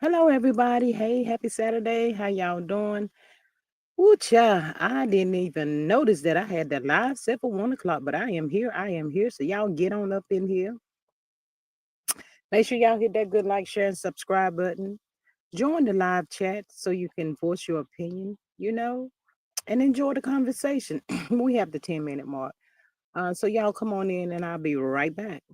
Hello, everybody. Hey, happy Saturday. How y'all doing? Ooh, child, I didn't even notice that I had that live set for 1 o'clock, but I am here. I am here. So y'all get on up in here. Make sure y'all hit that good like, share, and subscribe button. Join the live chat so you can voice your opinion, and enjoy the conversation. We have the 10-minute mark. So y'all come on in and I'll be right back.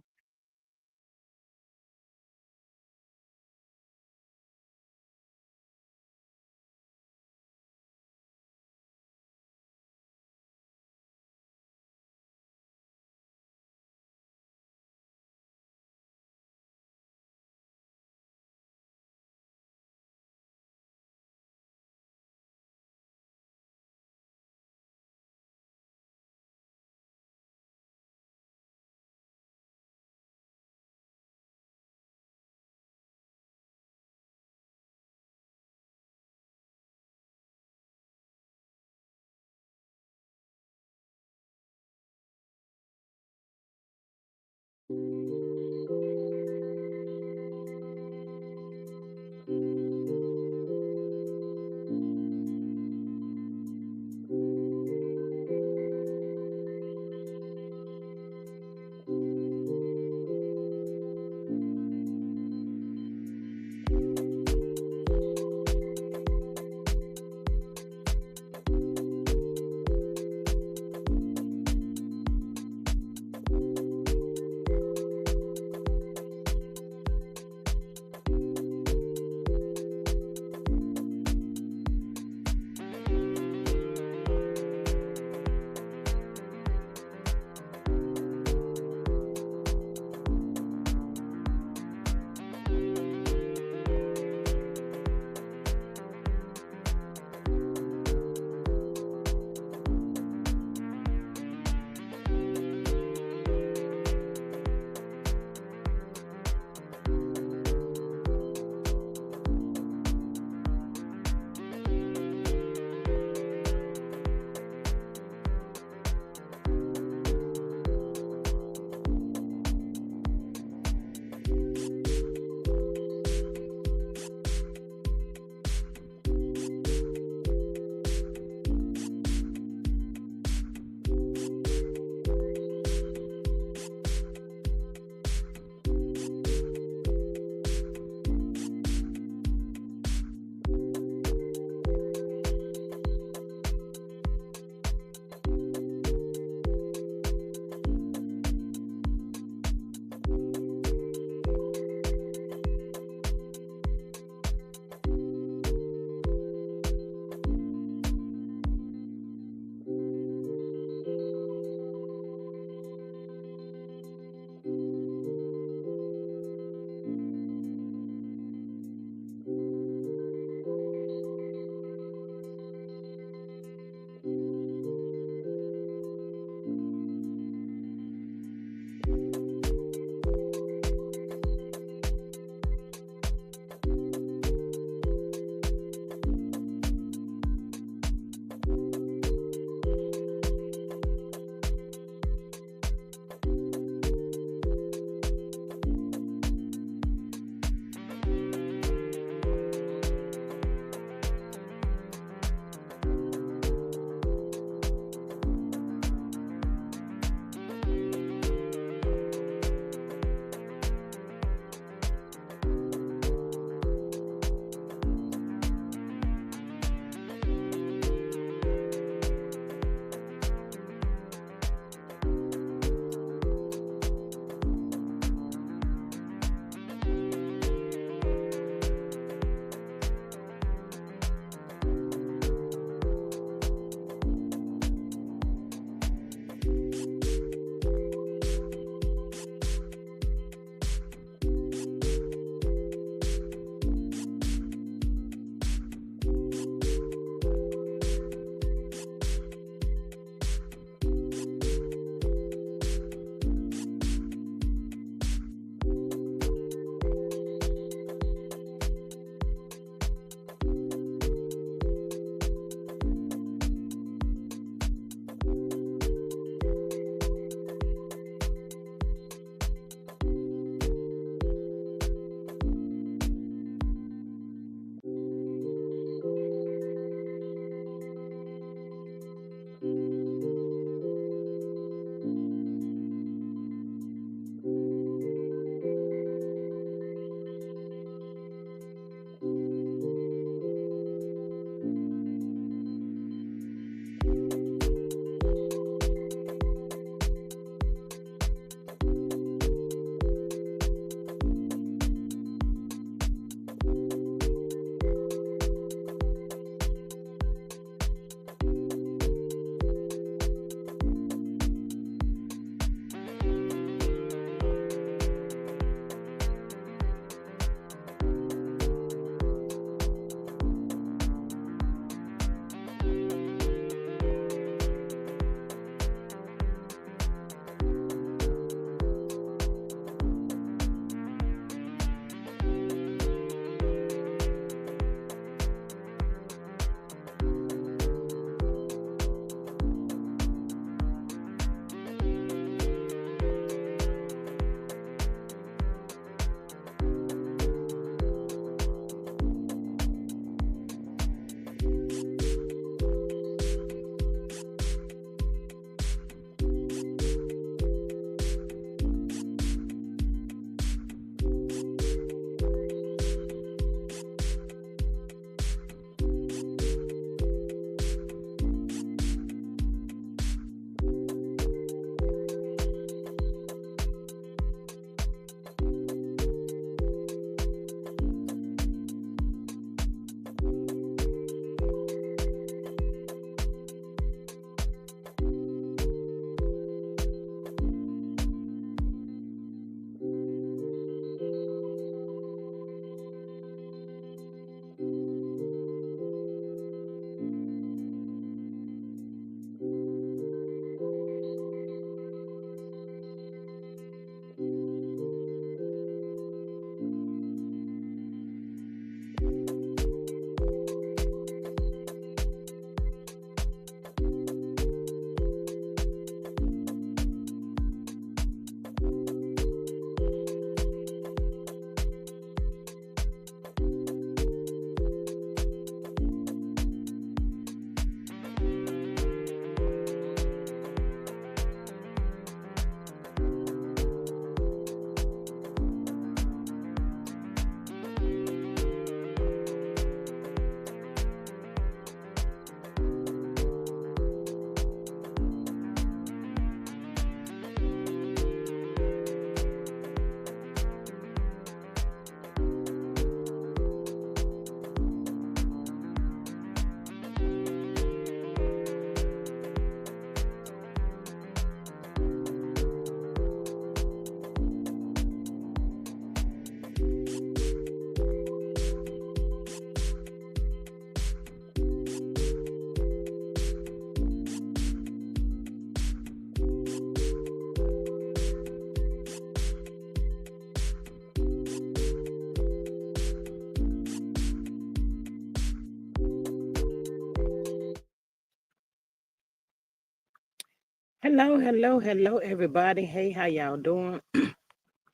Hello, hello, hello, everybody. Hey, how y'all doing?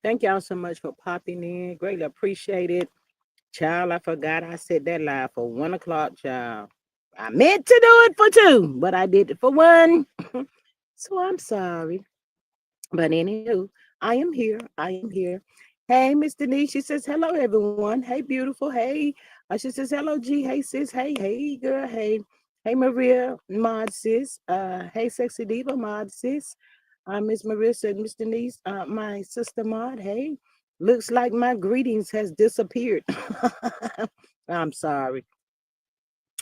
Thank y'all so much for popping in. Greatly appreciate it. Child, I forgot I set that live for 1 o'clock, child. I meant to do it for two, but I did it for one. So I'm sorry. But anywho, I am here. I am here. Hey, Miss Denise. She says, hello, everyone. Hey, beautiful. Hey. She says, hello, G. Hey, sis. Hey, girl. Hey. Hey, Maria, mod sis. Hey, sexy diva, mod sis. Miss Maria said, Miss Denise, my sister mod. Hey, looks like my greetings has disappeared. I'm sorry.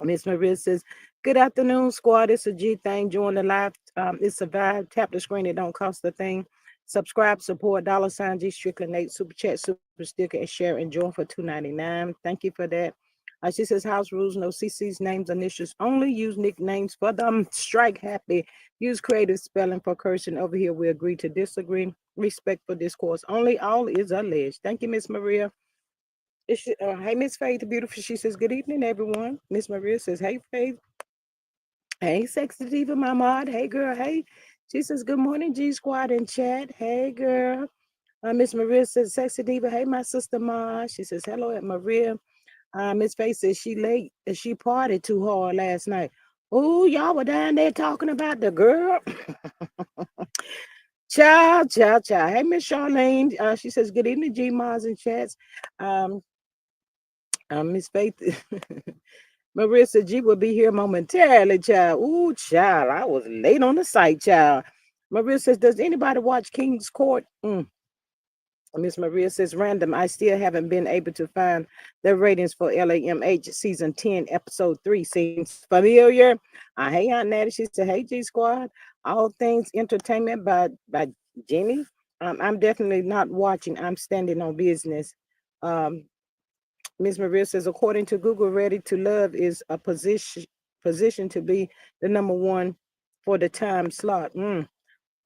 Miss Maria says, good afternoon, squad. It's a G thing. Join the live. It's a vibe. Tap the screen. It don't cost a thing. Subscribe, support, $sign G Strickland Nate, Super Chat, Super Sticker, and share and join for $2.99. Thank you for that. She says, house rules, no CC's names, initials only. Use nicknames for them. Strike happy. Use creative spelling for cursing. Over here, we agree to disagree. Respect for discourse only. All is alleged. Thank you, Miss Maria. Hey, Miss Faith, the beautiful. She says, good evening, everyone. Miss Maria says, hey, Faith. Hey, sexy diva, my mod. Hey, girl. Hey. She says, good morning, G Squad in chat. Hey, girl. Miss Maria says, sexy diva. Hey, my sister, Ma. She says, hello at Maria. Miss Faith says, she late. She partied too hard last night. Oh, y'all were down there talking about the girl. Child. Hey, Miss Charlene. She says, good evening, G Mods and chats. Um, Miss Faith. Marissa G will be here momentarily, child. Ooh, child, I was late on the site, child. Maria says, does anybody watch King's Court? Miss Maria says, random. I still haven't been able to find the ratings for LAMH season 10, episode 3. Seems familiar. Hey, Aunt Natty. She said, hey, G Squad. All things entertainment by Jenny. I'm definitely not watching. I'm standing on business. Um, Ms. Maria says, according to Google, Ready to Love is a position to be the number one for the time slot.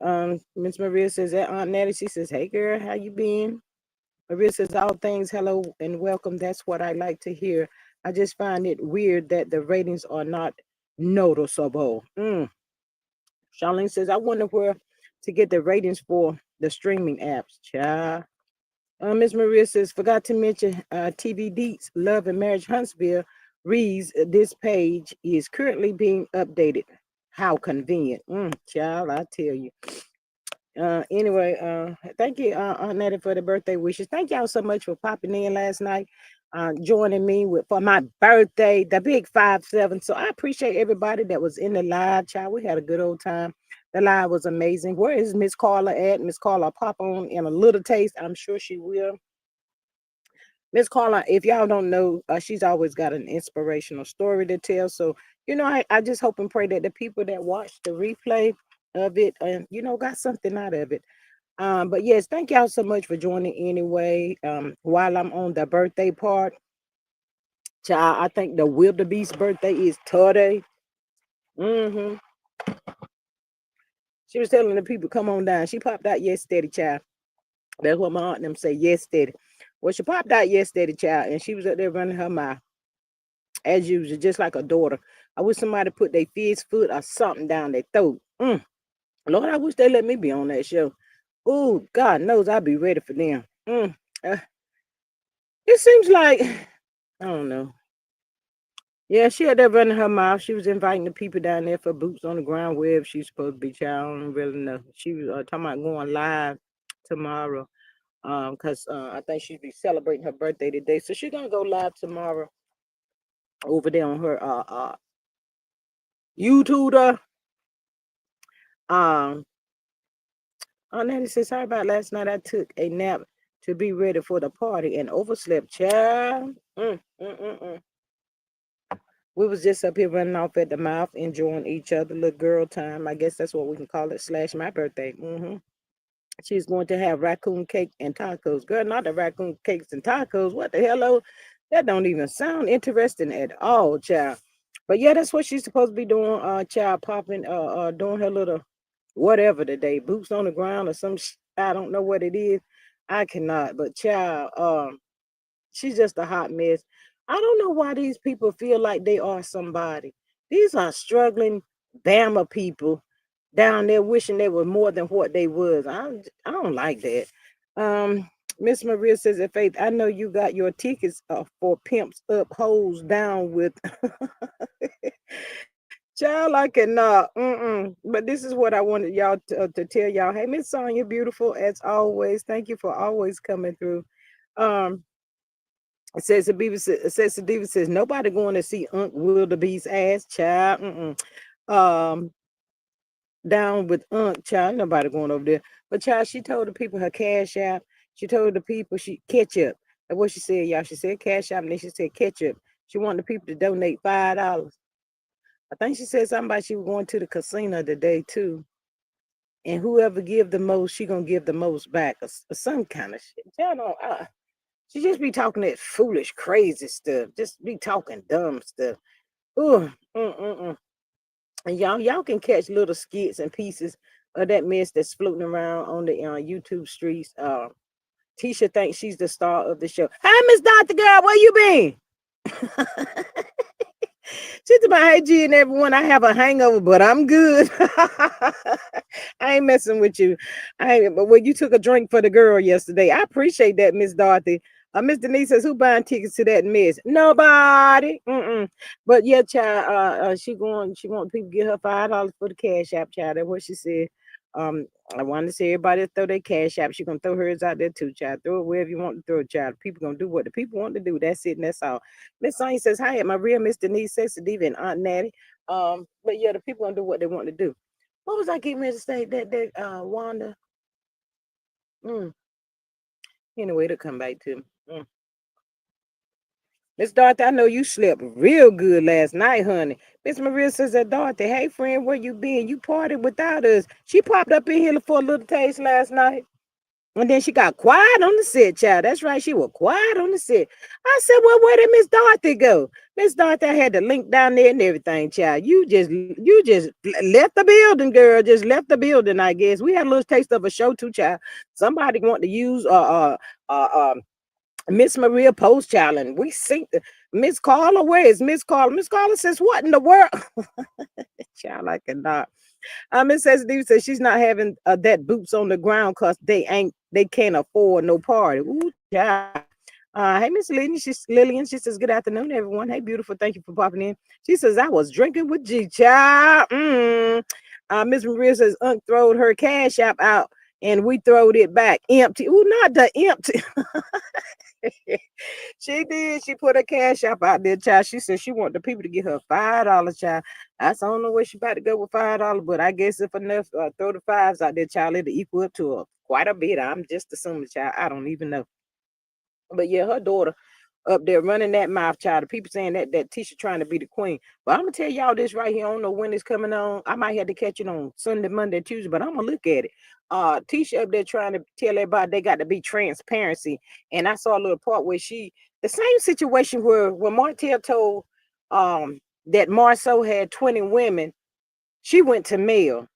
Ms. Maria says that Aunt Natty, she says, hey girl, how you been? Maria says, all things hello and welcome. That's what I like to hear. I just find it weird that the ratings are not noticeable. Charlene says, I wonder where to get the ratings for the streaming apps. Child. Miss Maria says, forgot to mention TV Deets, Love and Marriage Huntsville reads this page is currently being updated. How convenient. Child, I tell you. Anyway, thank you, Aunt Nettie, for the birthday wishes. Thank y'all so much for popping in last night, joining me for my birthday, the big 5-7. So I appreciate everybody that was in the live, child. We had a good old time. The live was amazing. Where is Miss Carla at? Miss Carla pop on in a little taste. I'm sure she will. Miss Carla, if y'all don't know, she's always got an inspirational story to tell. So, I just hope and pray that the people that watch the replay of it, got something out of it. But yes, thank y'all so much for joining anyway. While I'm on the birthday part, child, I think the Wilderbeast birthday is today. Mm-hmm. She was telling the people, come on down. She popped out yesterday, child. That's what my aunt and them say, yesterday. Well, she popped out yesterday, child, and she was up there running her mouth as usual, just like a daughter. I wish somebody put their fist foot or something down their throat. Lord, I wish they let me be on that show. Oh, God knows I'll be ready for them. Uh, it seems like, I don't know. Yeah, she had that running her mouth. She was inviting the people down there for boots on the ground. Wherever she's supposed to be, child. I don't really know. She was talking about going live tomorrow. Because I think she'd be celebrating her birthday today. So she's gonna go live tomorrow over there on her YouTube. Um, Nanny says, sorry about last night. I took a nap to be ready for the party and overslept. Child. We was just up here running off at the mouth, enjoying each other, little girl time. I guess that's what we can call it, / my birthday. She's going to have raccoon cake and tacos. Girl, not the raccoon cakes and tacos. What the hello? That don't even sound interesting at all, child. But yeah, that's what she's supposed to be doing, child, popping, doing her little whatever today, boots on the ground or some, I don't know what it is. I cannot, but child, she's just a hot mess. I don't know why these people feel like they are somebody. These are struggling Bama people down there wishing they were more than what they was. I don't like that. Um, Miss Maria says, "If Faith, I know you got your tickets for pimps up, hoes down with." Child, I cannot. But this is what I wanted y'all to tell y'all. Hey, Miss Sonia, beautiful as always. Thank you for always coming through. Um, says the Diva says nobody going to see Unc Wilderbeast ass child. Um, down with Unc child. Nobody going over there. But child, she told the people her cash app. She told the people she ketchup. That's what she said, y'all. She said cash app, and then she said ketchup. She wanted the people to donate $5. I think she said something about she was going to the casino today too. And whoever give the most, she gonna give the most back, or some kind of shit. Y'all know, she just be talking that foolish, crazy stuff. Just be talking dumb stuff. Ooh, And y'all can catch little skits and pieces of that mess that's floating around on the YouTube streets. Tisha thinks she's the star of the show. Hi, Miss Dr. Girl, where you been? She's about, hey, G and everyone, I have a hangover, but I'm good. I ain't messing with you. But when you took a drink for the girl yesterday, I appreciate that, Miss Dorothy. Miss Denise says, who buying tickets to that mess? Nobody. But yeah, child, she want people to get her $5 for the cash app, child. That's what she said. Um, I want to see everybody to throw their cash app. She gonna throw hers out there too, child. Throw it wherever you want to throw it, child. People gonna do what the people want to do. That's it, and that's all. Miss Sonya says, hi, my real Miss Denise, Sexy Diva, and Aunt Natty. But yeah, the people gonna do what they want to do. What was I getting ready to say? That Wanda. Mm. Anyway, to come back to. Miss Dorothy, I know you slept real good last night, honey. Miss Maria says that Dorothy, hey friend, where you been? You partied without us. She popped up in here for a little taste last night. And then she got quiet on the set, child. That's right. She was quiet on the set. I said, well, where did Miss Dorothy go? Miss Dorothy, I had the link down there and everything, child. You just left the building, girl. Just left the building, I guess. We had a little taste of a show too, child. Somebody want to use Miss Maria post challenge. We see Miss Carla. Where is Miss Carla? Miss Carla says, what in the world? Child, I cannot. Miss Steve says she's not having that boots on the ground because they can't afford no party. Ooh, child. Hey, Miss Lillian. She says, good afternoon, everyone. Hey, beautiful. Thank you for popping in. She says, I was drinking with G child. Miss Maria says, Unc throwed her cash app out and we throwed it back empty. Ooh, not the empty. She did. She put her cash app out there, child. She said she want the people to get her $5, child. I don't know where she about to go with $5, but I guess if enough throw the fives out there, child, it'll equal up to her quite a bit. I'm just assuming, child. I don't even know. But yeah, her daughter up there running that mouth, child. The people saying that Tisha trying to be the queen. But I'm gonna tell y'all this right here. I don't know when it's coming on. I might have to catch it on Sunday, Monday, Tuesday, but I'm gonna look at it. Tisha up there trying to tell everybody they got to be transparency. And I saw a little part where the same situation where when Martell told that Marceau had 20 women, she went to mail.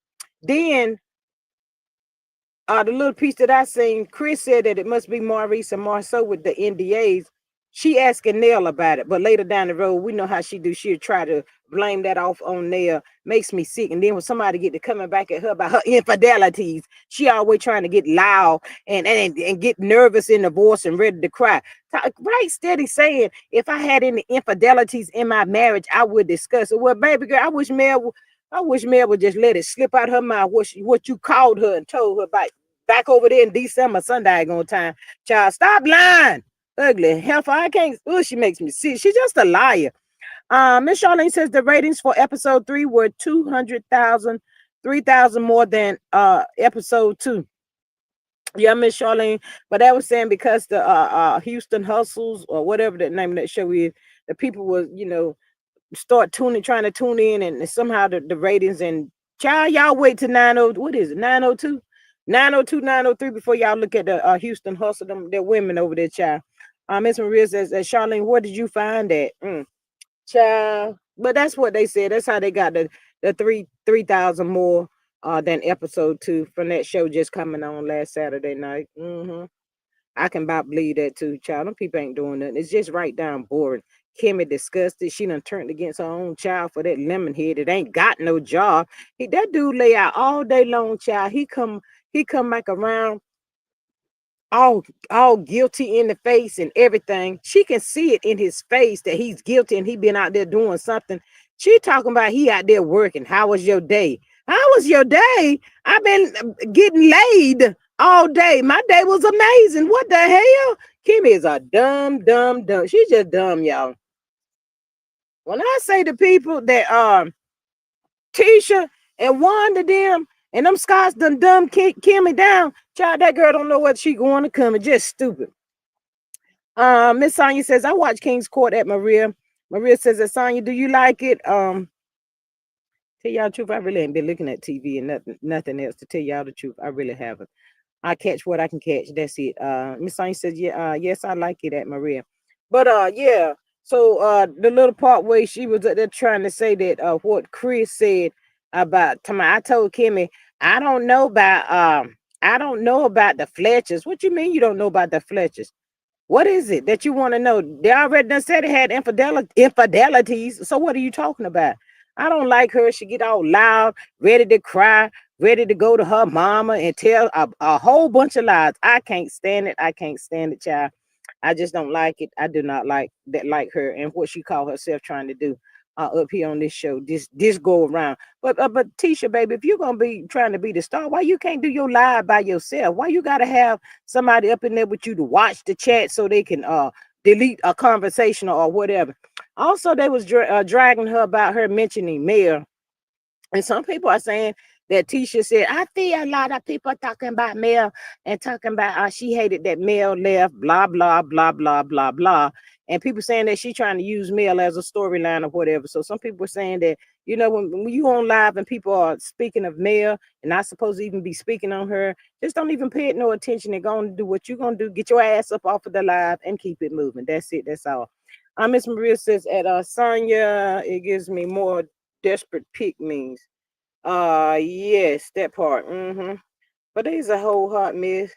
Then the little piece that I seen, Chris said that it must be Maurice and Marceau with the NDAs. She asking Nell about it, but later down the road, we know how she do. She'll try to blame that off on Nell. Makes me sick. And then when somebody get to coming back at her about her infidelities, she always trying to get loud and get nervous in the voice and ready to cry. Right, steady saying, if I had any infidelities in my marriage, I would discuss it. Well, baby girl, I wish Mel would just let it slip out her mouth what you called her and told her about back over there in December Sunday on time. Child, stop lying. Ugly heifer. I can't. Oh, she makes me sick. She's just a liar. Miss Charlene says the ratings for episode 3 were 200,000, 3,000 more than episode 2. Yeah, Miss Charlene. But that was saying because the Houston Hustles or whatever the name of that show is, the people was, trying to tune in, and somehow the ratings and child, y'all wait to 90, what is it, 902? 902, 903 before y'all look at the Houston Hustle, them their women over there, child. Miss Maria says, Charlene, where did you find that? Child. But that's what they said. That's how they got the 3,000 more than episode 2 from that show just coming on last Saturday night. I can about believe that too, child. Them people ain't doing nothing. It's just right down boring. Kimmy disgusted. She done turned against her own child for that lemon head. It ain't got no job. That dude lay out all day long, child. He come back around all all guilty in the face and everything. She can see it in his face that he's guilty and he been out there doing something. She talking about he out there working. How was your day? How was your day? I've been getting laid all day. My day was amazing. What the hell? Kimmy is a dumb. She's just dumb, y'all. When I say to people that Tisha and Wanda them and them Scots done dumb Kimmy down, child, that girl don't know what she going to come. It's just stupid. Miss Sonya says, I watch King's Court at Maria. Maria says, Sonya, do you like it? Tell y'all the truth, I really ain't been looking at TV and nothing else. To tell y'all the truth, I really haven't. I catch what I can catch. That's it. Miss Sonya says, yeah, yes, I like it at Maria. But yeah. So the little part where she was there trying to say that what Chris said about I told Kimmy, I don't know about the Fletchers. What you mean you don't know about the Fletchers? What is it that you want to know? They already done said it had infidelities. So what are you talking about? I don't like her. She get all loud, ready to cry, ready to go to her mama and tell a whole bunch of lies. I can't stand it. I can't stand it, child. I just don't like it. I do not like that, like her and what she called herself trying to do up here on this show. This go around. But Tisha, baby, if you're gonna be trying to be the star, why you can't do your live by yourself? Why you gotta have somebody up in there with you to watch the chat so they can delete a conversation or whatever? Also, they was dragging her about her mentioning Mayor. And some people are saying that Tisha said, I see a lot of people talking about Mel and talking about she hated that Mel left, blah, blah, blah, blah, blah, blah. And people saying that she trying to use Mel as a storyline or whatever. So some people are saying that, when you on live and people are speaking of Mel and not supposed to even be speaking on her, just don't even pay it no attention and go and do what you're going to do. Get your ass up off of the live and keep it moving. That's it. That's all. Miss Maria says, at Sonya, it gives me more desperate pick means. Yes, that part. But there's a whole hot mess.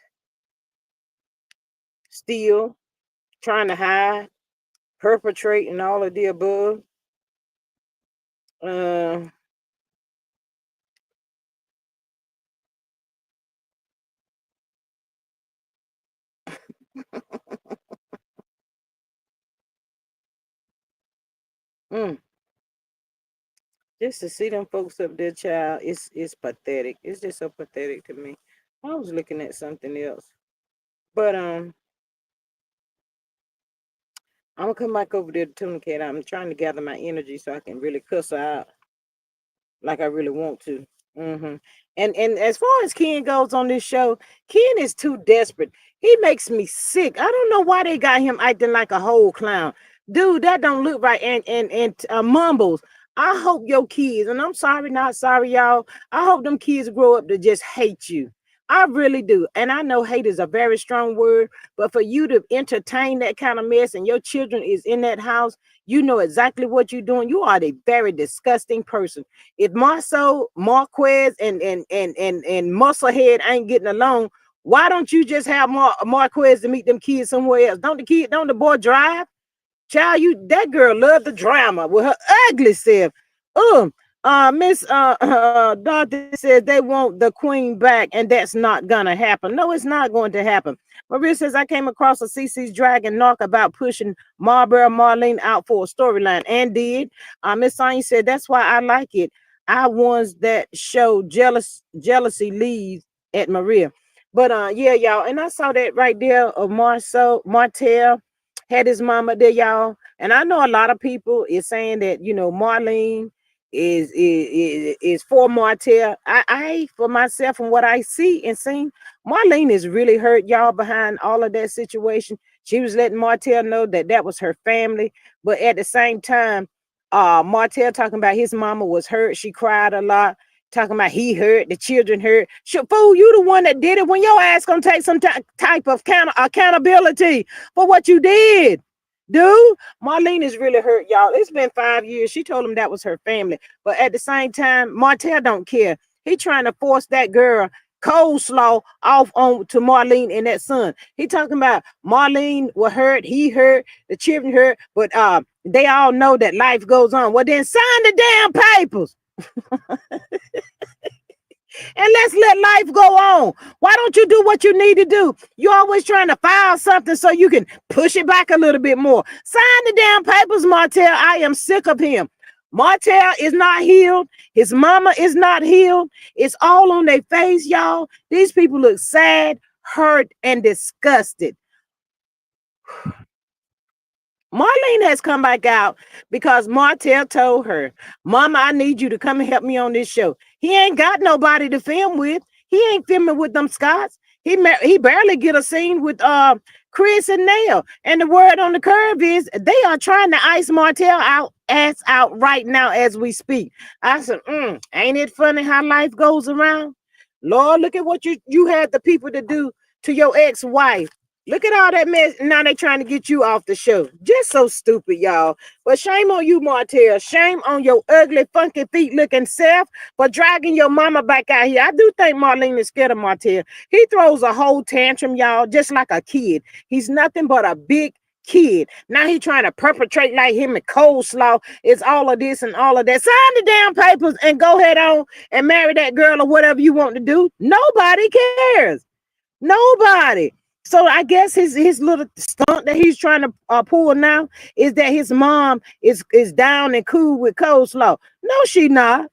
Still trying to hide, perpetrate, and all of the above. Uh, mm, just to see them folks up there, child, it's pathetic. It's just so pathetic to me. I was looking at something else, but I'm gonna come back over there to Tuna Cat. I'm trying to gather my energy so I can really cuss her out like I really want to. hmm And as far as Ken goes on this show, Ken is too desperate. He makes me sick. I don't know why they got him acting like a whole clown, dude. That don't look right. And mumbles. I hope your kids, and I'm sorry, not sorry, y'all. I hope them kids grow up to just hate you. I really do. And I know hate is a very strong word, but for you to entertain that kind of mess and your children is in that house, you know exactly what you're doing. You are a very disgusting person. If Marceau, Marquez, and Musclehead ain't getting along, why don't you just have Marquez to meet them kids somewhere else? Don't the boy drive? Child, that girl loved the drama with her ugly self. Miss Doctor says they want the queen back, and that's not gonna happen. No, it's not going to happen. Maria says I came across a CC's dragon knock about pushing Marlboro Marlene out for a storyline, and did. Miss Sonya said that's why I like it. I ones that show jealousy leads at Maria. But yeah, y'all, and I saw that right there of Martell had his mama there, y'all. And I know a lot of people is saying that Marlene is for Martell. I for myself, from what I see and seen, Marlene is really hurt, y'all, behind all of that situation. She was letting Martell know that that was her family, but at the same time, Martell talking about his mama was hurt. She cried a lot. Talking about he hurt, the children hurt. Fool, you the one that did it. When your ass gonna take some type of accountability for what you did, dude. Marlene is really hurt, y'all. It's been 5 years. She told him that was her family, but at the same time, Martell don't care. He trying to force that girl coleslaw off on to Marlene and that son. He talking about Marlene was hurt, he hurt, the children hurt, but they all know that life goes on. Well, then sign the damn papers and let's let life go on. Why don't you do what you need to do? You're always trying to file something so you can push it back a little bit more. Sign the damn papers, Martell. I am sick of him. Martell is not healed. His mama is not healed. It's all on their face, y'all. These people look sad, hurt, and disgusted. Marlene has come back out because Martell told her, Mama, I need you to come and help me on this show. He ain't got nobody to film with. He ain't filming with them Scots. He barely get a scene with Chris and Nell. And the word on the curve is they are trying to ice Martell out right now as we speak. I said, ain't it funny how life goes around? Lord, look at what you had the people to do to your ex-wife. Look at all that mess. Now they trying to get you off the show. Just so stupid, y'all. But shame on you, Martell. Shame on your ugly, funky feet looking self for dragging your mama back out here. I do think Marlene is scared of Martell. He throws a whole tantrum, y'all, just like a kid. He's nothing but a big kid. Now he trying to perpetrate like him and coleslaw. It's all of this and all of that. Sign the damn papers and go head on and marry that girl or whatever you want to do. Nobody cares. Nobody. So I guess his little stunt that he's trying to pull now is that his mom is down and cool with coleslaw. No, she not.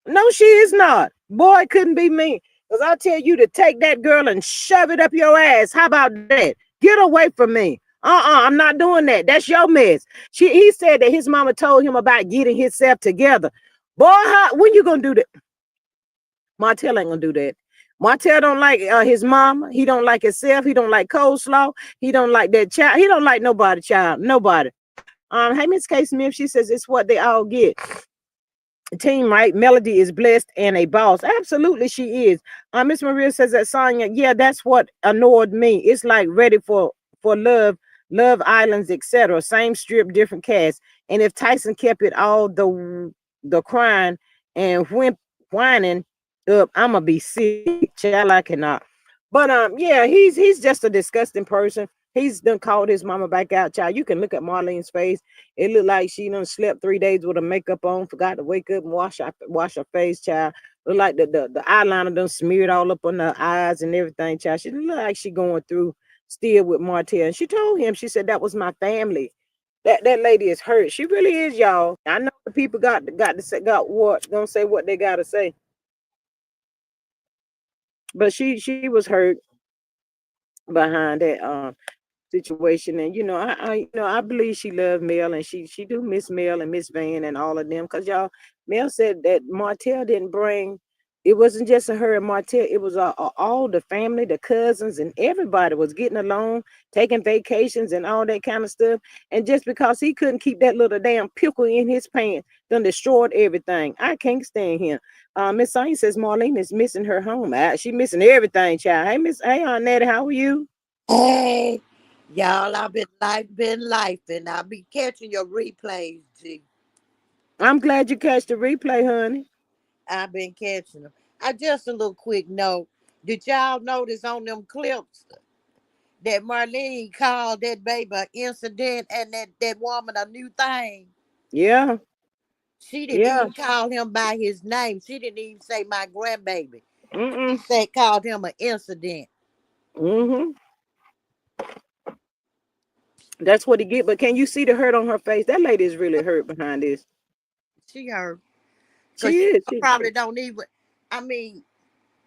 No, she is not. Boy, it couldn't be me. Because I tell you to take that girl and shove it up your ass. How about that? Get away from me. I'm not doing that. That's your mess. He said that his mama told him about getting himself together. Boy, when you gonna do that? Martell ain't gonna do that. Martell don't like his mama. He don't like himself. He don't like coleslaw. He don't like that child. He don't like nobody, child. Nobody. Hey, Miss K. Smith, she says it's what they all get. Team, right? Melody is blessed and a boss. Absolutely, she is. Miss Maria says that Sonya, yeah, that's what annoyed me. It's like ready for love, Love Islands, etc. Same strip, different cast. And if Tyson kept it all the crying and whining up, I'ma be sick. Child, I cannot. But yeah, he's just a disgusting person. He's done called his mama back out, child. You can look at Marlene's face. It looked like she done slept 3 days with her makeup on, forgot to wake up and wash her face, child. Look like the eyeliner done smeared all up on her eyes and everything, child. She look like she going through still with Martell. And she told him, she said, that was my family. That lady is hurt. She really is, y'all. I know the people got what gonna say what they gotta say. But she was hurt behind that situation. And I believe she loved Mel, and she do miss Mel and Miss Van and all of them, because y'all, Mel said that Martell didn't bring, it wasn't just her and Martell, it was all the family, the cousins, and everybody was getting along, taking vacations and all that kind of stuff. And just because he couldn't keep that little damn pickle in his pants, done destroyed everything. I can't stand him. Miss Sonya says Marlene is missing her home. She missing everything, child. Hey, Aunt Nettie, how are you? Hey, y'all, been life, and I'll be catching your replays, G. I'm glad you catch the replay, honey. I've been catching them. I just a little quick note. Did y'all notice on them clips that Marlene called that baby an incident and that woman a new thing? Yeah, She didn't yeah. even call him by his name. She didn't even say my grandbaby. She Mm-mm. said called him an incident. Mm-hmm. That's what he get. But can you see the hurt on her face? That lady is really hurt behind this. She hurt. She Because she is. She's probably hurt. don't even, I mean,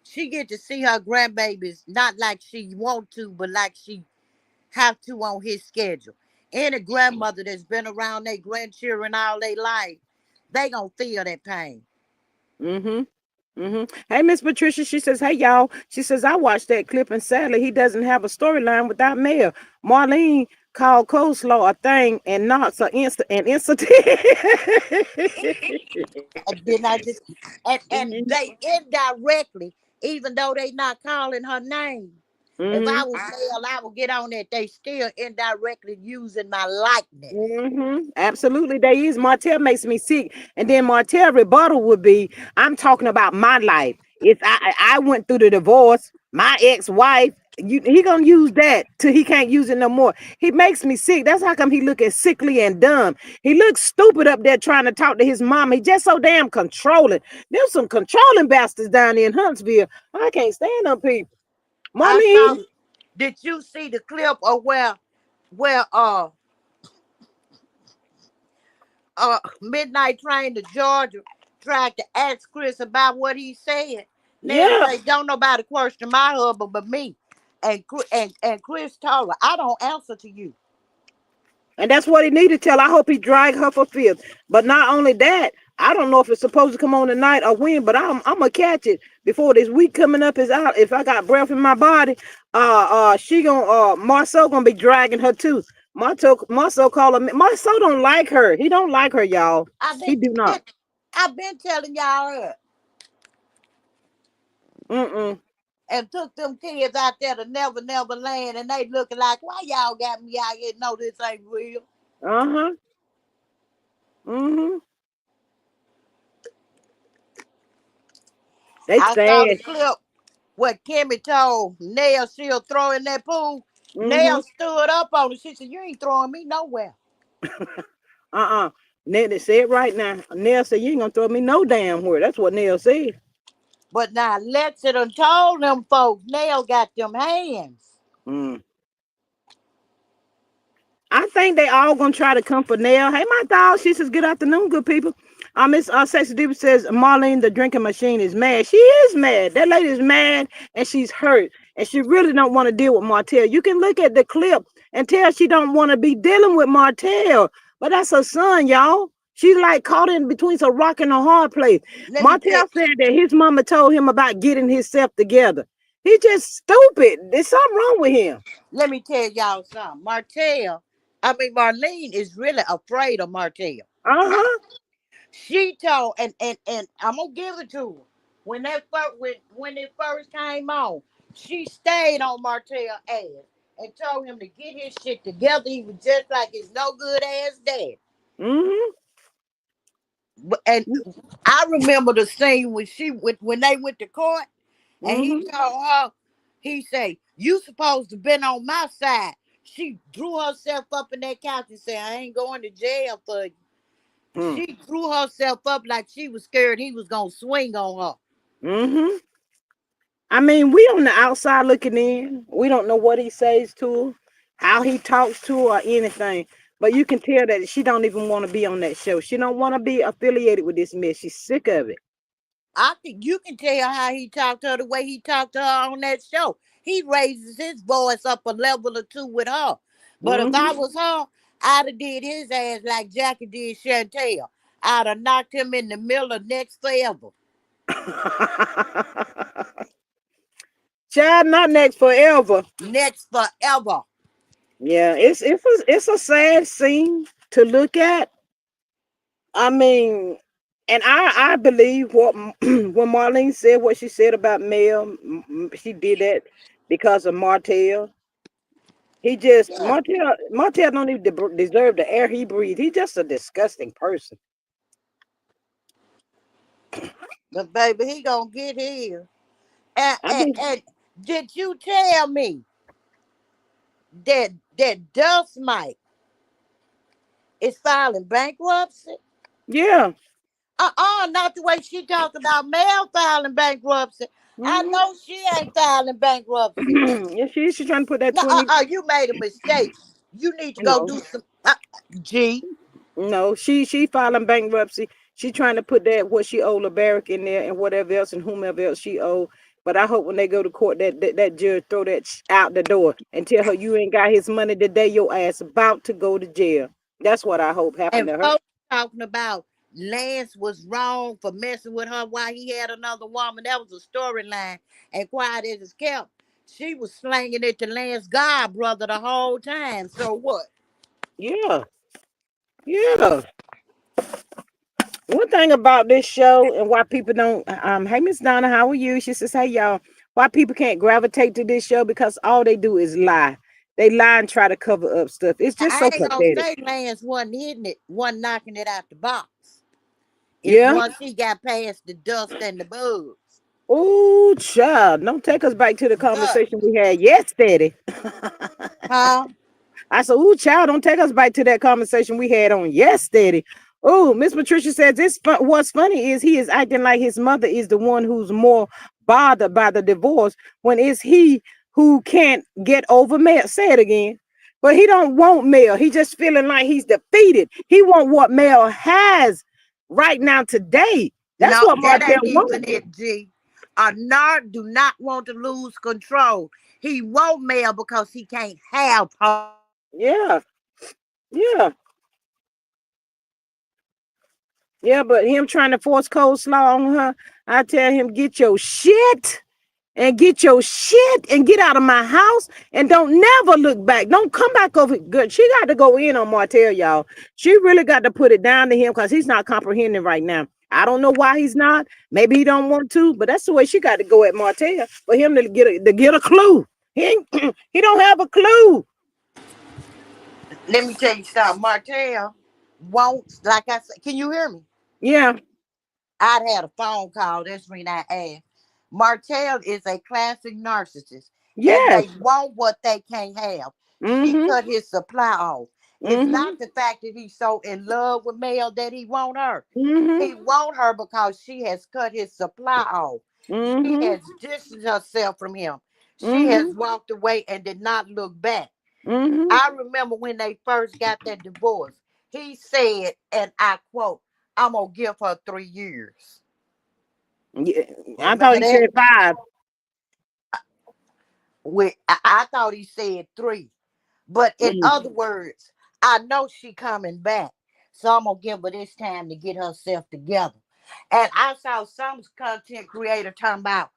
she get to see her grandbabies not like she want to, but like she have to on his schedule. Any grandmother that's been around their grandchildren all their life, they gonna feel that pain. Mm-hmm. Mm-hmm. Hey, Miss Patricia, she says, hey, y'all. She says, I watched that clip, and sadly, he doesn't have a storyline without Mel. Marlene called coleslaw a thing and not an incident. And then I just and they indirectly, even though they not calling her name. If Mm-hmm. I was Mel, I would get on that. They still indirectly using my likeness. Absolutely, there is. Martell makes me sick, and then Martell rebuttal would be, "I'm talking about my life. It's I went through the divorce. My ex-wife, he gonna use that till he can't use it no more. He makes me sick. That's how come he looking sickly and dumb. He looks stupid up there trying to talk to his mom. He just so damn controlling. There's some controlling bastards down there in Huntsville. I can't stand them people. I Marlene, saw. Did you see the clip of where Midnight Train to Georgia tried to ask Chris about what he said? Nell yeah. say, don't nobody question my husband but me. And Chris told her, I don't answer to you. And that's what he need to tell. I hope he drag her for fifth. But not only that, I don't know if it's supposed to come on tonight or when, but I'm gonna catch it before this week coming up is out. If I got breath in my body, she gonna Marcel gonna be dragging her too. Marcel call her. Marcel don't like her. He don't like her, y'all. I've been He do not. I've been telling y'all her Mm-mm. and took them kids out there to Never Land and they looking like, why y'all got me out here? No, this ain't real. Uh-huh. Mm-hmm. They I saw the sad. clip what Kimmy told Nell she'll throw in that pool. Mm-hmm. Nell stood up on it. She said, you ain't throwing me nowhere. Uh-uh. Nell said right now. Nell said, you ain't gonna throw me no damn where. That's what Nell said. But now Lexi done told them folks Nell got them hands. Mm. I think they all gonna try to come for Nell. Hey, my dog. She says, "Good afternoon, good people." Miss Sexy Diva says Marlene, the drinking machine, is mad. She is mad. That lady is mad, and she's hurt, and she really don't want to deal with Martell. You can look at the clip and tell she don't want to be dealing with Martell, but that's her son, y'all. She's like caught in between a rock and a hard place. Let me tell Martell said that his mama told him about getting himself together. He just stupid. There's something wrong with him. let me tell y'all something. Marlene is really afraid of Martell. Uh huh. She told and I'm gonna give it to her. When it first came on, she stayed on Martell ass and told him to get his shit together. He was just like his no good ass dad. Mm And hmm. I remember the scene when they went to court and he Mm told her, he say, you supposed to been on my side. She drew herself up in that couch and said, I ain't going to jail for you. hmm. She threw herself up like she was scared he was gonna swing on her. Mm hmm. I mean, we on the outside looking in. We don't know what he says to her, how he talks to her, or anything. But you can tell that she don't even want to be on that show. She don't want to be affiliated with this mess. She's sick of it. I think you can tell how he talked to her the way he talked to her on that show. He raises his voice up a level or two with her. But if I Mm was her, I'd have did his ass like Jackie did Chantel. I'd have knocked him in the middle of next forever. hmm. Child, not next forever. Next forever. Yeah, it's a sad scene to look at. I mean, and I believe what when Marlene said what she said about Mel, she did that because of Martell. He just Yeah. Martell don't even deserve the air he breathes. He's just a disgusting person. But baby, he gonna get here. And, I and, think and did you tell me that Dust Mike is filing bankruptcy? yeah. Not the way she talked about Mel filing bankruptcy. I Hmm. know she ain't filing bankruptcy. Yeah, she's trying to put that No, 20. you made a mistake. You need to go No, do some. G. no, she filing bankruptcy. She trying to put that what she owe LeBaric in there and whatever else and whomever else she owe. But I hope when they go to court that judge throw that out the door and tell her you ain't got his money the day your ass about to go to jail. That's what I hope happened And to her. folks talking about Lance was wrong for messing with her while he had another woman. That was a storyline. And quiet as it's kept, she was slanging it to Lance God brother the whole time. So what? Yeah, yeah. One thing about this show and why people don't hey Miss Donna, how are you? She says, hey y'all, why people can't gravitate to this show because all they do is lie. They lie and try to cover up stuff. It's just I so ain't gonna pathetic. say Lance wasn't hitting it, wasn't knocking it out the box. It's Yeah. once he got past the dust and the bugs. Oh, child, don't take us back to the Good. conversation we had yesterday. Huh? I said, "Ooh, child, don't take us back to that conversation we had on yesterday." Oh, Miss Patricia says what's funny is he is acting like his mother is the one who's more bothered by the divorce when it's he who can't get over Mel. Say it again. But he don't want Mel. He just feeling like he's defeated. He want what Mel has right now today. That's No, what that Martell ain't even wants. it, G. Nard do not want to lose control. He won't Mel because he can't have her. Yeah, yeah, yeah. But him trying to force coleslaw on her, I tell him, get your shit and get your shit and get out of my house and don't never look back. Don't come back over. Good. She got to go in on Martell, y'all. She really got to put it down to him because he's not comprehending right now. I don't know why he's not. Maybe he don't want to, but that's the way she got to go at Martell for him to get a clue. He don't have a clue. Let me tell you something. Martell won't, like I said, can you hear me? Yeah. I'd had a phone call. That's the reason I asked. Martell is a classic narcissist, and Yes. they want what they can't have. She Mm-hmm. cut his supply off. It's Mm-hmm. not the fact that he's so in love with Mel that he want her. Mm-hmm. He want her because she has cut his supply off. She Mm-hmm. has distanced herself from him. She has Mm-hmm. walked away and did not look back. Mm-hmm. I remember when they first got that divorce. He said, and I quote, "I'm gonna give her 3 years." Yeah. I thought Remember he that? said 5. I thought he said 3. But in Mm. other words, I know she coming back. So I'm gonna give her this time to get herself together. And I saw some content creator talking about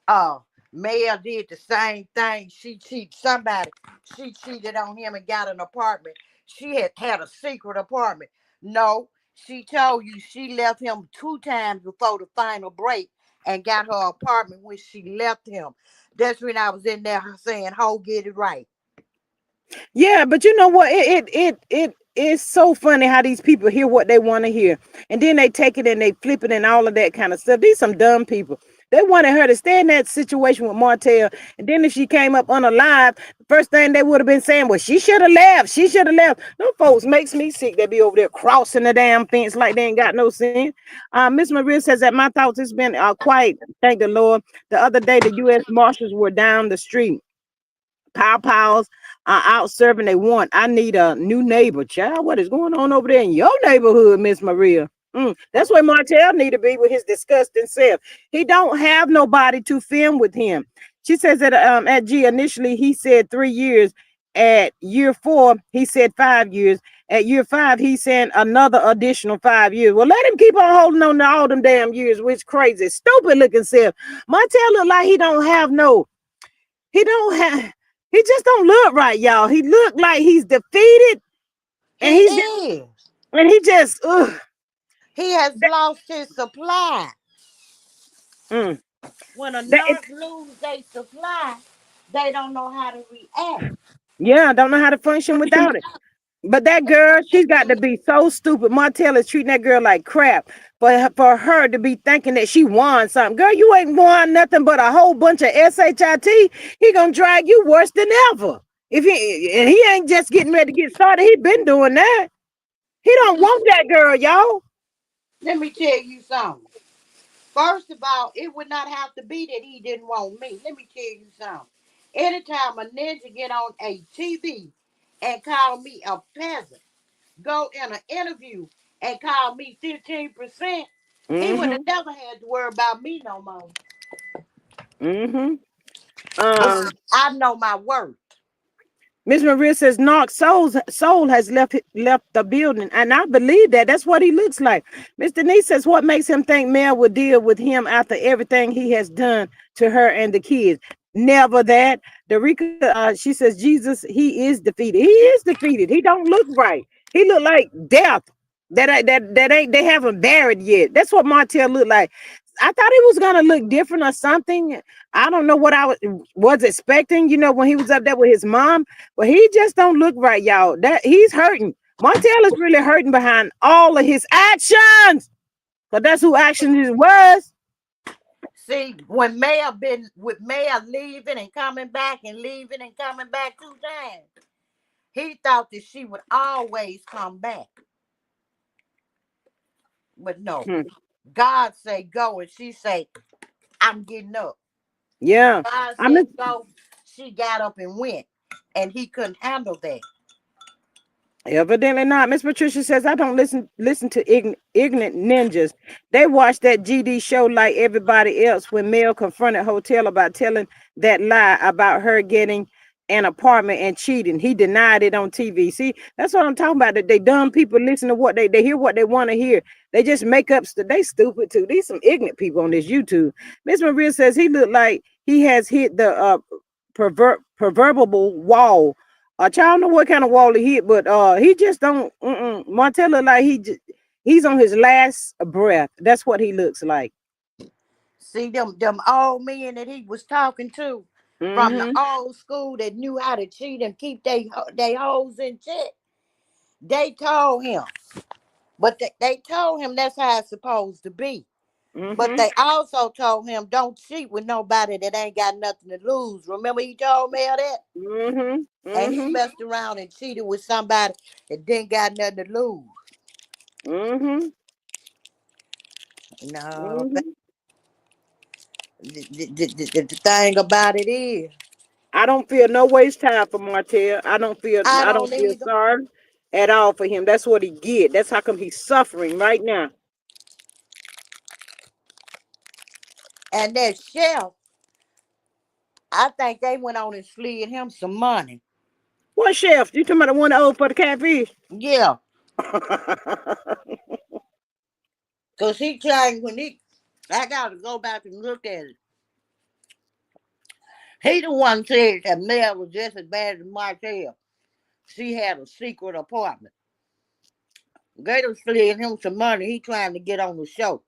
uh Mel did the same thing. She cheated somebody. She cheated on him and got an apartment. She had a secret apartment. No, she told you she left him 2 times before the final break and got her apartment when she left him. That's when I was in there saying, "Ho, get it right." Yeah, but you know what? It is so funny how these people hear what they want to hear, and then they take it and they flip it and all of that kind of stuff. These some dumb people. They wanted her to stay in that situation with Martell, and then if she came up unalive, the first thing they would have been saying was she should have left. She should have left. Them folks makes me sick. They be over there crossing the damn fence like they ain't got no sense. Miss Maria says that my thoughts has been quite. Thank the Lord. The other day, the U.S. Marshals were down the street. Pow pows are out serving they want. I need a new neighbor. Child, what is going on over there in your neighborhood, Miss Maria? That's where Martell need to be with his disgusting self. He don't have nobody to film with him. She says that at G initially he said 3 years. At year 4, he said 5 years. At year 5, he said another additional 5 years. Well, let him keep on holding on to all them damn years, which crazy, stupid looking self. Martell look like he don't have he just don't look right, y'all. He look like he's defeated and He is. he just He has lost his supply. mm, When a that nurse loses their supply, they don't know how to react. yeah, I don't know how to function without it. But that girl, she's got to be so stupid. Martell is treating that girl like crap. For her to be thinking that she won something. Girl, you ain't won nothing but a whole bunch of SHIT. He gonna drag you worse than ever. If he ain't just getting ready to get started, he been doing that. He don't want that girl, y'all. Let me tell you something. First of all, it would not have to be that he didn't want me. Let me tell you something. Anytime a ninja get on a TV and call me a peasant, go in an interview and call me 15%, he would have Mm-hmm. never had to worry about me no more. Mm-hmm. Because Um, I know my worth. Miss Maria says Knox soul has left the building, and I believe that. That's what he looks like. Miss Denise says, what makes him think Mel would deal with him after everything he has done to her and the kids? Never that. Derica, she says Jesus, he is defeated. He is defeated. He don't look right. He look like death. That ain't they haven't buried yet. That's what Martell looked like. I thought he was gonna look different or something. I don't know what I was expecting. When he was up there with his mom, but he just don't look right, y'all. That he's hurting. Martell is really hurting behind all of his actions. But that's who action was. See, when Mel been with Mel leaving and coming back and leaving and coming back 2 times, he thought that she would always come back. But no. Hmm. God say go and she say, I'm getting up. Yeah. God I said miss go. She got up and went. And he couldn't handle that. Evidently not. Miss Patricia says I don't listen to ignorant ninjas. They watch that GD show like everybody else. When Mel confronted Hotel about telling that lie about her getting an apartment and cheating, he denied it on TV. See, that's what I'm talking about. That they dumb people listen to what they hear what they want to hear. They just make up stuff. They stupid too. These some ignorant people on this YouTube. Miss Maria says he looked like he has hit the proverbial wall. Child know what kind of wall he hit, but he just don't. Martell look like he's on his last breath. That's what he looks like. See them old men that he was talking to from the Mm-hmm. old school that knew how to cheat and keep they hoes in check. They told him, but they told him that's how it's supposed to be. But Mm-hmm. they also told him don't cheat with nobody that ain't got nothing to lose. Remember he told me all that? Mm-hmm. And he Mm-hmm. messed around and cheated with somebody that didn't got nothing to lose. Mm-hmm. No, Mm-hmm. the thing about it is, I don't feel no waste time for Martell. I I don't don't feel either. sorry at all for him. That's what he get. That's how come he's suffering right now. And that chef, I think they went on and slid him some money. What chef? You talking about the one that old for the catfish? Yeah, because he claimed I got to go back and look at it. He the one said that Mel was just as bad as Martell. She had a secret apartment. They done slid him some money. He trying to get on the show.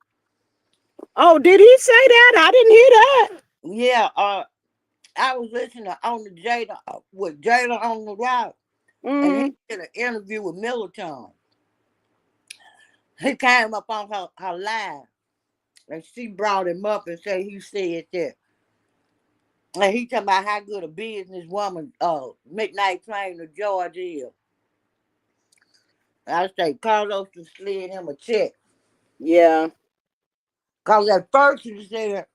Oh, did he say that? I didn't hear that. Yeah, I was listening to on the Jada with Jada on the route, and he Mm-hmm. did an interview with Militon. He came up on her live, and she brought him up and said he said that. And he talking about how good a businesswoman Midnight Train to George is. I say Carlos to slid him a check. Yeah. Cause at first he said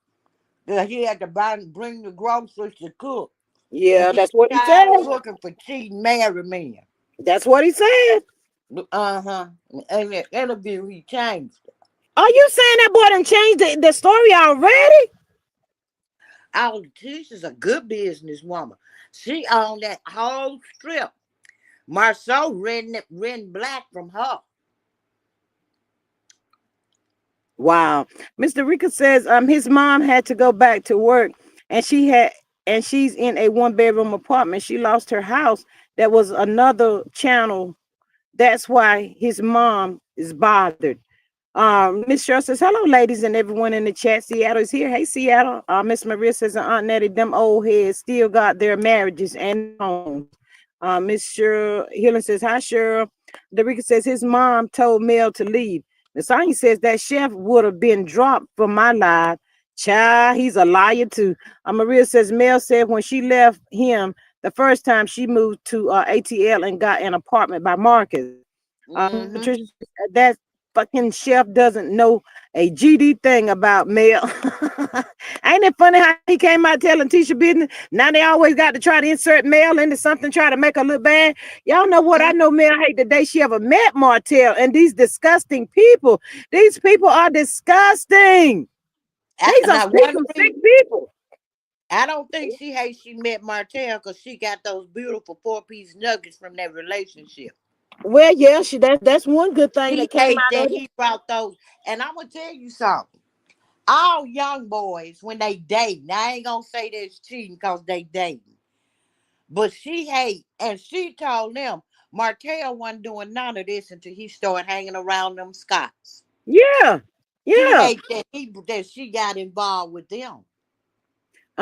that he had to bring the groceries to cook. And Yeah, he that's what he tired said. of cooking for cheating married men. That's what he said. Uh-huh. In the interview he changed it. Are you saying that boy done changed the story already? Our Tisha's a good businesswoman. She owned that whole strip. Marceau renting black from her. Wow. Mr. Rica says his mom had to go back to work and she's in a one bedroom apartment. She lost her house. That was another channel. That's why his mom is bothered. Miss Cheryl says, hello, ladies, and everyone in the chat. Seattle is here. Hey, Seattle. Miss Maria says, Aunt Nettie, them old heads still got their marriages and their homes. Miss Cheryl Healing says, hi, Cheryl. Derica says, his mom told Mel to leave. The sign says that chef would have been dropped from my life. Child, he's a liar too. Maria says, Mel said when she left him the first time she moved to ATL and got an apartment by Marcus. Mm-hmm. Patricia, that fucking chef doesn't know a GD thing about Mel. Ain't it funny how he came out telling Tisha business? Now they always got to try to insert Mel into something, try to make her look bad. Y'all know what I know Mel hate the day she ever met Martell and these disgusting people. These people are disgusting. These are Now one some sick reason people. I don't think she hates she met Martell because she got those beautiful 4-piece nuggets from that relationship. Well, yeah, that's one good thing She that came ate out that of it. he brought those. And I'm gonna tell you something. All young boys when they date, now I ain't gonna say that's cheating because they dating. But she hate, and she told them Martell wasn't doing none of this until he started hanging around them Scots. Yeah, She yeah. hate that she got involved with them.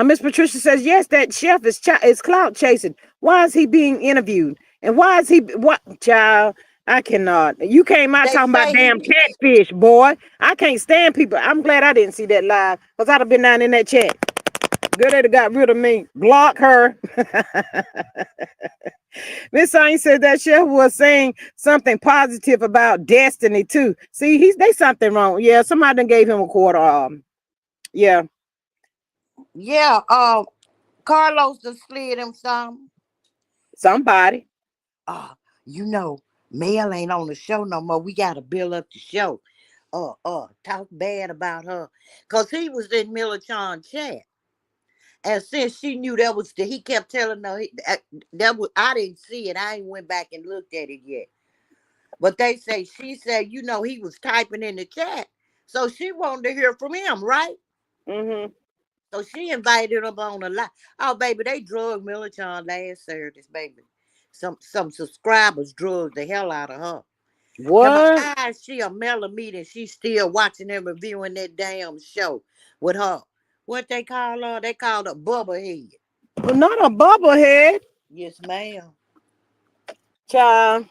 Miss Patricia says, yes, that chef is clout chasing. Why is he being interviewed? And why is he what child? I cannot. You came out They talking about say he, damn catfish, boy. I can't stand people. I'm glad I didn't see that live because I'd have been down in that chat. Girl, they'd have got rid of me. Block her. Miss Sain said that chef was saying something positive about Destiny too. See, they something wrong. Yeah, somebody done gave him a quarter. Yeah, yeah, Carlos done slid him some. somebody. Uh, you know, Mel ain't on the show no more. We gotta build up the show. Talk bad about her. Cause he was in Millichan chat. And since she knew that was he kept telling her that was I didn't see it. I ain't went back and looked at it yet. But they say she said, he was typing in the chat. So she wanted to hear from him, right? Mm-hmm. So she invited him on a live. Oh, baby, they drugged Millichan last Saturday, baby. Some subscribers drugged the hell out of her. Come on, What? how is she a mellow meat and she still watching and reviewing that damn show with her? What they call her? They called her Bubba Head. Well, not a bubblehead, Yes, ma'am. child.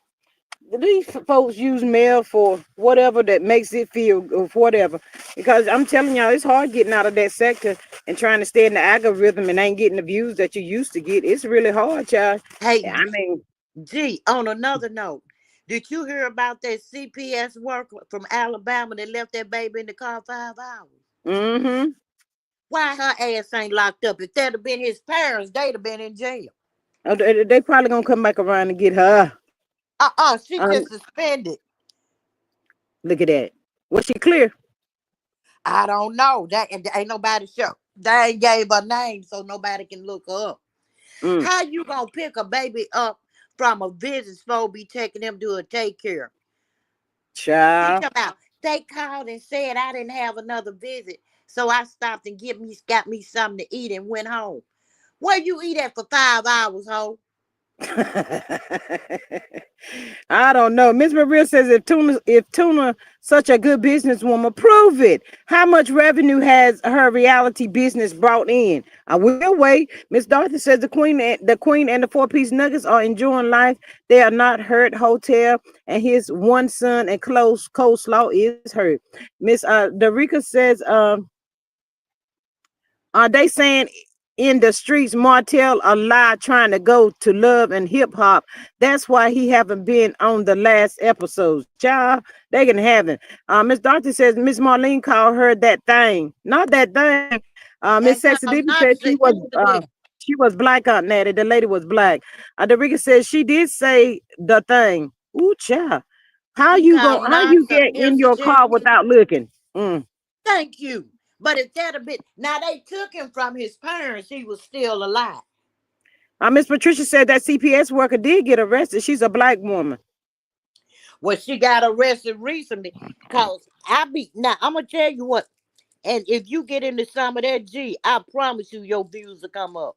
These folks use mail for whatever that makes it feel or whatever. Because I'm telling y'all, it's hard getting out of that sector and trying to stay in the algorithm and ain't getting the views that you used to get. It's really hard, child. Hey, I mean, G, on another note, did you hear about that CPS worker from Alabama that left that baby in the car 5 hours? mm-hmm. Why her ass ain't locked up? If that'd have been his parents, they'd have been in jail. They probably gonna come back around and get her. She Um, just suspended. look at that. Was she clear? I don't know. That ain't nobody show. They ain't gave her name, so nobody can look her up. Mm. How you gonna pick a baby up from a visit supposed to be taking them to a take care? She Child. come out. They called and said I didn't have another visit, so I stopped and got me something to eat and went home. Where you eat at for 5 hours, ho? I don't know. Miss Maria says if Tuna such a good businesswoman, prove it. How much revenue has her reality business brought in? I will wait. Miss Dorothy says the queen and the four-piece nuggets are enjoying life. They are not hurt. Hotel and his one son and close coleslaw is hurt. Miss Derica says are they saying in the streets Martell a lie trying to go to love and hip hop? That's why he haven't been on the last episodes. Child, they can have it. Miss Dorothy says Miss Marlene called her that thing. Not that thing. Miss And Sexy Diva not said instantly. she was black Aunt Natty. The lady was black. Derica says she did say the thing. Ooh, child. She called How you Nasa get in your instigator. car without looking? Mm. Thank you. But if that had been now they took him from his parents, he was still alive. Miss Patricia said that CPS worker did get arrested. She's a black woman. Well, she got arrested recently. Cause now I'm gonna tell you what, and if you get into some of that I promise you your views will come up.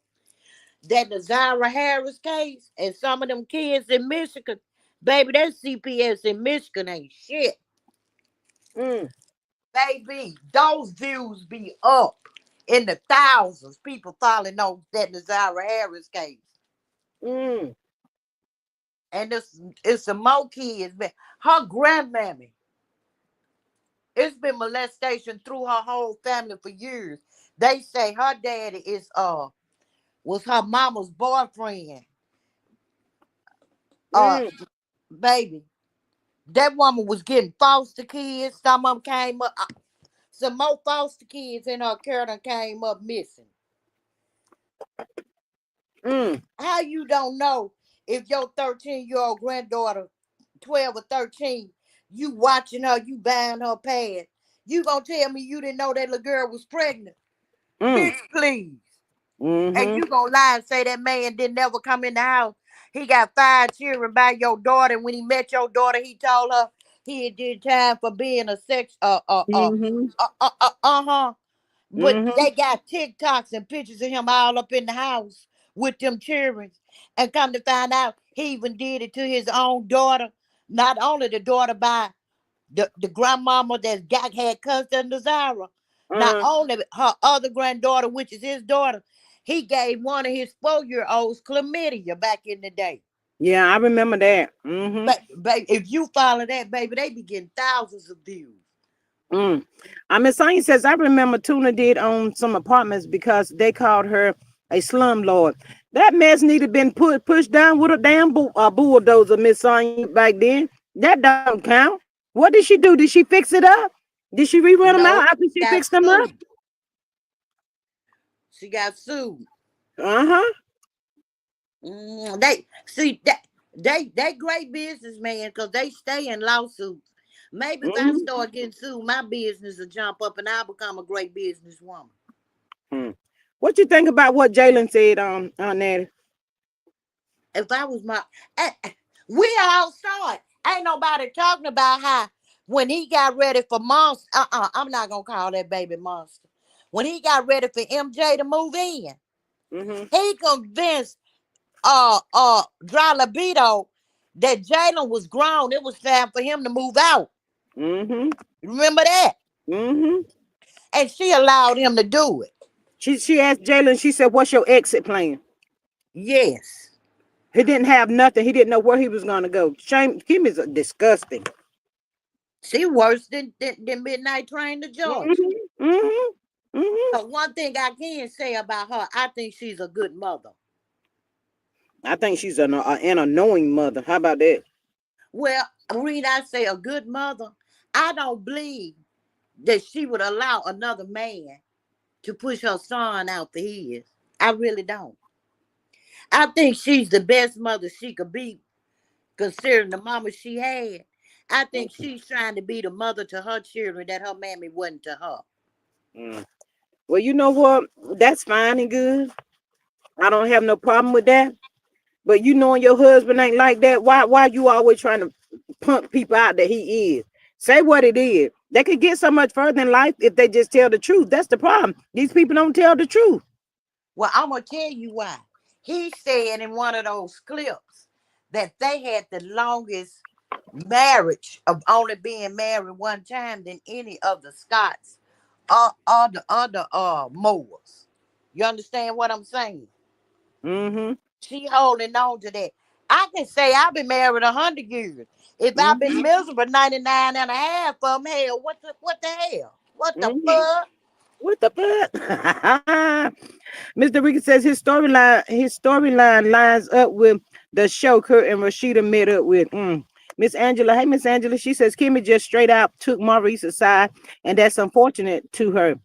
That Nazira Harris case and some of them kids in Michigan, baby, that CPS in Michigan ain't shit. Mm, Baby, those views be up in the thousands. People following on that Nazira Harris case. mm, And it's some more kids. Man. Her grandmammy, it's been molestation through her whole family for years. They say her daddy was her mama's boyfriend. Uh mm, Baby. That woman was getting foster kids. Some of them came up. Some more foster kids in her care done came up missing. mm, How you don't know if your 13-year-old granddaughter, 12 or 13, you watching her, you buying her pad. You gonna tell me you didn't know that little girl was pregnant? mm, Bitch, please. And mm-hmm, you gonna lie and say that man didn't never come in the house. He got 5 children by your daughter. And when he met your daughter, he told her he did time for being a sex mm-hmm, uh-huh. But mm-hmm, they got TikToks and pictures of him all up in the house with them children. And come to find out, he even did it to his own daughter. Not only the daughter by the grandmama that got had cousin Nazara, not uh, only her other granddaughter, which is his daughter, he gave one of his 4-year-olds chlamydia back in the day. Yeah, I remember that. Mm-hmm. But baby, if you follow that, baby, they be getting thousands of views. Mm. Miss Sonya says, I remember Tuna did own some apartments because they called her a slum lord. That mess needed been pushed down with a damn bulldozer, Miss Sonya, back then. That don't count. What did she do? Did she fix it up? Did she rerun them out No, after she got fixed them up? sued. She got sued. Uh-huh. They see that they great businessmen because they stay in lawsuits. Maybe if I Mm-hmm. start getting sued, my business will jump up and I'll become a great businesswoman. Mm. What you think about what Jalen said on that? If I was eh, eh, we all saw it. Ain't nobody talking about how when he got ready for Monster. I'm not gonna call that baby Monster. When he got ready for MJ to move in, Mm-hmm. he convinced dry libido that Jalen was grown. It was time for him to move out. Mm-hmm. Remember that? Mm-hmm. And she allowed him to do it. She asked Jalen, she said, what's your exit plan? Yes. He didn't have nothing. He didn't know where he was gonna go. Shame Kim is disgusting. She worse than Midnight Train to Georgia. Mm-hmm. Mm-hmm. Mm-hmm. But one thing I can say about her, I think she's a good mother. I think she's an annoying mother. How about that? Well, read I say a good mother. I don't believe that she would allow another man to push her son out the his. I really don't. I think she's the best mother she could be, considering the mama she had. I think she's trying to be the mother to her children that her mammy wasn't to her. Mm. Well, you know what? That's fine and good. I don't have no problem with that. But you knowing your husband ain't like that, why you always trying to pump people out that he is? Say what it is. They could get so much further in life if they just tell the truth. That's the problem. These people don't tell the truth. Well, I'm gonna tell you why. He said in one of those clips that they had the longest marriage of only being married one time than any of the Scots or the other Moors. You understand what I'm saying? Mm-hmm. She holding on to that. I can say I've been married 100 years. If I've been Mm-hmm. miserable 99 and a half of them, hell, what the hell? What the Mm-hmm. fuck? What the fuck? Mr. Ricky says his storyline lines up with the show Kurt and Rashida met up with. Miss Angela, hey Miss Angela, she says Kimmy just straight out took Maurice aside, and that's unfortunate to her.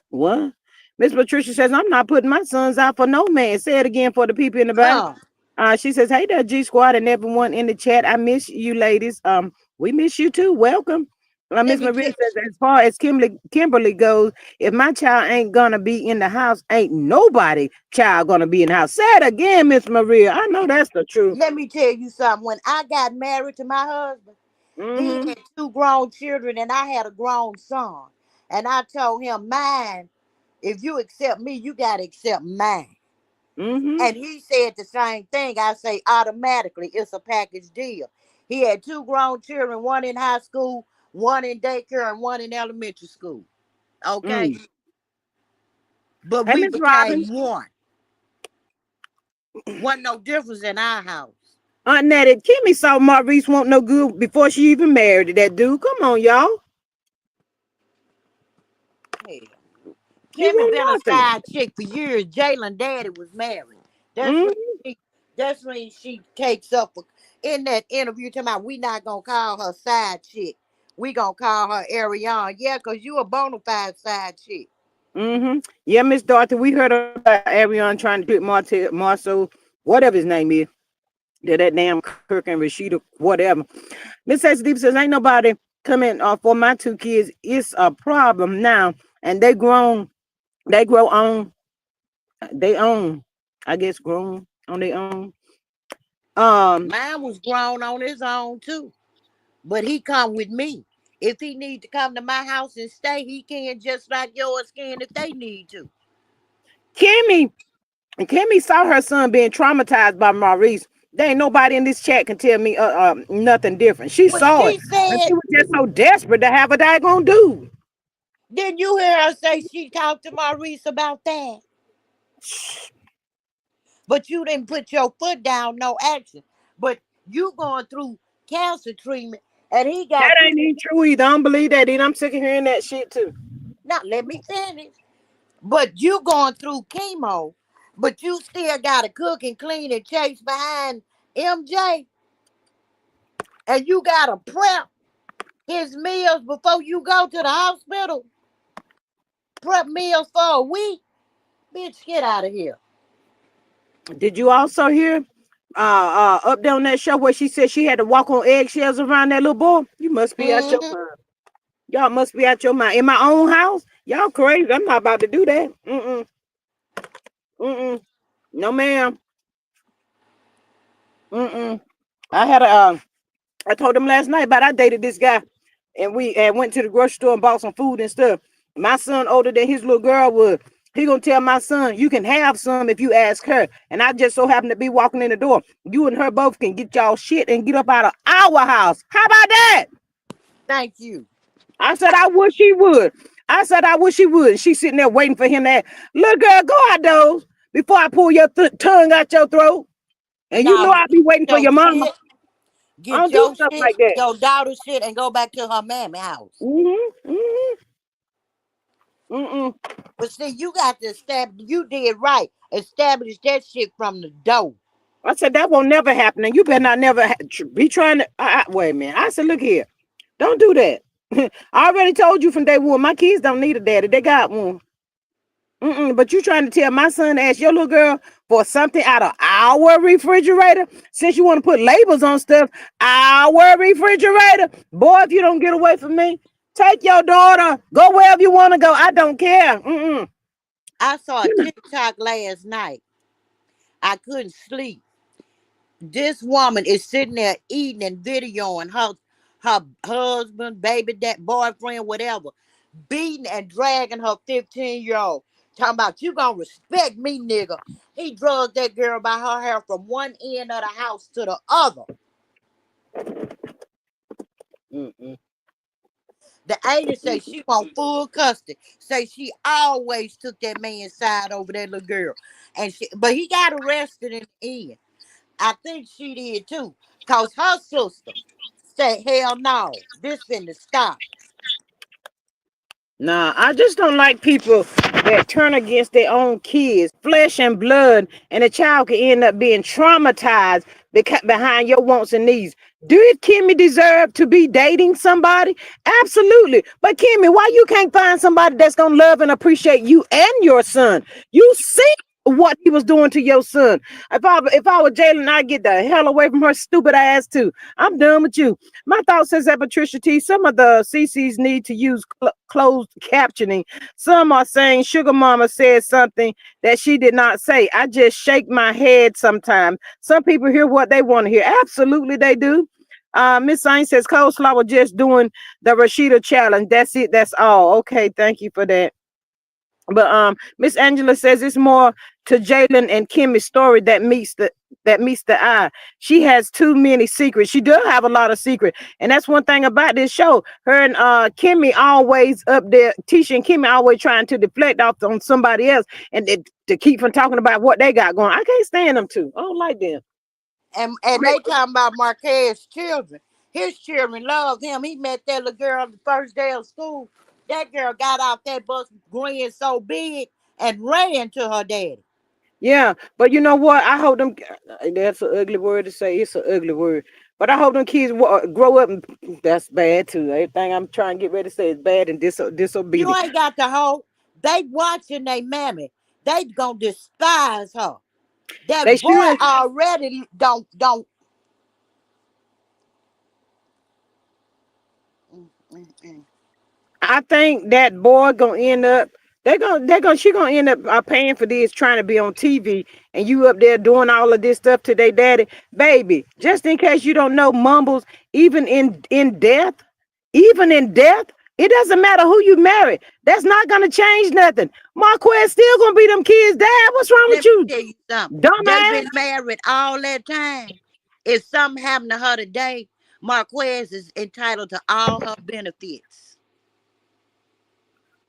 What? Miss Patricia says, I'm not putting my sons out for no man. Say it again for the people in the back. Huh? She says, hey there, G Squad and everyone in the chat. I miss you ladies. We miss you too. Welcome. Let Miss me Maria tell says, as far as Kimberly goes, if my child ain't gonna be in the house, ain't nobody child gonna be in the house. Say it again, Miss Maria. I know that's the truth. let me tell you something. When I got married to my husband, he Mm-hmm. had two grown children and I had a grown son. And I told him, mine, if you accept me, you gotta accept mine. Mm-hmm. And he said the same thing. I say automatically, it's a package deal. He had two grown children, one in high school, one in daycare, and one in elementary school. Okay. Mm. But Hey, we Miss Robin. became one. Wasn't no difference in our house. Aunt Natty, Kimmy saw Maurice want no good before she even married that dude. Come on, y'all. Hell. He Kimmy been a want nothing. side chick for years. Jalen daddy was married. That's when Mm-hmm. she that's when she takes up in that interview talking about we not gonna call her side chick. We gonna call her Ariana. Yeah, cause you a bona fide side chick. Mm-hmm. Yeah, Miss Dorothy, we heard about Arion trying to trick Marcel, whatever his name is. That damn Kirk and Rashida, whatever. Miss Deep says, ain't nobody coming for my two kids. It's a problem now. And they grow on, they own, I guess grown on their own. Um, Mine was grown on his own too. But he come with me. If he need to come to my house and stay, he can just like yours can if they need to. Kimmy, Kimmy saw her son being traumatized by Maurice. There ain't nobody in this chat can tell me nothing different. She Well, saw it. she And said, she was just so desperate to have a daggone dude. didn't you hear her say she talked to Maurice about that? But you didn't put your foot down, no action. But you going through cancer treatment, and he That got you. ain't even true either. I don't believe that either. I'm sick of hearing that shit too. Now let me finish. But you going through chemo, but you still got to cook and clean and chase behind MJ, and you got to prep his meals before you go to the hospital. Prep meals for a week. Bitch, get out of here. Did you also hear up there on that show where she said she had to walk on eggshells around that little boy? You must be out your Hmm. mind. Y'all must be out your mind. In my own house? Y'all crazy. I'm not about to do that. Mm-mm. Mm-mm. No, ma'am. Mm-mm. I had a I told him last night about I dated this guy and we went to the grocery store and bought some food and stuff. My son older than his little girl was. He gonna tell my son, you can have some if you ask her. And I just so happened to be walking in the door. You and her both can get y'all shit and get up out of our house. How about that? Thank you. I said I wish he would. I said I wish he would. She's sitting there waiting for him to ask, little girl, go out those before I pull your tongue out your throat. And you Now know I get be waiting for your your mama. shit, I get don't do your stuff shit, like that. your daughter's shit, and go back to her mammy house. Mm-hmm. Mm-hmm. Mm-mm. But see, you got to establish. You did right. Establish that shit from the door. I said that won't never happen, and you better not never be trying to. Wait a minute. I said, look here, don't do that. I already told you from day one. My kids don't need a daddy; they got one. Mm-mm, but you trying to tell my son to ask your little girl for something out of our refrigerator? Since you want to put labels on stuff, our refrigerator, boy. If you don't get away from me, take your daughter, go wherever you want to go. I don't care. Mm-mm. I saw a TikTok last night. I couldn't sleep. This woman is sitting there eating and videoing her husband, baby, that boyfriend, whatever, beating and dragging her 15-year-old. Talking about you gonna respect me, nigga. He drugged that girl by her hair from one end of the house to the other. Mm-mm. The agent say she want full custody. Say she always took that man's side over that little girl, but he got arrested in the end. I think she did too, cause her sister said, "Hell no, this finna stop." Nah, I just don't like people that turn against their own kids, flesh and blood, and a child can end up being traumatized behind your wants and needs. Did Kimmy deserve to be dating somebody? Absolutely. But Kimmy, why you can't find somebody that's gonna love and appreciate you and your son? You see what he was doing to your son. If I were Jalen, I'd get the hell away from her stupid ass too. I'm done with you. My thought says that Patricia T, some of the CCs need to use closed captioning. Some are saying Sugar Mama said something that she did not say. I just shake my head sometimes. Some people hear what they want to hear. Absolutely, they do. Miss Sain says Coleslaw was just doing the Rashida challenge. That's it. That's all. Okay, thank you for that. But Miss Angela says it's more to Jalen and Kimmy's story that meets the eye. She has too many secrets. She does have a lot of secrets, and that's one thing about this show. Her and Kimmy always up there. Tisha and Kimmy always trying to deflect off on somebody else, and to keep from talking about what they got going. I can't stand them too. I don't like them. And they talking about Marquez's children. His children love him. He met that little girl on the first day of school. That girl got off that bus grin so big and ran to her daddy. Yeah, but you know what? I hope them. That's an ugly word to say. It's an ugly word. But I hope them kids grow up and that's bad too. Everything I'm trying to get ready to say is bad and You disobedient. ain't got the hope. They watching they mammy. They gonna despise her. They That boy should. already don't. Mm, mm, mm. I think that boy gonna end up. She gonna end up paying for this, trying to be on TV, and you up there doing all of this stuff to their daddy, baby. Just in case you don't know, mumbles. Even in death, even in death, it doesn't matter who you marry. That's not gonna change nothing. Marquez still gonna be them kids' dad. What's wrong with Let me you, tell you something. They dumbass? been married all that time. If something happened to her today, Marquez is entitled to all her benefits.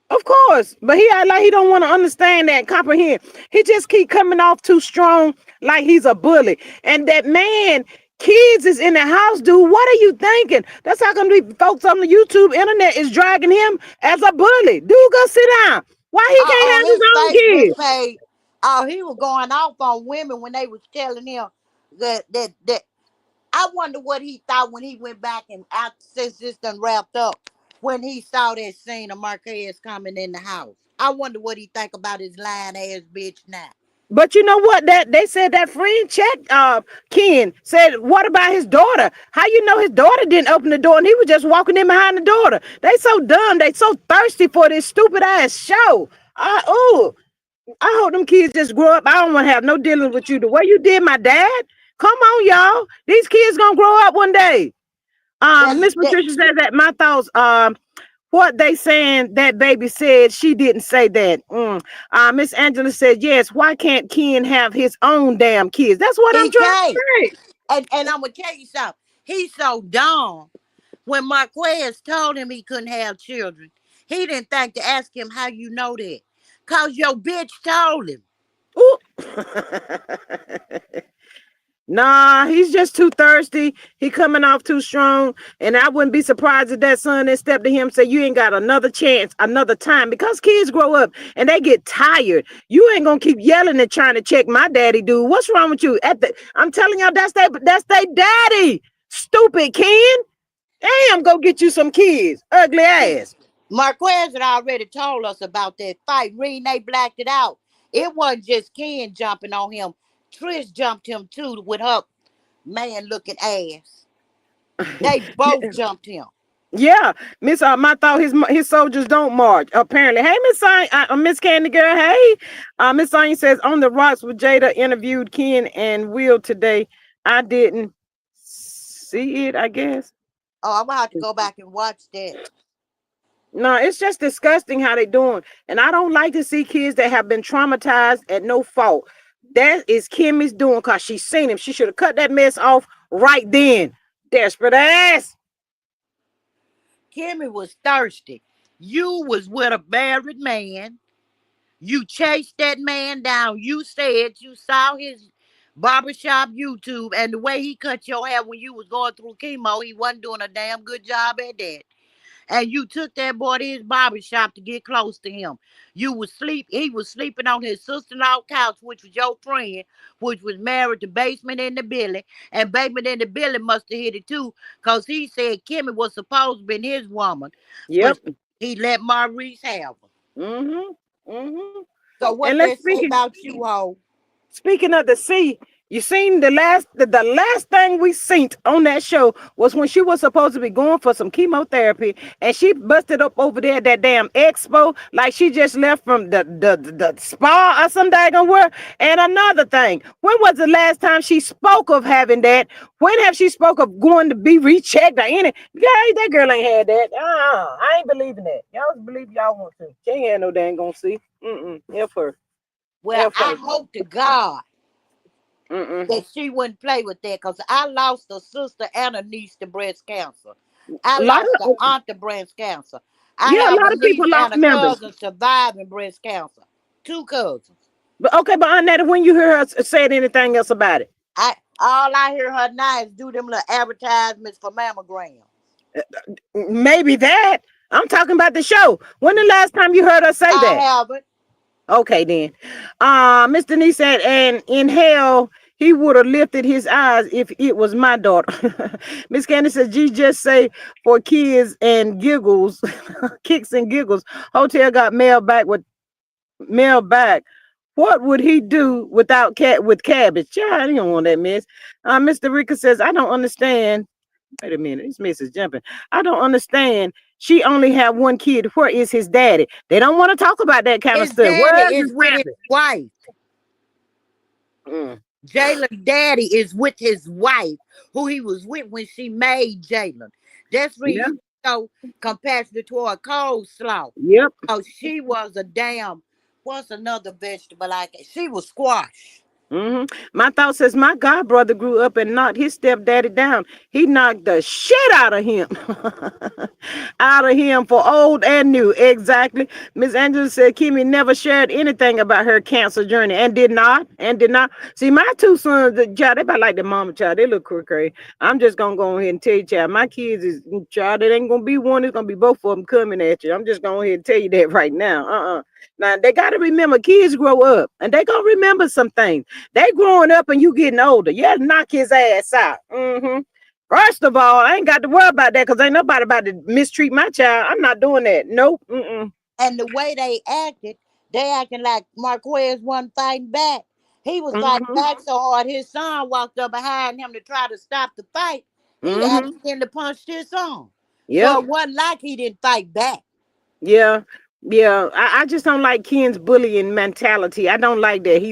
Of course, but he act like he don't want to understand that, comprehend. He just keep coming off too strong, like he's a bully. And that man, Kids is in the house, dude. What are you thinking? That's how come these folks on the YouTube internet is dragging him as a bully. Dude, go sit down. Why he can't On have his his own Facebook kids? page, he was going off on women when they was telling him that. I wonder what he thought when he went back and after since this done wrapped up, when he saw that scene of Marquez coming in the house. I wonder what he think about his lying ass bitch now. But you know what? That they said that friend checked. Ken said, "What about his daughter? How you know his daughter didn't open the door and he was just walking in behind the daughter? They so dumb. They so thirsty for this stupid ass show. I hope them kids just grow up. I don't want to have no dealings with you. The way you did my dad. Come on, y'all. These kids gonna grow up one day." That Miss that Patricia said that my thoughts. What they saying that baby said she didn't say that. Miss Angela said yes. Why can't Ken have his own damn kids? That's what I'm he trying can't. to say. And I'm gonna tell you something. He's so dumb. When Marquez told him he couldn't have children, he didn't think to ask him how you know that. Cause your bitch told him. Ooh. Nah, he's just too thirsty. He coming off too strong. And I wouldn't be surprised if that son that stepped to him say, you ain't got another chance, another time. Because kids grow up and they get tired. You ain't gonna keep yelling and trying to check my daddy, dude. What's wrong with you? I'm telling y'all, that's they daddy. Stupid Ken. Damn, go get you some kids. Ugly See, ass. Marquez had already told us about that fight. Reed, they blacked it out. It wasn't just Ken jumping on him. Trish jumped him too with her man looking ass. They both jumped him. Yeah, Miss my thought his soldiers don't march. Apparently, hey Miss Candy Girl. Hey, Miss Sonya says on the rocks with Jada interviewed Ken and Will today. I didn't see it. I guess Oh, I'm gonna have to go back and watch that. no, it's just disgusting how they doing, and I don't like to see kids that have been traumatized at no fault. That is Kimmy's doing because she seen him. She should have cut that mess off right then. Desperate ass. Kimmy was thirsty. You was with a married man. You chased that man down. You said you saw his barbershop YouTube and the way he cut your hair when you was going through chemo, he wasn't doing a damn good job at that. And you took that boy to his barber shop to get close to him. You was sleep. He was sleeping on his sister-in-law couch, which was your friend, which was married to Basement in the Billy. And Basement in the Billy must have hit it too, because he said Kimmy was supposed to be his woman, but Yep. he let Maurice have her. Mm-hmm. Mm-hmm. So And what let's they say about you, ho? speaking of the sea, you seen the last thing we seen on that show was when she was supposed to be going for some chemotherapy and she busted up over there at that damn expo like she just left from the spa or some daggone where. And another thing, when was the last time she spoke of having that? When have she spoke of going to be rechecked or any? Yeah, that girl ain't had that. I ain't believing that. Y'all believe y'all want to. She ain't had no dang gonna see. F her. Well, F I her. hope to God Mm-mm. that she wouldn't play with that, because I lost a sister and a niece to breast cancer. I A lot lost an of aunt to breast cancer. I Yeah, a have a lot of niece people and lost a members. cousin surviving breast cancer. Two cousins. But okay, but Annette, when you hear her say anything else about it, I hear her now is do them little advertisements for mammograms. maybe that. I'm talking about the show. When the last time you heard her say I that? haven't. Okay, then. Miss Denise said, and in hell, he would have lifted his eyes if it was my daughter. Miss Candy said, G just say for kids and giggles, kicks and giggles. Hotel got mail back. What would he do without cat with cabbage? Yeah, I don't want that mess. Mr. Rica says, I don't understand. Wait a minute, this miss is jumping. I don't understand. She only had one kid. Where is his daddy? They don't want to talk about that kind of His stuff. daddy Where's is his with his family? wife. Mm, Jalen's daddy is with his wife, who he was with when she made Jalen. That's the yeah, reason he's so compassionate toward coleslaw. yep. Oh, she was a damn, what's another vegetable like it? She was squash. My thought says my god brother grew up and knocked his stepdaddy down. He knocked the shit out of him. Out of him for old and new. Exactly. Miss Angela said Kimmy never shared anything about her cancer journey and did not. And did not. See, my two sons, the child, they about like the mama child. They look cray. I'm just gonna go ahead and tell you, child, my kids is child, it ain't gonna be one, it's gonna be both of them coming at you. I'm just gonna go ahead and tell you that right now. Now they gotta remember kids grow up and they gonna remember some things. They growing up and you getting older. You had to knock his ass out. First of all, I ain't got to worry about that because ain't nobody about to mistreat my child. I'm not doing that. Nope. And the way they acting like Marquez wasn't fighting back. He was fighting Mm-hmm. back so hard his son walked up behind him to try to stop the fight. He Mm-hmm. accidentally punched his son. So Yep. it wasn't like he didn't fight back. Yeah. Yeah. I just don't like Ken's bullying mentality. I don't like that.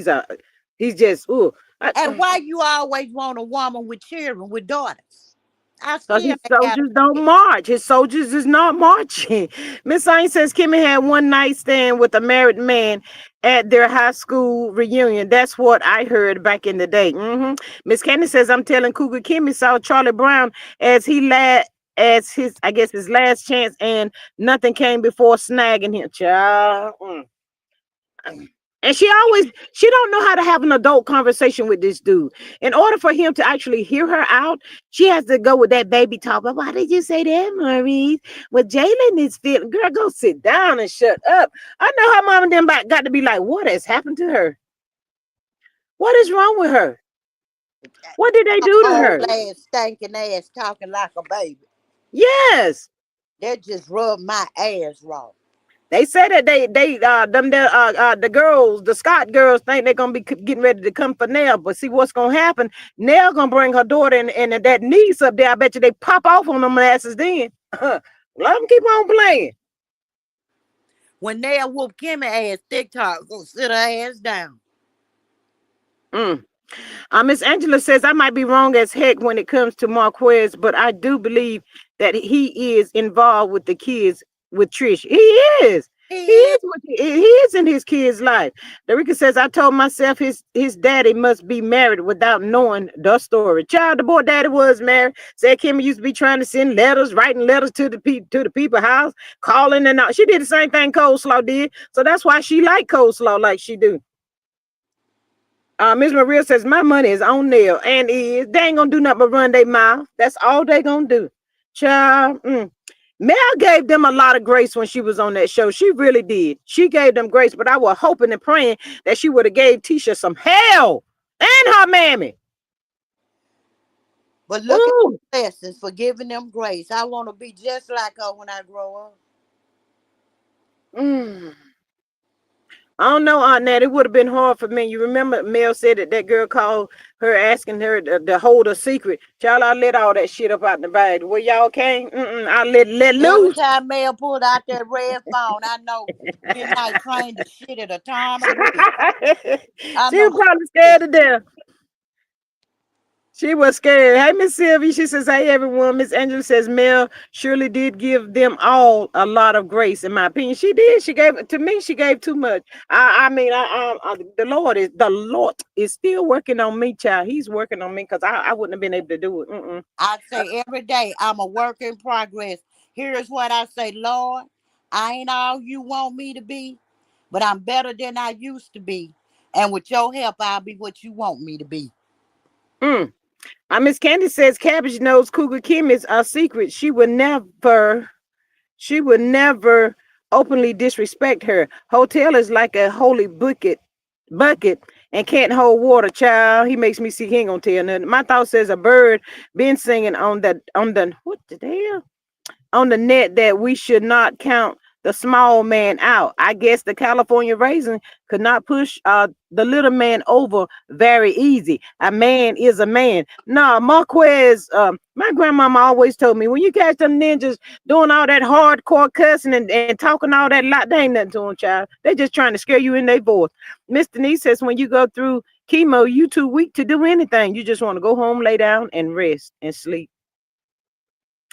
He's just ooh. And why you always want a woman with children, with daughters? I Because still his ain't got soldiers don't it. march. His soldiers is not marching. Miss Sain says Kimmy had one night stand with a married man at their high school reunion. That's what I heard back in the day. Miss Candy says I'm telling Cougar Kimmy saw Charlie Brown as he as his I guess his last chance and nothing came before snagging him. Child. And she don't know how to have an adult conversation with this dude. In order for him to actually hear her out, she has to go with that baby talk. But why did you say that, Maurice? Well, Jalen is feeling. Girl, go sit down and shut up. I know her mom and them got to be like, what has happened to her? What is wrong with her? What did they do to Old her? ass, stinking ass, talking like a baby. Yes. That just rubbed my ass raw. They said that the girls, the Scott girls, think they're gonna be getting ready to come for Nell. But see what's gonna happen? Nell gonna bring her daughter and that niece up there. I bet you they pop off on them asses then. Let them keep on playing. When they whoop Kimmy ass, TikTok go sit her ass down. Mm. Miss Angela says I might be wrong as heck when it comes to Marquez, but I do believe that he is involved with the kids with Trish. He is. He He is. is. He is in his kid's life. Derica says I told myself his daddy must be married without knowing the story. Child, the boy daddy was married. Said Kimmy used to be trying to send letters, writing letters to the people house, calling and all. She did the same thing Coleslaw did. So that's why she liked Coleslaw like she do. Miss Maria says my money is on nail and is they ain't gonna do nothing but run their mouth. That's all they gonna do. Child, Mel gave them a lot of grace when she was on that show. She really did. She gave them grace, but I was hoping and praying that she would have gave Tisha some hell and her mammy. But look at Ooh. the lessons for giving them grace. I want to be just like her when I grow up. Mm. I don't know, Aunt Nat. It would have been hard for me. You remember Mel said that girl called her asking her to hold a secret. Child, I let all that shit up out the bag. Where y'all came, I let Every loose. time Mel pulled out that red phone, I know Midnight trained the shit at a time of day. I She know was she probably was scared to death. She was scared. Hey, Miss Sylvie. She says, hey, everyone. Miss Angela says, Mel surely did give them all a lot of grace, in my opinion. She did. She gave, to me, she gave too much. The Lord is still working on me, child. He's working on me because I wouldn't have been able to do it. I say every day, I'm a work in progress. Here's what I say, Lord, I ain't all you want me to be, but I'm better than I used to be. And with your help, I'll be what you want me to be. Mm. Miss Candy says, Cabbage knows Cougar Kim is a secret. She would never openly disrespect her. Hotel is like a holy bucket and can't hold water, child. He makes me see he ain't gonna tell nothing. My thought says a bird been singing on the what the hell? On the net that we should not count the small man out. I guess the California raisin could not push the little man over very easy. A man is a man. No, Marquez, my grandmama always told me when you catch them ninjas doing all that hardcore cussing and talking all that lot, they ain't nothing to them, child. They just trying to scare you in their voice. Miss Denise says when you go through chemo, you too weak to do anything. You just want to go home, lay down, and rest and sleep.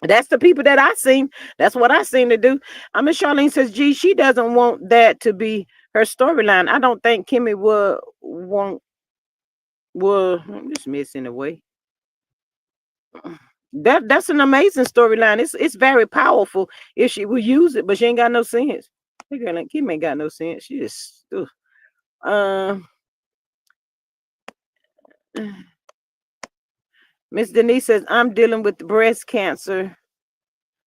That's the people that I seen. That's what I seen to do. Miss Charlene says, gee, she doesn't want that to be her storyline. I don't think Kimmy would want. Well, just missing away. That's an amazing storyline. It's very powerful if she will use it, but she ain't got no sense. That girl ain't Kim ain't got no sense. She just um Miss Denise says I'm dealing with breast cancer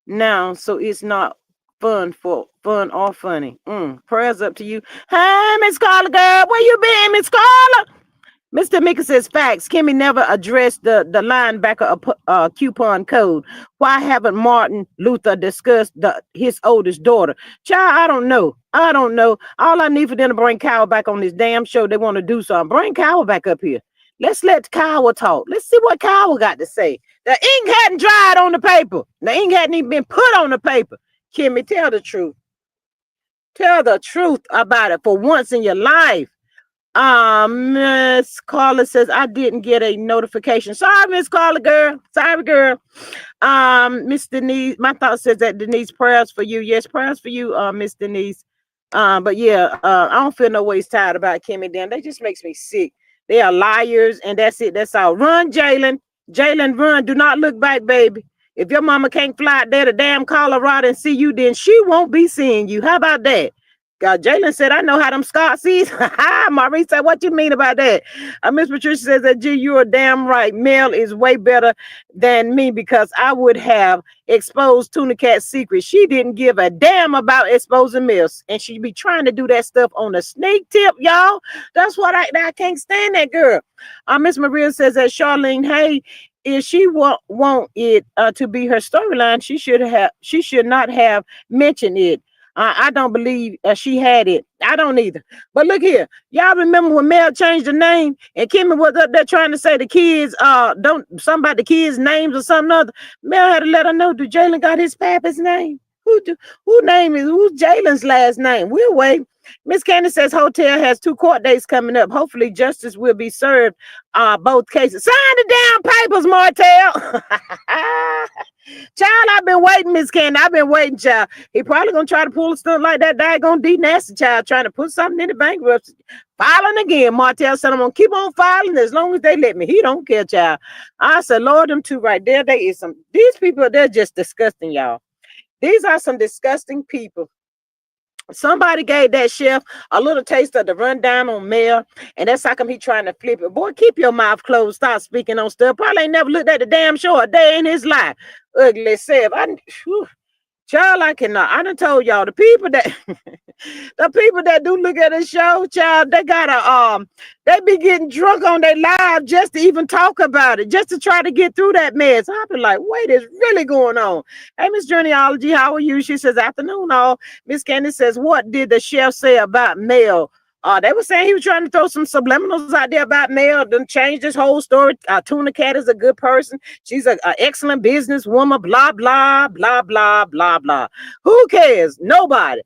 now, so it's not fun or funny. Prayers up to you. Hey, Miss Carla girl, where you been, Miss Carla? Mr. Mika says facts. Kimmy never addressed the linebacker coupon code. Why haven't Martin Luther discussed his oldest daughter? Child, I don't know. I don't know. All I need for them to bring Kyle back on this damn show. They want to do something. Bring Kyle back up here. Let's let Kyle talk. Let's see what Kyle got to say. The ink hadn't dried on the paper. The ink hadn't even been put on the paper. Kimmy, tell the truth. Tell the truth about it for once in your life. Miss Carla says I didn't get a notification. Sorry, Miss Carla girl. Sorry, girl. Miss Denise, my thought says that Denise, prayers for you. Yes, prayers for you, Miss Denise. But yeah, I don't feel no ways tired about Kimmy Dan. That just makes me sick. They are liars, and that's it. That's all. Run, Jalen. Jalen, run. Do not look back, baby. If your mama can't fly out there to damn Colorado and see you, then she won't be seeing you. How about that? God, Jalen said, I know how them Scott sees. Maurice said, what you mean about that? Miss Patricia says that, gee, you're damn right. Mel is way better than me because I would have exposed Tuna Cat's secret. She didn't give a damn about exposing Mills. And she be trying to do that stuff on a snake tip, y'all. That's what I can't stand that girl. Miss Maria says that Charlene, hey, if she want it to be her storyline, she should not have mentioned it. I don't believe she had it. I don't either. But look here, y'all remember when Mel changed the name and Kimmy was up there trying to say the kids don't something about the kids' names or something other. Mel had to let her know. Do Jalen got his papa's name? Who's Jalen's last name? We'll wait. Miss Candace says Hotel has 2 court dates coming up. Hopefully justice will be served both cases. Sign the damn papers, Martell. Child, I've been waiting, Miss Candy. I've been waiting, child. He probably gonna try to pull a stunt like that daggone D nasty child trying to put something in the bankruptcy. Filing again. Martell said I'm gonna keep on filing as long as they let me. He don't care, child. I said, Lord, them two right there. They is some these people, they're just disgusting, y'all. These are some disgusting people. Somebody gave that chef a little taste of the rundown on Mel, and that's how come he trying to flip it. Boy, keep your mouth closed. Stop speaking on stuff. Probably ain't never looked at the damn show a day in his life. Ugly self. Child, I cannot. I done told y'all the people that the people that do look at the show, child, they gotta they be getting drunk on their live just to even talk about it, just to try to get through that mess. I be like, wait, it's really going on. Hey, Miss Journeyology, how are you? She says, afternoon, all. Miss Candy says, what did the chef say about Mel? They were saying he was trying to throw some subliminals out there about Mel, then change this whole story. Tuna Cat is a good person. She's an excellent businesswoman, blah, blah, blah, blah, blah, blah. Who cares? Nobody.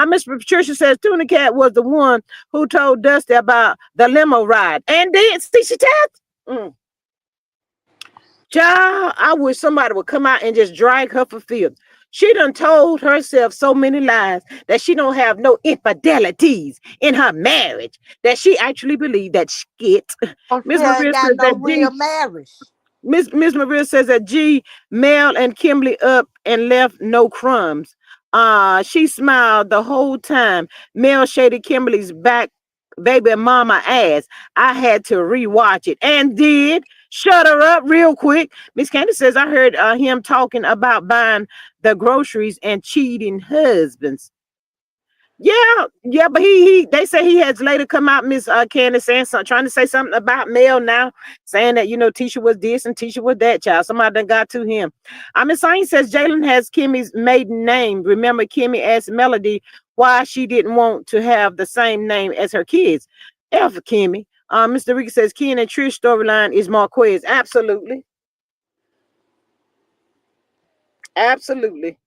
Miss Patricia says Tuna Cat was the one who told Dusty about the limo ride. And then, see, she tapped. Child, I wish somebody would come out and just drag her for filth. She done told herself so many lies that she don't have no infidelities in her marriage, that she actually believed that skit. Oh, she Miss ain't Maria got says no that real marriage. Miss Maria says that Mel and Kimberly up and left no crumbs. She smiled the whole time. Mel shaded Kimberly's back baby mama ass. I had to rewatch it and did. Shut her up real quick. Miss Candy says I heard him talking about buying the groceries and cheating husbands. Yeah, but he they say he has later come out, Miss Candace, saying something, trying to say something about Mel now, saying that Tisha was this and Tisha was that child. Somebody done got to him. Miss Sain says Jalen has Kimmy's maiden name. Remember, Kimmy asked Melody why she didn't want to have the same name as her kids. F Kimmy. Mr. Ricky says Ken and Trish storyline is Marquez. Absolutely. Absolutely.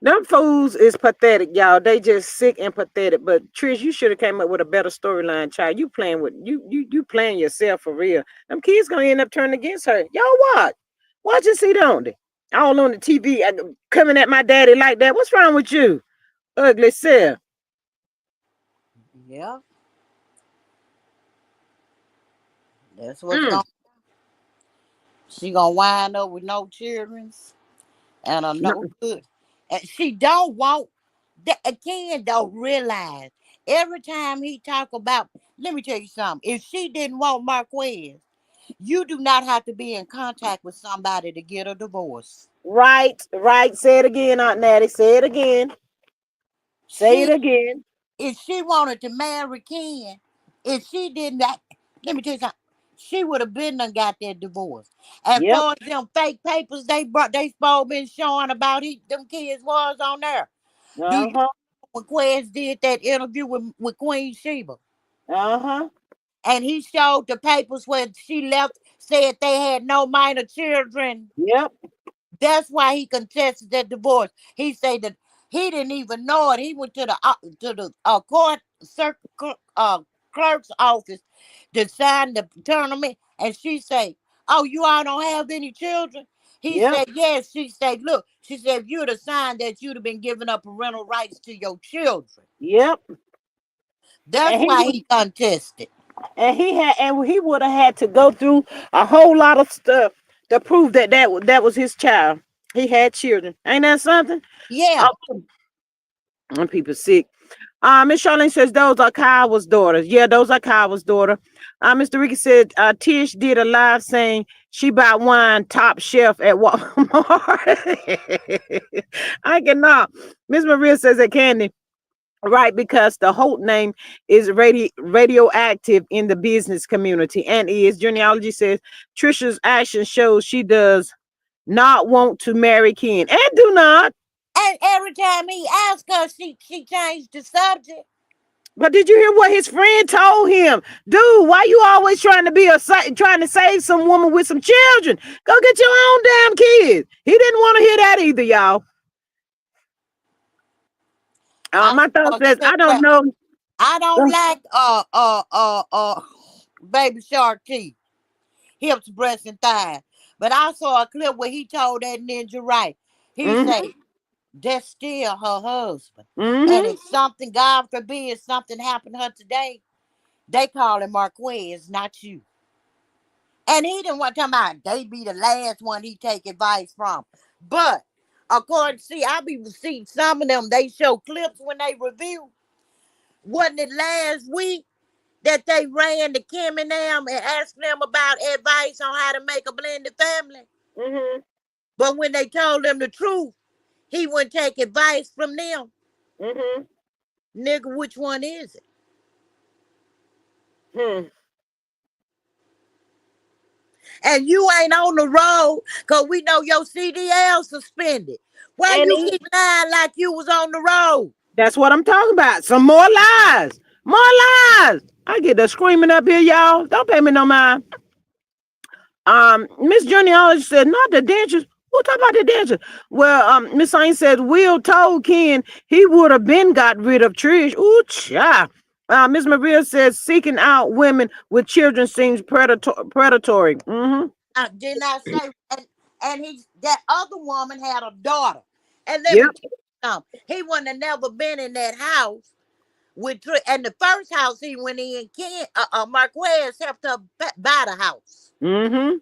Them fools is pathetic, y'all. They just sick and pathetic. But Trish, you should have came up with a better storyline, child. You playing with you playing yourself for real. Them kids gonna end up turning against her. Y'all watch. Watch and see, don't they? All on the TV coming at my daddy like that. What's wrong with you? Ugly self. Yeah. That's what's Mm. going. She gonna wind up with no children and a No, no good. And she don't want that again. Don't realize every time he talk about. Let me tell you something. If she didn't want Marquez, you do not have to be in contact with somebody to get a divorce. right, right. Say it again, Aunt Natty. Say it again. Say it She, again. if she wanted to marry Ken, if she did not, let me tell you something. She would have been done got that divorce. And Yep. for them fake papers they supposed been showing about them kids was on there. Do you Uh-huh. know when Quez did that interview with Queen Sheba? Uh-huh. And he showed the papers where she left, said they had no minor children. Yep. That's why he contested that divorce. He said that he didn't even know it. He went to the court clerk's office to sign the tournament, and she said, "Oh, you all don't have any children." He Yep. said, "Yes." She said, "Look," she said, "if you'd have signed that, you'd have been giving up parental rights to your children." Yep. That's And he why would he contested. and he would have had to go through a whole lot of stuff to prove that was his child. He had children. Ain't that something? Yeah, Oh, and people sick. Miss Charlene says those are Kyle's daughters. Yeah, those are Kyle's daughter. Mr. Ricky said Tish did a live saying she bought wine top shelf at Walmart. I cannot. Miss Maria says that Candy. Right, because the Holt name is radioactive in the business community and is. Genealogy says Trisha's action shows she does not want to marry Ken and do not. and every time he asked her, she changed the subject. But did you hear what his friend told him? Dude, why you always trying to trying to save some woman with some children? Go get your own damn kids. He didn't want to hear that either, y'all. I My thought saw a says clip I don't where know. I don't like baby shark teeth, hips, breasts, and thighs. But I saw a clip where he told that ninja right. He Mm-hmm, said that's still her husband. And mm-hmm, if something, God forbid, something happened to her today, they call him Marquez, not you. And he didn't want to talk about they be the last one he take advice from. But according, see, I be seeing some of them, they show clips when they review. Wasn't it last week that they ran to Kim and them and asked them about advice on how to make a blended family? mm-hmm, But when they told him the truth, he wouldn't take advice from them. mm-hmm. Nigga, which one is it? Hmm. And you ain't on the road because we know your CDL suspended. Why And you keep lying like you was on the road? that's what I'm talking about. Some more lies. More lies. I get the screaming up here, y'all. Don't pay me no mind. Miss Journey always said, not the dentures. Who talk about the dentures? Well, Miss Saint says Will told Ken he would have been got rid of Trish. Ooh, cha. Miss Maria says seeking out women with children seems predatory. Mm-hmm. Didn't I say? And he, that other woman had a daughter. And let me Yep. tell you something. He wouldn't have never been in that house with and the first house he went in, Ken Marquez helped her buy the house. Mm-hmm.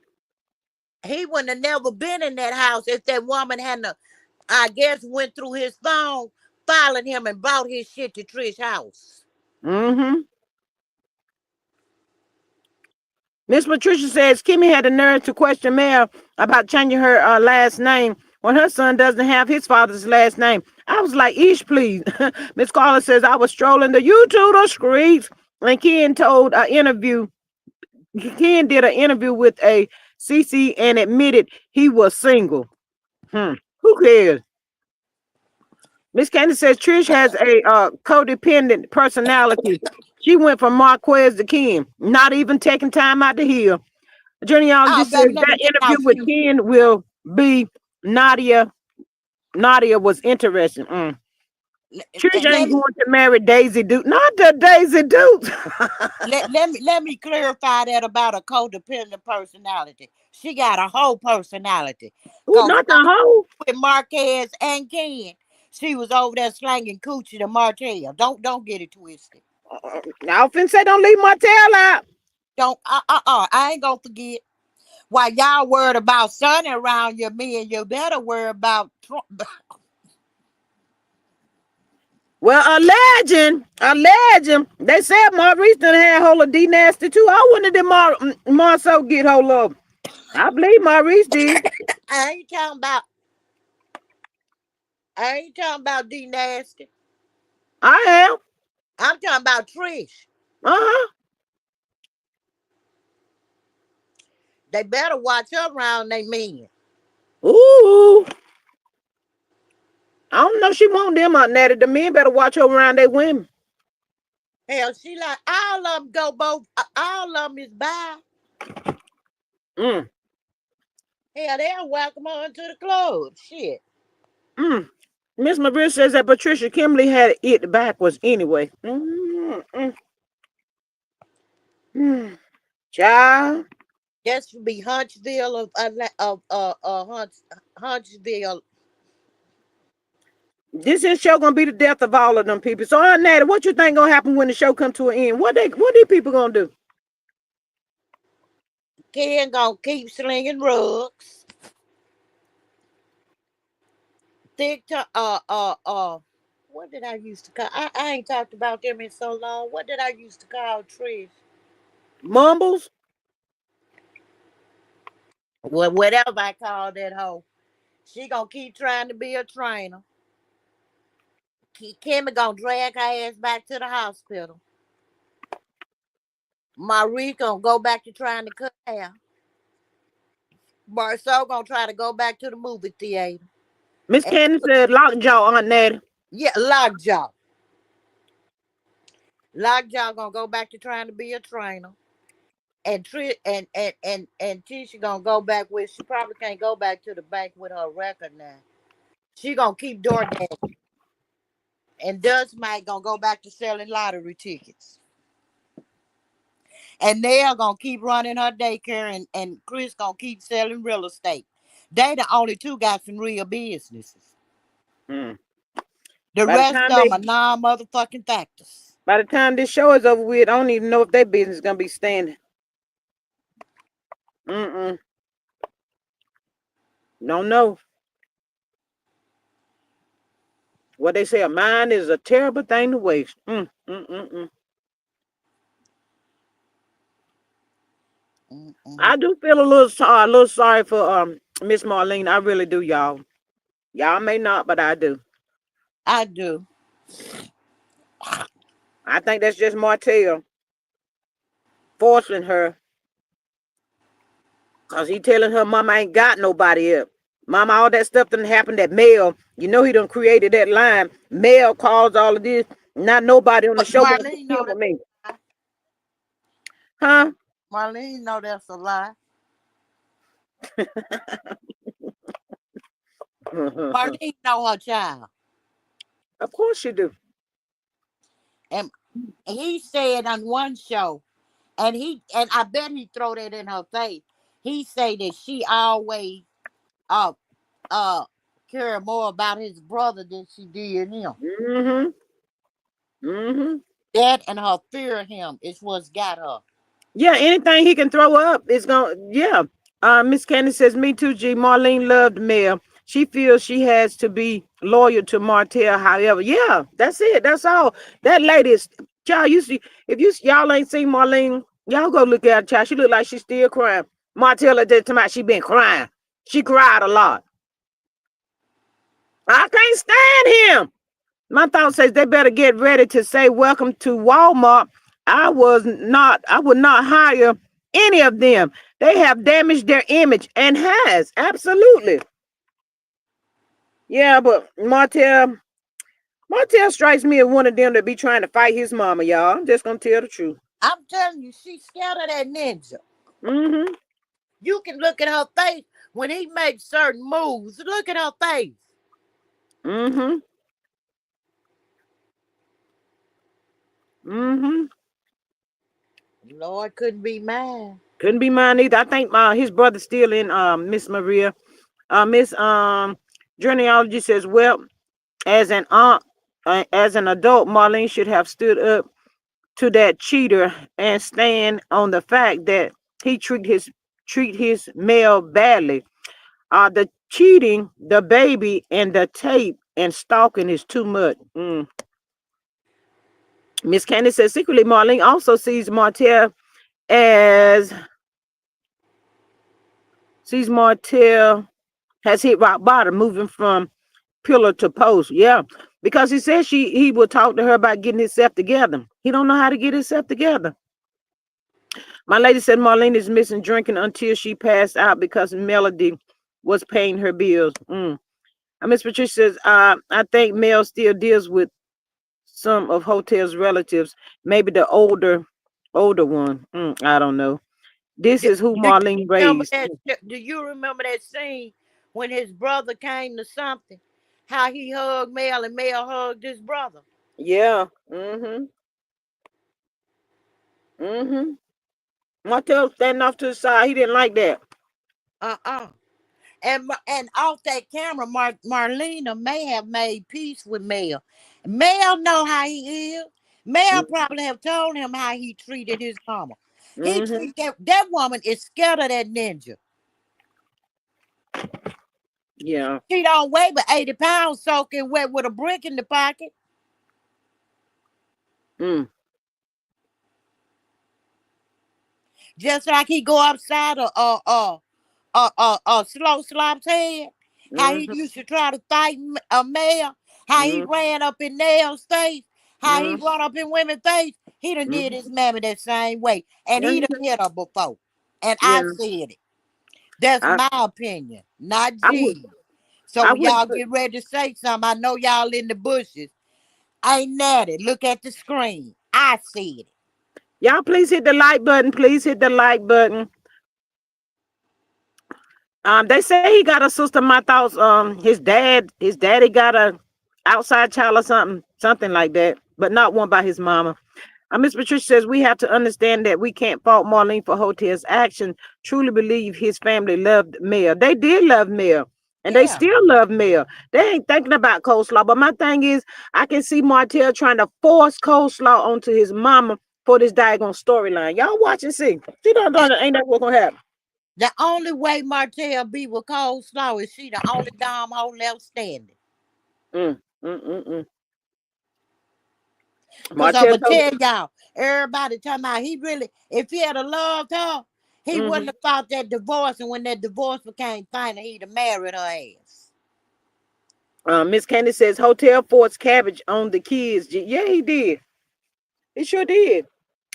He wouldn't have never been in that house if that woman hadn't, I guess, went through his phone, followed him, and brought his shit to Trish's house. Mm-hmm. Miss Patricia says Kimmy had the nerve to question Mel about changing her last name when her son doesn't have his father's last name. I was like, "Ish, please." Miss Carla says I was strolling the YouTube streets, and Ken did an interview with a CC and admitted he was single. Who cares? Miss Candy says Trish has a codependent personality. She went from Marquez to Ken, not even taking time out to heal. Oh, Genealogist says baby, let me that tell interview y'all with few. Ken will be Nadia. Nadia was interesting. Trish Let ain't me going to marry Daisy Duke. Not the Daisy Duke. let me clarify that about a codependent personality. She got a whole personality. Ooh, Cause not the hoe. with Marquez and Ken, she was over there slanging coochie to Martell. Don't get it twisted. I often say don't leave Martell out. Don't I ain't gonna forget. While y'all worried about Sonny around your men, you better worry about Well, a legend. They said Maurice done had hold of D Nasty too. I wonder did Marceau get hold of. I believe Maurice did. I ain't talking about I ain't talking about D Nasty. I am. I'm talking about Trish. Uh-huh. They better watch her around they men. Ooh. I don't know. She want them out there. The men better watch her around their women. Hell, she like all of them go both. All of them is by. Mm. Hell, they'll welcome her into the club. Shit. Mm. Miss Maria says that Patricia Kimberly had it backwards anyway. Mm. Child. That should be Huntsville Huntsville. This is show gonna be the death of all of them people. So Natty, what you think gonna happen when the show come to an end? What these people gonna do? Ken gonna keep slinging rugs. Thick to what did I used to call? I ain't talked about them in so long. What did I used to call Trish? Mumbles? Well, whatever I call that hoe. She gonna keep trying to be a trainer. Kimmy gonna drag her ass back to the hospital. Marie gonna go back to trying to cut hair. Marceau gonna try to go back to the movie theater. Miss And, Candy said lockjaw Aunt Natty. yeah, Lockjaw. Lockjaw gonna go back to trying to be a trainer. And and Tisha gonna go back with she probably can't go back to the bank with her record now. She gonna keep DoorDash. And Dust Mike gonna go back to selling lottery tickets. And Nell gonna keep running her daycare and Chris gonna keep selling real estate. They the only two got some real businesses. Hmm. The By the rest time of they them are non-motherfucking factors. by the time this show is over with, I don't even know if their business is gonna be standing. Mm-mm. Don't know. What they say, a mind is a terrible thing to waste. Mm-mm. I do feel a little sorry for Miss Marlene. I really do, y'all. Y'all may not, but I do. I do. I think that's just Martell forcing her, cause he telling her mama ain't got nobody else. Mama, all that stuff done happened that Mel, you know he done created that line. Mel caused all of this. Not nobody on the But show wants to Marlene kill know that. me. Huh? Marlene know that's a lie. Of Marlene know her child. course you do. And he said on one show, and I bet he throw that in her face. He say that she always uh uh care more about his brother than she did him. Mm-hmm. Mm-hmm. That and her fear of him is what's got her. Yeah, anything he can throw up is gonna yeah. Miss Candy says, me too, G. Marlene loved Mel. She feels she has to be loyal to Martell, however. Yeah, that's it. That's all. That lady is child, you see, if y'all ain't seen Marlene, y'all go look at her, child. She look like she's still crying. Martell at that time, she been crying. She cried a lot. I can't stand him. My thought says they better get ready to say welcome to Walmart. I would not hire any of them. They have damaged their image and has. Absolutely. Yeah, but Martell strikes me as one of them that be trying to fight his mama, y'all. I'm just gonna tell the truth. I'm telling you, she's scared of that ninja. Mm-hmm. You can look at her face when he makes certain moves. Look at her face. Mm-hmm. Mm-hmm. Lord couldn't be mad. Couldn't be mine either. I think his brother's still in Miss Maria. Miss Genealogy says, well, as an aunt, as an adult, Marlene should have stood up to that cheater and stand on the fact that he treat his male badly. The cheating, the baby, and the tape and stalking is too much. Miss Candy says secretly Marlene also as sees Martell has hit rock bottom, moving from pillar to post. Yeah, because he said he would talk to her about getting himself together. He don't know how to get himself together. My lady said Marlene is missing drinking until she passed out because Melody was paying her bills. Miss Patricia says, I think Mel still deals with some of Hotel's relatives, maybe the older one. I don't know. This Do, is who do you Marlene remember raised. that? Do you remember that scene when his brother came to something? How he hugged Mel and Mel hugged his brother. Yeah. Mm-hmm. Martell standing off to the side. He didn't like that. Uh-uh. And off that camera, Marlena may have made peace with Mel. Mel know how he is. Mel probably have told him how he treated his mama. He Mm-hmm. treat that woman is scared of that ninja. Yeah. She don't weigh but 80 pounds soaking wet with a brick in the pocket. Mm. Just like he go upside slow slop's head. How he Mm-hmm. used to try to fight a male. How he Mm-hmm. ran up in Nail's face. How he Mm-hmm. run up in women's face. He done did his Mm-hmm. mammy that same way. And Yeah. he done hit her before. And I Yeah. said it. That's I my opinion, not I would G. So I when wouldn't y'all put get ready to say something, I know y'all in the bushes. Ain't that it? Look at the screen. I said it. y'all please hit the like button. Please hit the like button. They say he got a sister. My thoughts. His daddy got a outside child or something like that, but not one by his mama. Miss Patricia says we have to understand that we can't fault Marlene for Hotel's action. Truly believe his family loved Mel. They did love Mel, and they Yeah. still love Mel. They ain't thinking about coleslaw. But my thing is, I can see Martell trying to force coleslaw onto his mama for this daggone storyline. Y'all watch and see. She don't, And ain't that what's gonna happen? the only way Martell be with coleslaw is she the only dom hoe left standing. Mm, mm, mm, mm. Cause I'm Martell gonna told tell y'all, everybody talking about he really, if he had a loved her, he wouldn't have fought that divorce. And when that divorce became final, he'd have married her ass. Miss Candy says Hotel forced cabbage on the kids. Yeah, he did. He sure did.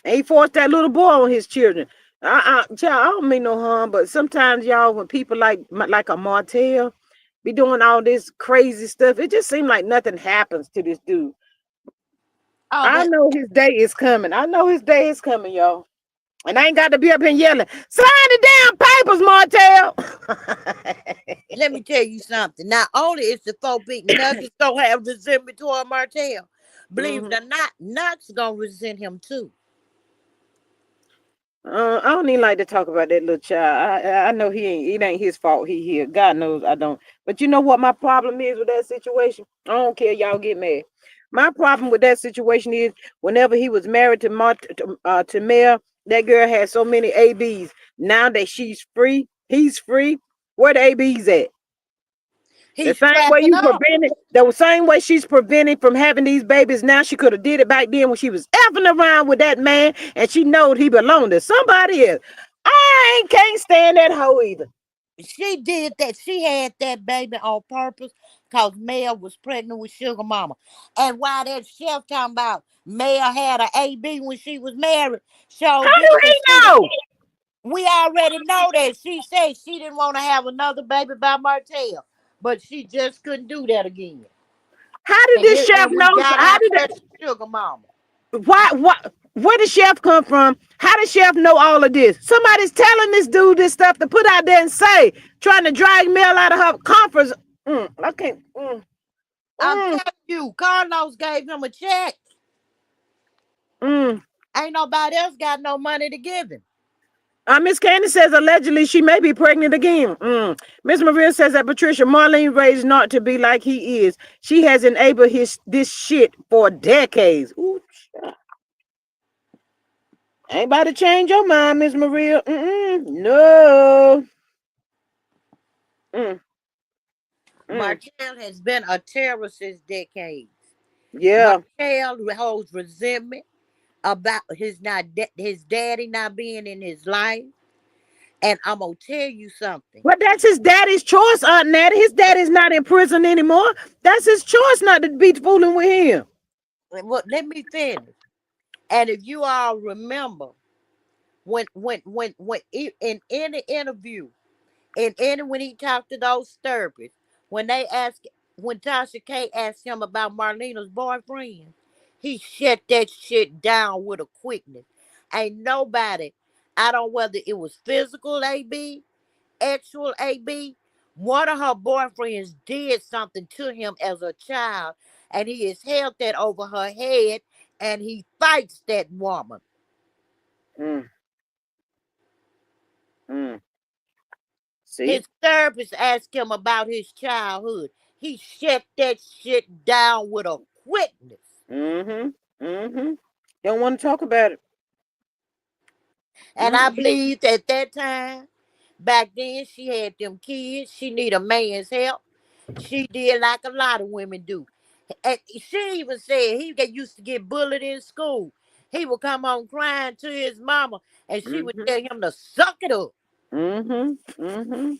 And he forced that little boy on his children. Child, I don't mean no harm, but sometimes y'all, when people like a Martell be doing all this crazy stuff, it just seems like nothing happens to this dude. Oh, I but know his day is coming. I know his day is coming, y'all. And I ain't got to be up here yelling, sign the damn papers, Martell. let me tell you something. Not only is the folk big nuggets don't have resentment toward Martell, believe it Mhm. or not, Nuts gonna resent him too. I don't even like to talk about that little child. I know he ain't. It ain't his fault. He here. God knows I don't. But you know what my problem is with that situation? I don't care. Y'all get mad. My problem with that situation is whenever he was married to Mel, that girl had so many ABs. Now that she's free, he's free. Where the ABs at? The He's same way cracking you up. prevented, the same way she's preventing from having these babies now, she could have did it back then when she was effing around with that man and she knowed he belonged to somebody else. I ain't can't stand that hoe either. She did that. She had that baby on purpose because Mel was pregnant with Sugar Mama. And while that chef talking about Mel had an AB when she was married, so How did do and he she know? we already know that she said she didn't want to have another baby by Martell, but she just couldn't do that again. How did this chef And we know? got How our did precious Sugar Mama. why where did chef come from? How did chef know all of this? Somebody's telling this dude this stuff to put out there and say, trying to drag Mel out of her conference. I can't. I'm Mm, telling you, Carlos gave him a check. mm. Ain't nobody else got no money to give him. Miss Candy says allegedly she may be pregnant again. Miss Maria says that Patricia Marlene raised not to be like he is. She has enabled this shit for decades. Ooh, Ain't about to change your mind, Miss Maria. No. Mm, mm. Martell has been a terror since decades. Yeah. Martell holds resentment about his daddy not being in his life. And I'm gonna tell you something. But that's his daddy's choice, Aunt Natty. His daddy's not in prison anymore. That's his choice not to be fooling with him. Well, let me finish. And if you all remember, in any interview, when he talked to those therapists, when they asked, when Tasha K asked him about Marlena's boyfriend, he shut that shit down with a quickness. Ain't nobody, I don't whether it was physical AB, actual AB, one of her boyfriends did something to him as a child, and he has held that over her head, and he fights that woman. Mm, mm. See? His therapist asked him about his childhood. He shut that shit down with a quickness. Mm-hmm. Mm-hmm. Don't want to talk about it. And I Mm. believed at that time, back then, she had them kids. She need a man's help. She did like a lot of women do. And she even said used to get bullied in school. He would come home crying to his mama, and she would Mm-hmm. tell him to suck it up. Mm-hmm. Mm-hmm.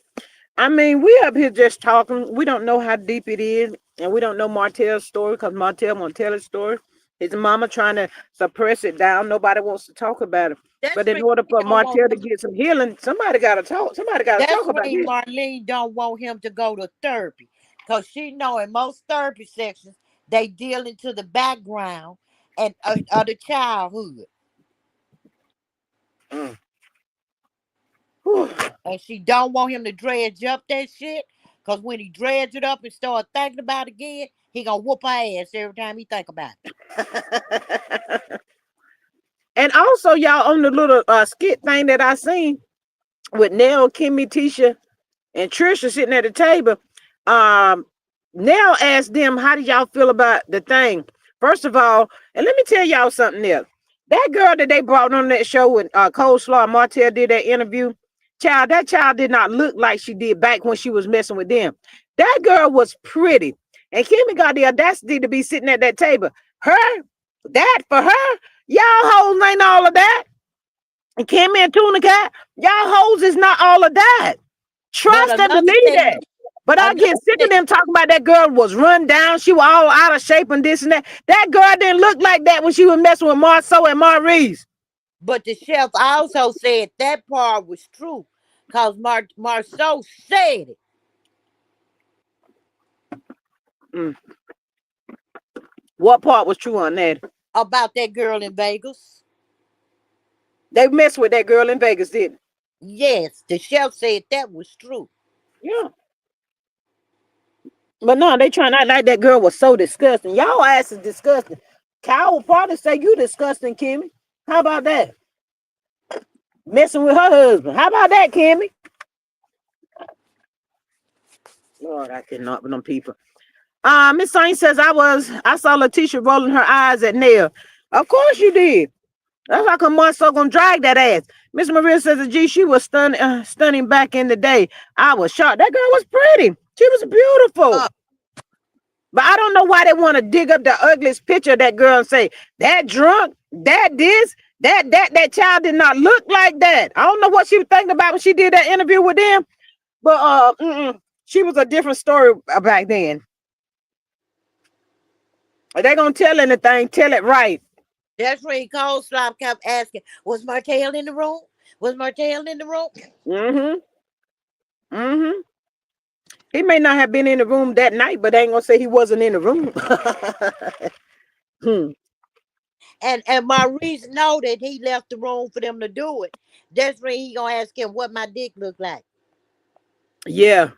I mean, we up here just talking. We don't know how deep it is, and we don't know Martell's story because Martell won't tell his story. His mama trying to suppress it down. Nobody wants to talk about it. That's But in reason order he for don't want Martell to him. get some healing, somebody got to talk. Somebody got to That's talk about reason this. Marlene don't want him to go to therapy, cause she know in most therapy sections they deal into the background and of the childhood, Mm. Whew. and she don't want him to dredge up that shit. Cause when he dredge it up and start thinking about it again, he gonna whoop her ass every time he think about it. And also, y'all, on the little skit thing that I seen with Nell, Kimmy, Tisha, and Trisha sitting at the table, um, Nell asked them, how do y'all feel about the thing? First of all, and let me tell y'all something else. That girl that they brought on that show with Coleslaw and Martell did that interview, that child did not look like she did back when she was messing with them. That girl was pretty. And Kimmy got the audacity to be sitting at that table. That for her, y'all hoes ain't all of that. And Kimmy and Tuna Cat, y'all hoes is not all of that. But Trust and believe that. But I get another sick of thing, them talking about that girl was run down. She was all out of shape and this and that. That girl didn't look like that when she was messing with Marceau and Maurice. but the chef also said that part was true, cause Marceau said it Mm. What part was true on that? about that girl in Vegas. They messed with that girl in Vegas, didn't Yes, the chef said that was true. they? Yeah. But no, they trying to act like that girl was so disgusting. Y'all ass is disgusting. Kyle will probably say you disgusting, Kimmy. How about that? Messing with her husband. How about that, Kimmy? Lord, I cannot with them people. Miss Saint says I saw Letitia rolling her eyes at Nell. Of course you did. That's like a monster gonna drag that ass. Miss Maria says, "Gee, she was stunning back in the day. I was shocked. That girl was pretty. She was beautiful. Uh, But I don't know why they want to dig up the ugliest picture of that girl and say that drunk, that this, that child did not look like that. I don't know what she was thinking about when she did that interview with them, but she was a different story back then. If they gonna tell anything, tell it right. that's when Coleslaw kept asking, "Was Martell in the room? Was Martell in the room?" Mm-hmm. Mm-hmm. He may not have been in the room that night, but they ain't gonna say he wasn't in the room. Hmm. And Maurice know that he left the room for them to do it. That's when he gonna ask him what my dick look like. Yeah.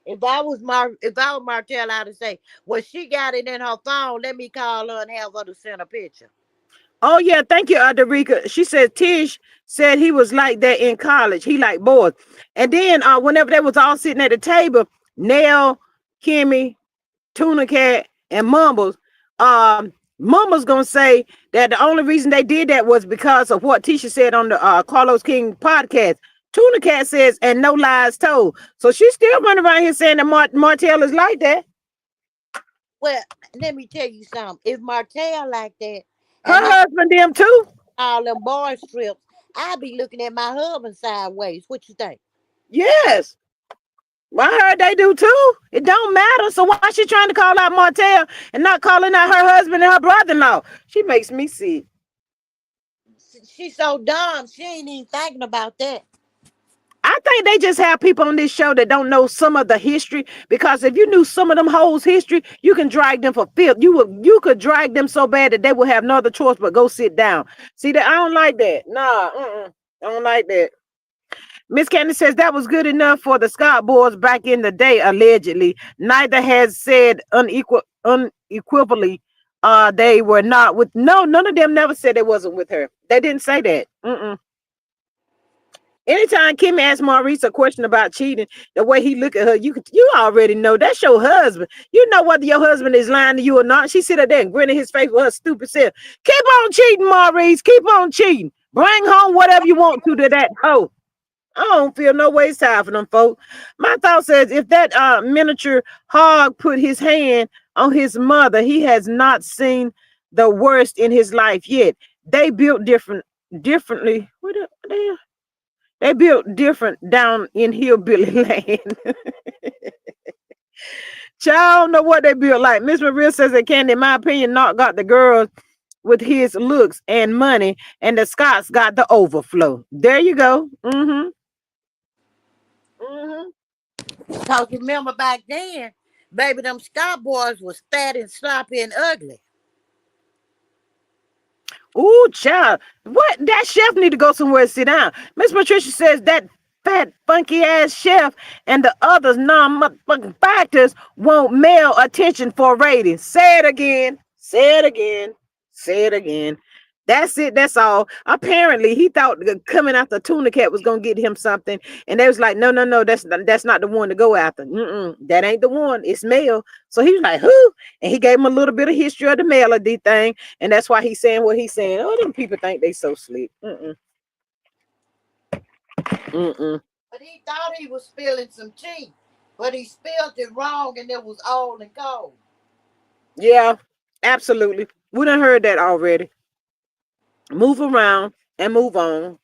If I was Martell, I'd say, "Well, she got it in her phone. Let me call her and have her to send a picture." Oh yeah, thank you, Derica. She said Tish said he was like that in college. He liked boys. And then whenever they was all sitting at the table, Nell, Kimmy, Tuna Cat, and Mumbles, Mama's gonna say that the only reason they did that was because of what Tisha said on the Carlos King podcast. Tuna Cat says, and no lies told. So she's still running around here saying that Martell is like that. Well, let me tell you something. If Martell like that, Her and husband, them too. all them bar strips, I be looking at my husband sideways. What you think? Yes. Well, I heard they do too. It don't matter. So why she trying to call out Martell and not calling out her husband and her brother-in-law? She makes me sick. She's so dumb. She ain't even thinking about that. I think they just have people on this show that don't know some of the history. Because if you knew some of them hoes' history, you can drag them for filth. You could drag them so bad that they will have no other choice but go sit down. See that? I don't like that. Nah, I don't like that. Miss Candy says that was good enough for the Scott boys back in the day, allegedly. Neither has said unequivocally they were not with. No, none of them never said they wasn't with her. They didn't say that. Anytime Kimmy asks Maurice a question about cheating, the way he look at her, you already know that's your husband. You know whether your husband is lying to you or not. She sit up there and grinning his face with her stupid self. Keep on cheating, Maurice. Keep on cheating. Bring home whatever you want to that hoe. I don't feel no waste time for them folks. My thought says if that miniature hog put his hand on his mother, he has not seen the worst in his life yet. They built differently. What the hell? They built different down in hillbilly land. Child don't know what they built like. Miss Maria says that Candy, in my opinion, not got the girls with his looks and money, and the Scots got the overflow. There you go. Cause remember back then, baby, them Scott boys was fat and sloppy and ugly. Ooh, child. What? That chef need to go somewhere and sit down. Miss Patricia says that fat, funky ass chef and the others non-motherfucking factors want male attention for ratings. Say it again. Say it again. Say it again. That's it. That's all. Apparently, he thought coming after Tuna Cat was gonna get him something, and they was like, no. That's not the one to go after. That ain't the one. It's male. So he was like, who? And he gave him a little bit of history of the melody thing, and that's why he's saying what he's saying. Oh, them people think they so slick. But he thought he was spilling some tea. But he spilled it wrong and it was old and cold. Yeah, absolutely. We done heard that already. Move around and move on.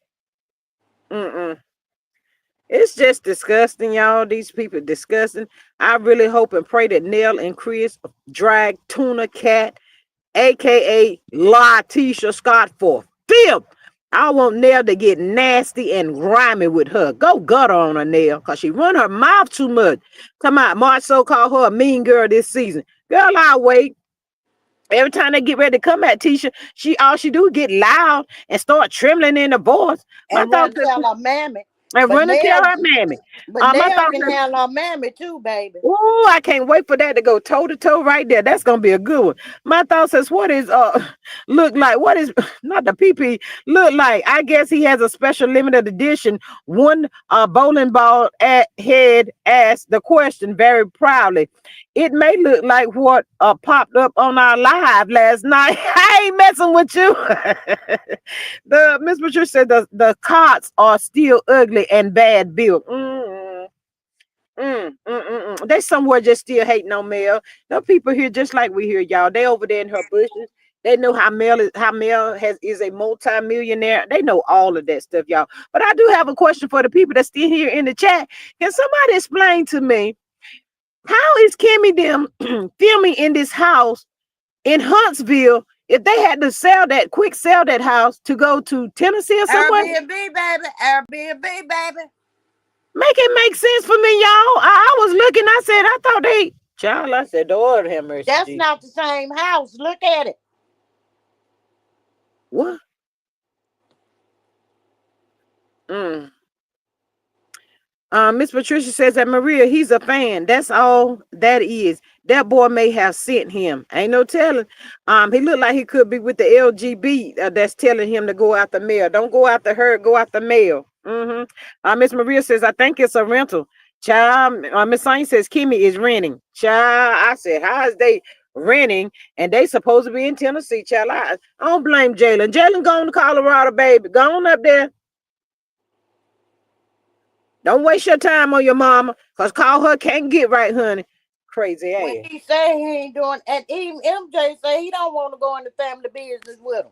It's just disgusting, y'all. These people disgusting. I really hope and pray that Nell and Chris drag Tuna Cat, aka La Tisha Scott, for filth. I want Nell to get nasty and grimy with her. Go gutter on her, Nell, because she run her mouth too much. Come on, Marceau called her a mean girl this season. Girl, I'll wait. Every time they get ready to come at Tisha, all she do is get loud and start trembling in the voice. My And run thoughts tell her mammy. and But run and tell Nell, her mammy. but My Nell thoughts can handle her mammy too, baby. ooh, I can't wait for that to go toe to toe right there. That's gonna be a good one. My thought says, what is look like? What is not the PP look like? I guess he has a special limited edition. One bowling ball at head asked the question very proudly. It may look like what popped up on our live last night. I ain't messing with you. The Miss Patricia said the cots are still ugly and bad built. They somewhere just still hating on Mel. No people here just like we here, y'all. They over there in her bushes. They know how Mel is a multi-millionaire. They know all of that stuff, y'all. But I do have a question for the people that's still here in the chat. Can somebody explain to me how is Kimmy them filming in this house in Huntsville if they had to sell that house to go to Tennessee or somewhere? Airbnb, baby. Airbnb, baby. Make it make sense for me, y'all. I was looking. I said, I thought they. Child, I said, Lord have mercy. That's Jesus. not the same house. Look at it. What? Mm. Miss Patricia says that Maria, he's a fan. That's all that is. That boy may have sent him. Ain't no telling. He looked like he could be with the LGB that's telling him to go after Mel. Don't go after her. Go after Mel. Miss Maria says, I think it's a rental. Child, Miss Saint says Kimmy is renting. Child, I said, how is they renting, and they supposed to be in Tennessee. Child, I don't blame Jalen. Jalen going to Colorado, baby. Go on up there. Don't waste your time on your mama, cause call her can't get right, honey. Crazy When ass. he say he ain't doing, and even MJ say he don't want to go into family business with him.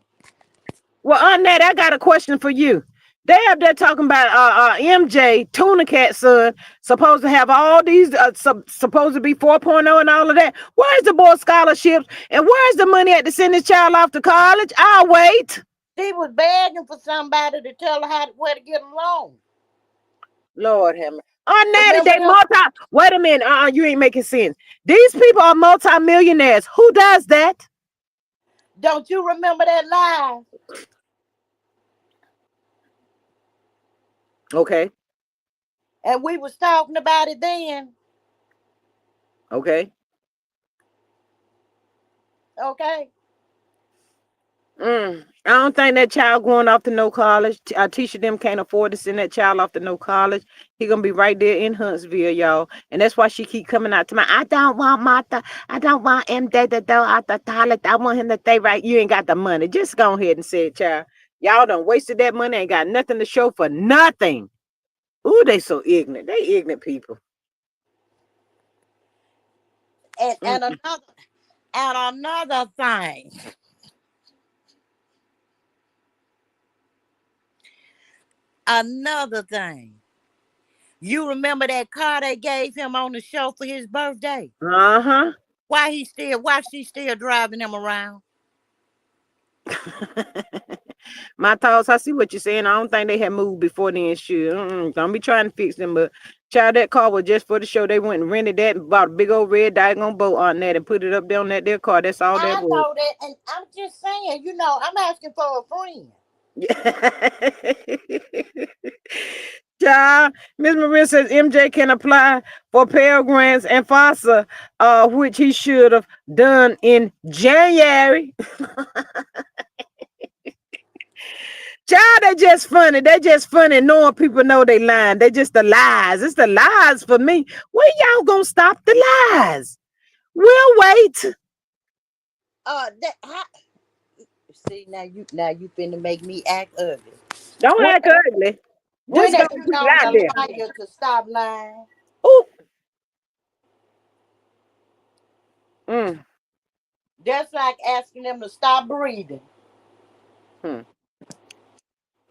Well, on that, I got a question for you. They up there talking about MJ Tuna Cat son supposed to have all these supposed to be 4.0 and all of that. Where's the boy scholarships and where's the money at to send his child off to college? I'll wait. She was begging for somebody to tell her where to get a loan. Lord have mercy. On that, Remember they them? Wait a minute. You ain't making sense. These people are multi-millionaires. Who does that? Don't you remember that lie? Okay. And we was talking about it then. Okay. Okay. I don't think that child going off to no college. Tisha them can't afford to send that child off to no college. He gonna be right there in Huntsville, y'all. And that's why she keep coming out to me. I don't want Martha. I don't want MJ to go out to college. I want him to stay right. You ain't got the money. Just go ahead and say it, child. Y'all done wasted that money. Ain't got nothing to show for nothing. Ooh, they so ignorant. They ignorant people. And Mm. another thing. Another thing. You remember that car they gave him on the show for his birthday? Uh-huh. Why she still driving him around? My thoughts, I see what you're saying. I don't think they had moved before then. Shit. Don't be trying to fix them. But child, that car was just for the show. They went and rented that and bought a big old red daggone boat on that and put it up there on that their car. That's all that I was. know that, and I'm just saying, I'm asking for a friend. Child, Miss Maria says MJ can apply for Pell Grants and FAFSA, which he should have done in January. Child, they just funny. They just funny knowing people know they lying. They just the lies. It's the lies for me. When y'all gonna stop the lies? We'll wait. See, now you finna make me act ugly. Don't When act ugly. when Just have gonna you put it known out a there. liar to stop lying? Ooh. Mm. That's like asking them to stop breathing. Hmm.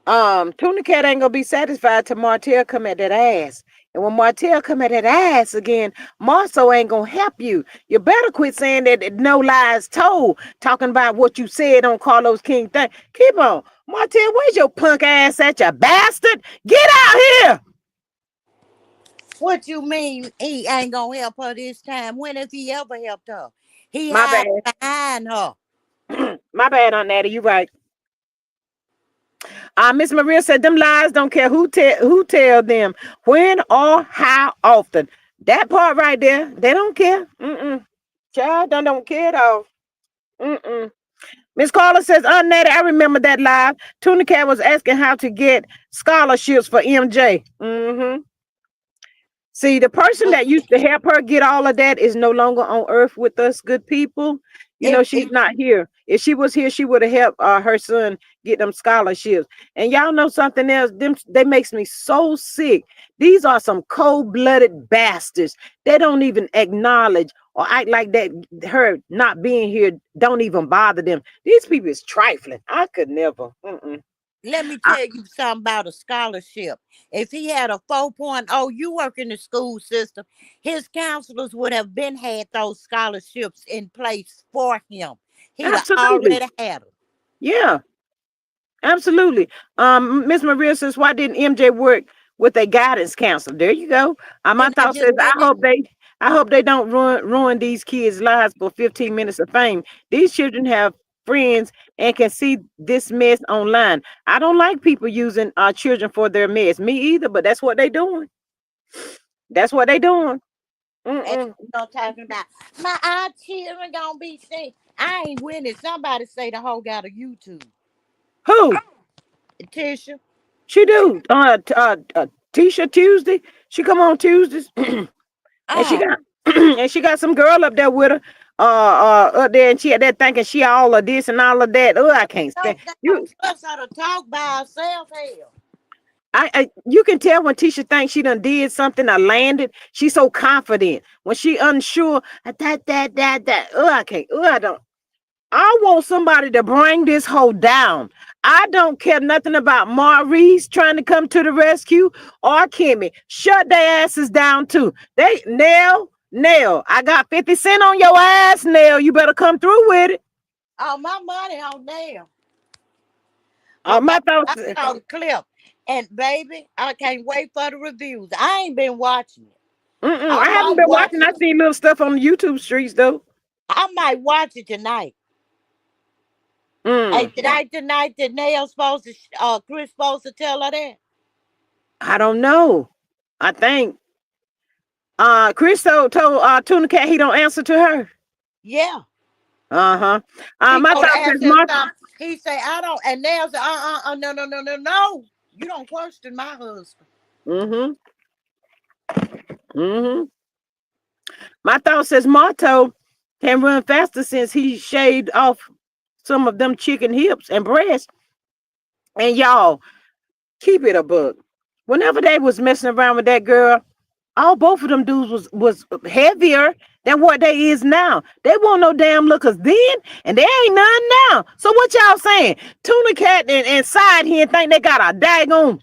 Tuna Cat ain't gonna be satisfied till Martell come at that ass. And when Martell come at that ass again, Marceau ain't gonna help you. You better quit saying that no lies told, talking about what you said on Carlos King thing. Keep on. Martell, where's your punk ass at, you bastard? Get out here! What you mean he ain't gonna help her this time? When has he ever helped her? He My hide bad. behind her. My bad on that. You right. Miss Maria said them lies don't care who tell them when or how often. That part right there, they don't care. Child, don't care at all. Miss Carla says, Natty, I remember that live. Tuna Cat was asking how to get scholarships for MJ. See, the person But that used to help her get all of that is no longer on earth with us, good people. She's if not here. If she was here, she would have helped her son get them scholarships. And y'all know something else? Them they makes me so sick. These are some cold-blooded bastards. They don't even acknowledge or act like that her not being here don't even bother them. These people is trifling. I could never. let me I, tell you something about a scholarship. If he had a 4.0, you work in the school system, his counselors would have been had those scholarships in place for him. He'd have absolutely. already had them. Yeah. Absolutely. Miss Maria says, why didn't MJ work with a guidance counselor? There you go. My Didn't I thought says, just say that? I hope they don't ruin these kids' lives for 15 minutes of fame. These children have friends and can see this mess online. I don't like people using our children for their mess. Me either, but that's what they doing. That's what they doing. And Mm-mm. talking about our children gonna be seen. I ain't winning. Somebody say the whole got a YouTube. Who? Tisha. She do. Tisha Tuesday. She come on Tuesdays. And she Oh, got and she got some girl up there with her. up there, and she had that thinking she all of this and all of that. Oh, I can't stand They you. don't trust her to talk by herself. Hell. You can tell when Tisha thinks she done did something or landed. She's so confident. When she unsure, that. Oh, I can't. Oh, I don't. I want somebody to bring this hoe down. I don't care nothing about Maurice trying to come to the rescue or Kimmy. Shut their asses down too. They Nell. I got 50 cent on your ass, Nell. You better come through with it. All my money on them. But My baby, thoughts. I saw the clip. And baby, I can't wait for the reviews. I ain't been watching it. I I haven't might been watch watching. I it. seen little stuff on the YouTube streets though. I might watch it tonight. Mm, Ain't tonight that Nail supposed to Chris supposed to tell her that? I don't know. I think Chris told Tuna Cat he don't answer to her. Yeah. Uh-huh. He My gonna thoughts ask is him Mark. something. He say, I don't, and Nail say, no. You don't question my husband. Mm-hmm. Mm-hmm. My thought says Marto can run faster since he shaved off some of them chicken hips and breasts. And y'all, keep it a book. Whenever they was messing around with that girl, all both of them dudes was heavier than what they is now. They weren't no damn lookers then, and they ain't none now. So what y'all saying? Tuna Cat and Side here think they got a daggone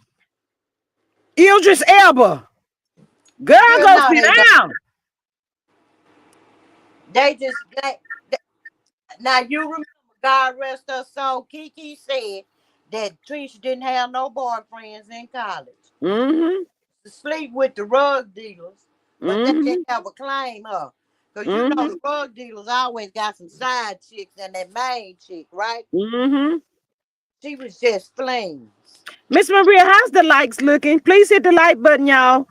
Idris Elba. Girl, Girl, go no, sit they don't. down. They just now you remember God rest her soul. Kiki said that Trisha didn't have no boyfriends in college. Mm-hmm. To sleep with the rug dealers, but they Mm-hmm. didn't have a claim her. Because you know Mm-hmm. the rug dealers always got some side chicks and that main chick, right? Mm-hmm. She was just flings. Miss Maria, how's the likes looking? Please hit the like button, y'all.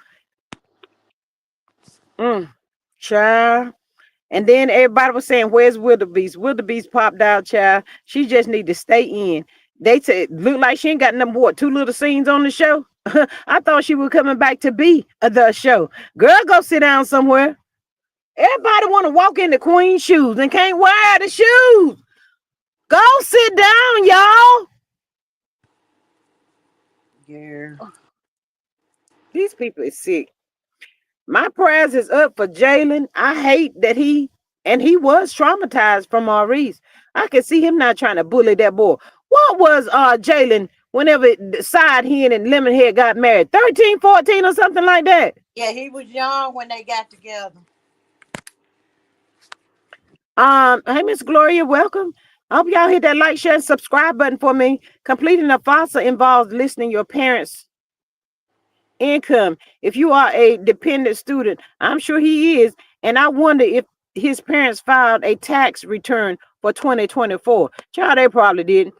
Child. And then everybody was saying, "Where's Wilderbeast?" Wilderbeast popped out, child. She just need to stay in. They said, look like she ain't got number what, two little scenes on the show. I thought she was coming back to be the show. Girl, go sit down somewhere. Everybody want to walk in the queen's shoes and can't wear the shoes. Go sit down, y'all. Yeah. These people is sick. My prayers is up for Jalen. I hate that he was traumatized from Maurice. I can see him not trying to bully that boy. What was Jalen whenever Side Hen and Lemonhead got married? 13, 14, or something like that. Yeah, he was young when they got together. Hey Miss Gloria, welcome. I hope y'all hit that like, share, and subscribe button for me. Completing a FAFSA involves listing your parents' income. If you are a dependent student, I'm sure he is, and I wonder if his parents filed a tax return for 2024. Child, they probably did.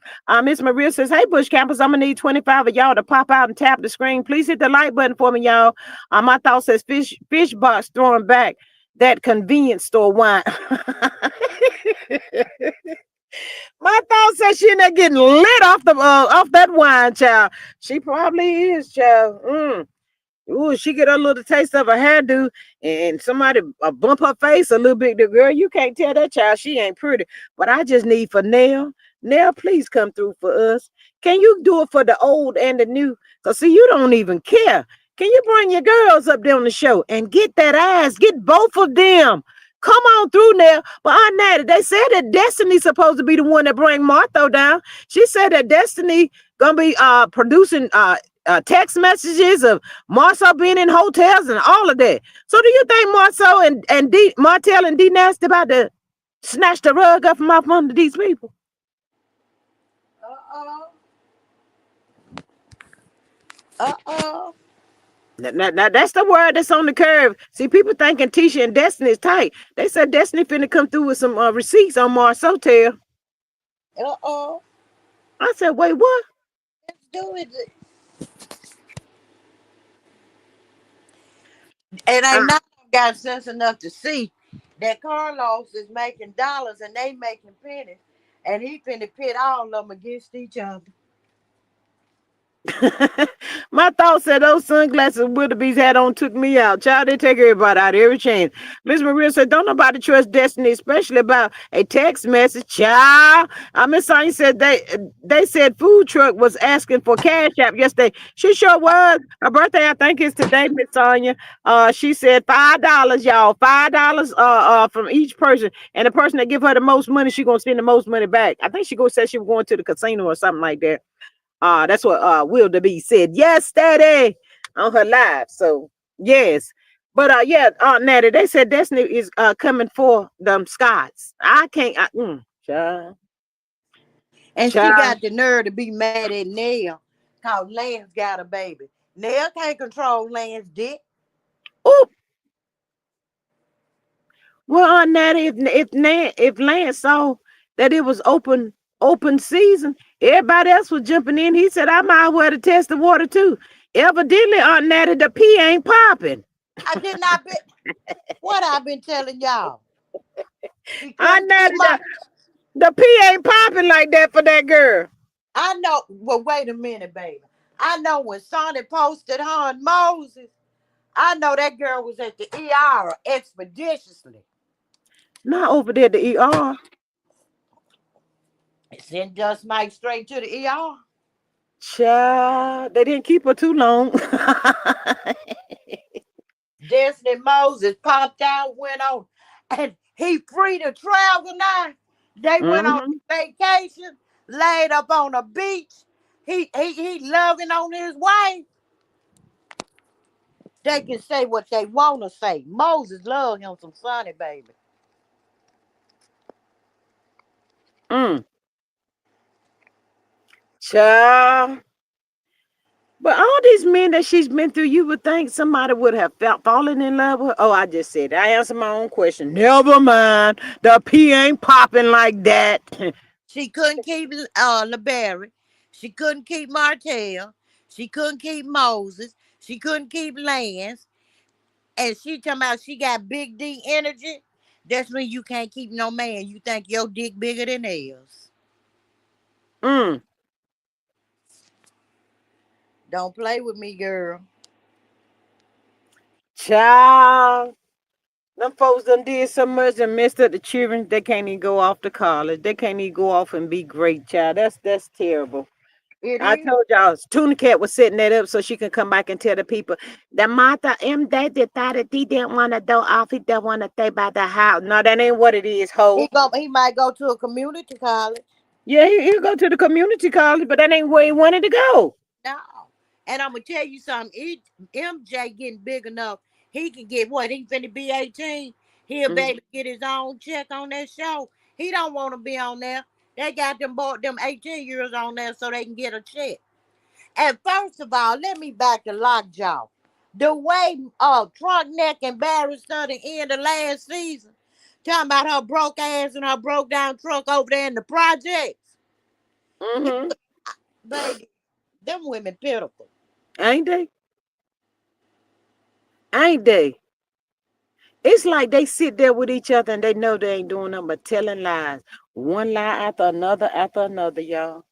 Miss Maria says, "Hey, Bush Campers, I'm gonna need 25 of y'all to pop out and tap the screen. Please hit the like button for me, y'all." My thought says, "Fish box throwing back that convenience store wine." My thought says she not getting lit off the off that wine, child. She probably is, child. Ooh, she get a little taste of a hairdo and somebody bump her face a little bit. The girl, you can't tell that child she ain't pretty. But I just need for Nell. Nell, please come through for us. Can you do it for the old and the new? Because see, you don't even care. Can you bring your girls up there on the show and get that ass? Get both of them. Come on through now. But on that, they said that Destiny's supposed to be the one that bring Martha down. She said that Destiny gonna be producing text messages of Marcel being in hotels and all of that. So do you think Marcel and Martell and D Nasty about to snatch the rug up from off under these people? Uh-oh. Uh-oh. Now, that's the word that's on the curve. See, people thinking Tisha and Destiny is tight. They said Destiny finna come through with some receipts on Marcel tail. Uh-oh. I said, wait, what? Let's do it. And Uh, ain't none of them got sense enough to see that Carlos is making dollars and they making pennies. And he finna pit all of them against each other. My thoughts said those sunglasses Wilderbeast had on took me out. Child, they take everybody out every chance. Miss Maria said, don't nobody trust Destiny, especially about a text message. Child. Miss Sonya said they said food truck was asking for cash app yesterday. She sure was. Her birthday, I think, is today, Miss Sonya. She said $5, y'all. $5 from each person. And the person that give her the most money, she gonna send the most money back. I think she gonna say she was going to the casino or something like that. That's what Wilderbeast said yesterday on her live. So yes. But yeah, Natty, they said Destiny is coming for them Scots. I can't child. And she Child. got the nerve to be mad at Nell cause Lance got a baby. Nell can't control Lance dick. Oh, well, Natty, if Lance saw that it was open season, everybody else was jumping in. He said, I might as well to test the water too. Evidently, Natty, the pee ain't popping. I did not be what I've been telling y'all. He couldn't keep Natty, my the pee ain't popping like that for that girl. I know well wait a minute, baby. I know when Sonny posted her and Moses, I know that girl was at the ER expeditiously. Not over there at the ER. Sent Just Mike straight to the ER. Child, they didn't keep her too long. Destiny Moses popped out, went on, and he free to travel now. They went on Hmm. vacation, laid up on a beach. He loving on his wife. They can say what they want to say. Moses love him some Sonny, baby. Mm. Child. But all these men that she's been through, you would think somebody would have fallen in love with her. Oh, I just said it. I answered my own question. Never mind. The pee ain't popping like that. She couldn't keep LeBarry. She couldn't keep Martell. She couldn't keep Moses. She couldn't keep Lance. And she talking about she got big D energy. That's when you can't keep no man. You think your dick bigger than theirs. Mm. Don't play with me, girl. Child. Them folks done did so much and messed up the children. They can't even go off to college. They can't even go off and be great, child. That's terrible. It I is. told y'all, Tuna Cat was setting that up so she can come back and tell the people that Martha M. They decided he didn't want to go off. He didn't want to stay by the house. No, that ain't what it is, ho. He might go to a community college. Yeah, he'll go to the community college, but that ain't where he wanted to go. No. And I'm gonna tell you something. MJ getting big enough. He can get what? He finna be 18. He'll be Mm. able to get his own check on that show. He don't want to be on there. They got them bought them 18 years on there so they can get a check. And first of all, let me back to Lockjaw. The way Trunk Neck and Barry Study in the last season, talking about her broke ass and her broke down truck over there in the projects. Mm-hmm. Baby, them women pitiful. Ain't they? Ain't they? It's like they sit there with each other and they know they ain't doing nothing but telling lies. One lie after another, y'all.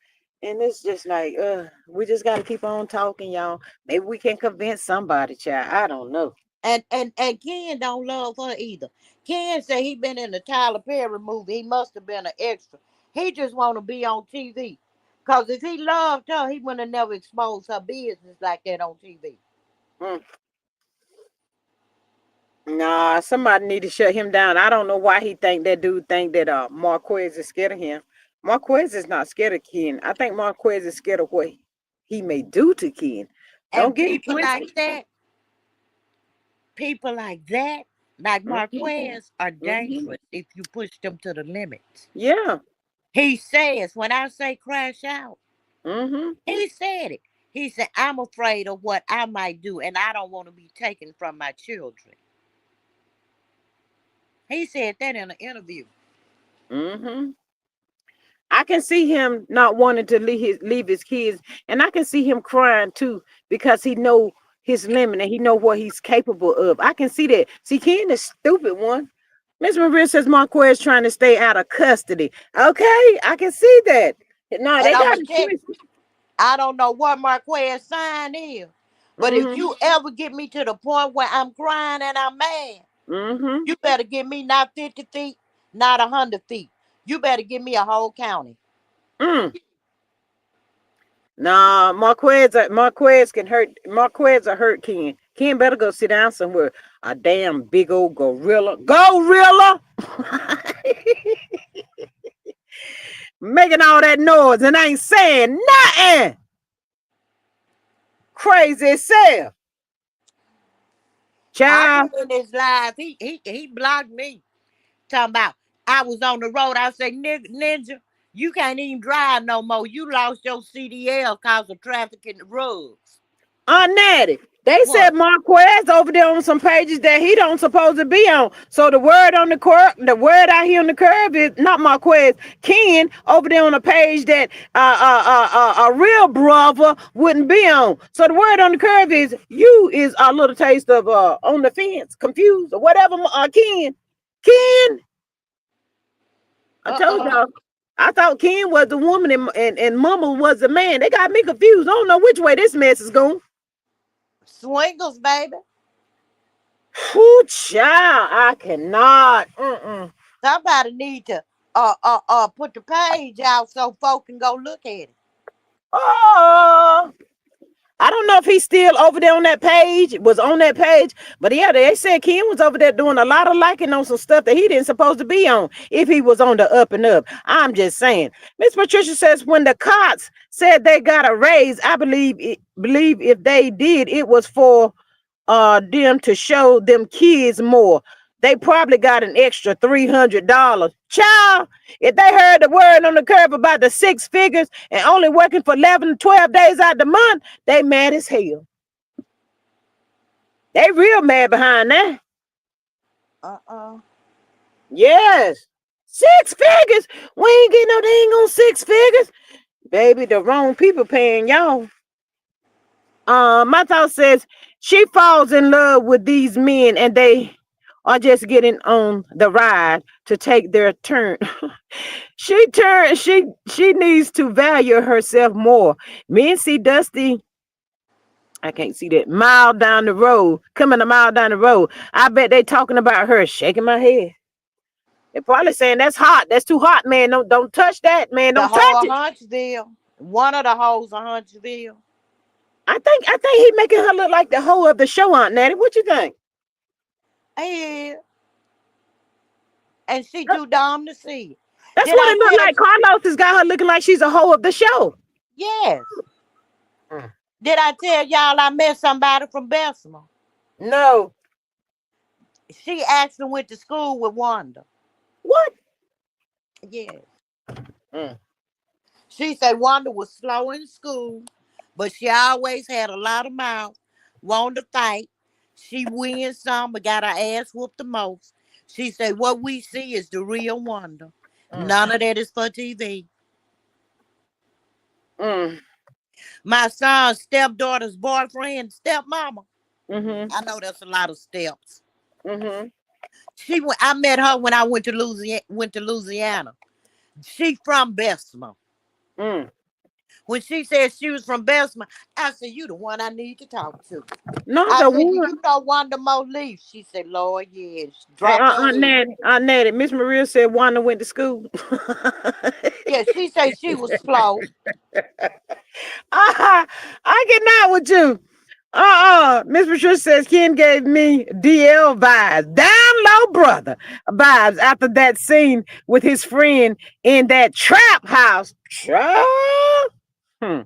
And it's just like, we just gotta keep on talking, y'all. Maybe we can convince somebody, child. I don't know. And Ken don't love her either. Ken said he been in the Tyler Perry movie. He must have been an extra. He just want to be on TV. Cause if he loved her, he would have never exposed her business like that on TV. Mm. Nah, somebody need to shut him down. I don't know why he think that dude think that Marquez is scared of him. Marquez is not scared of Ken. I think Marquez is scared of what he may do to Ken. Don't And get it twisted. people like that, like Hmm. Marquez, are Hmm. dangerous if you push them to the limits. Yeah. He says, when I say crash out, Hmm. he said it. He said, I'm afraid of what I might do, and I don't want to be taken from my children. He said that in an interview. Hmm. I can see him not wanting to leave his kids, and I can see him crying too because he know his limit and he know what he's capable of. I can see that. See, Ken is stupid one. Miss Maria says Marquez trying to stay out of custody. Okay, I can see that. No, And they I'm got gonna it tell twisted. I don't know what Marquez sign is, but if Mm-hmm. you ever get me to the point where I'm crying and I'm mad, Mm-hmm. you better give me not 50 feet, not 100 feet. You better give me a whole county. Mm. Nah, Marquez will hurt Ken. Ken better go sit down somewhere. A damn big old gorilla. Gorilla making all that noise and ain't saying nothing. Crazy as hell. I Child. went in his live. He blocked me. Talking about I was on the road. I say, Ninja, you can't even drive no more. You lost your CDL cause of trafficking drugs. Natty. They said What? Marquez over there on some pages that he don't supposed to be on. So the word out here on the curve is not Marquez. Ken over there on a page that a real brother wouldn't be on. So the word on the curve is you is a little taste of on the fence, confused or whatever. Ken, I told Uh-uh. y'all. I thought Ken was the woman and Mama was the man. They got me confused. I don't know which way this mess is going. Swingles, baby. Whoo, child, I cannot. Mm-mm. Somebody need to put the page out so folk can go look at it. Oh, I don't know if he's still over there on that page. Was on that page, but yeah, they said Ken was over there doing a lot of liking on some stuff that he didn't supposed to be on. If he was on the up and up, I'm just saying. Miss Patricia says when the cots said they got a raise, I believe if they did, it was for them to show them kids more. They probably got an extra $300. Child, if they heard the word on the curve about the six figures and only working for 11 to 12 days out the month, they mad as hell. They real mad behind that. Uh-uh. Yes. Six figures. We ain't getting no dang on six figures. Baby, the wrong people paying y'all. My thought says she falls in love with these men and they are just getting on the ride to take their turn. She needs to value herself more. Me and see Dusty, I can't see that mile down the road, coming a mile down the road. I bet they talking about her, shaking my head. They're probably saying that's hot. That's too hot, man. Don't touch that, man. The Don't whole touch of it. Huntsville. One of the hoes of Huntsville. I think he making her look like the hoe of the show, Aunt Natty. What you think? Yeah. And she too dumb to see it. That's Did what I it looked tell like. Carlos has got her looking like she's a hoe of the show. yes. Mm. Did I tell y'all I met somebody from Bessemer? No. She actually went to school with Wanda. What? Yes. Mm. She said Wanda was slow in school, but she always had a lot of mouth, wanted to fight. She wins some, but got her ass whooped the most. She said, what we see is the real Wanda. Mm. None of that is for TV. Mm. My son's stepdaughter's boyfriend, stepmama. Mm-hmm. I know that's a lot of steps. Mm-hmm. I met her when I went to Louisiana. She from Bessemer. Mm. When she said she was from Bessemer, I said, you the one I need to talk to. Not I the said, do one. you know Wanda Mo Leaf? She said, Lord, yes. She Hey, dropped her head. Aunt Natty, Miss Maria said Wanda went to school. Yeah, she said she was slow. I cannot with you. Miss Patricia says Ken gave me DL vibes, down low brother vibes after that scene with his friend in that trap house. Trap? Hmm.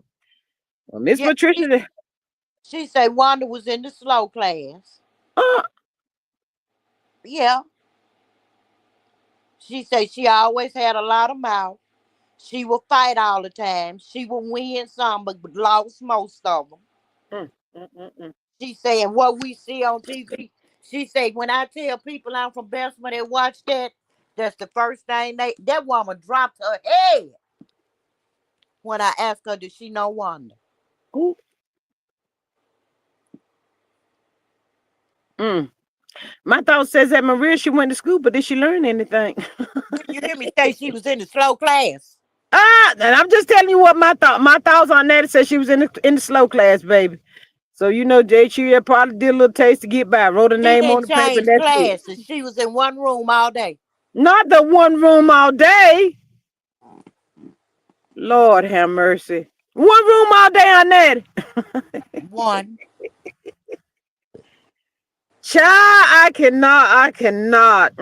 Well, Miss Yeah, Patricia, she said Wanda was in the slow class. uh, Yeah. She said she always had a lot of mouth. She would fight all the time. She would win some, but lost most of them. mm, mm, mm, mm. She said what we see on TV. She said when I tell people I'm from Bessemer that watch that, that's the first thing that woman dropped her head when I asked her, did she know Wanda? Ooh, mm. My thought says that Maria, she went to school, but did she learn anything? Did you hear me say she was in the slow class? And I'm just telling you what my thoughts on that. It said she was in the slow class, baby. So you know, J. probably did a little taste to get by. Wrote a She name on didn't the paper, and change that's it. classes. She was in one room all day. Not the one room all day. Lord have mercy. One room all day on that. One. Child, I cannot.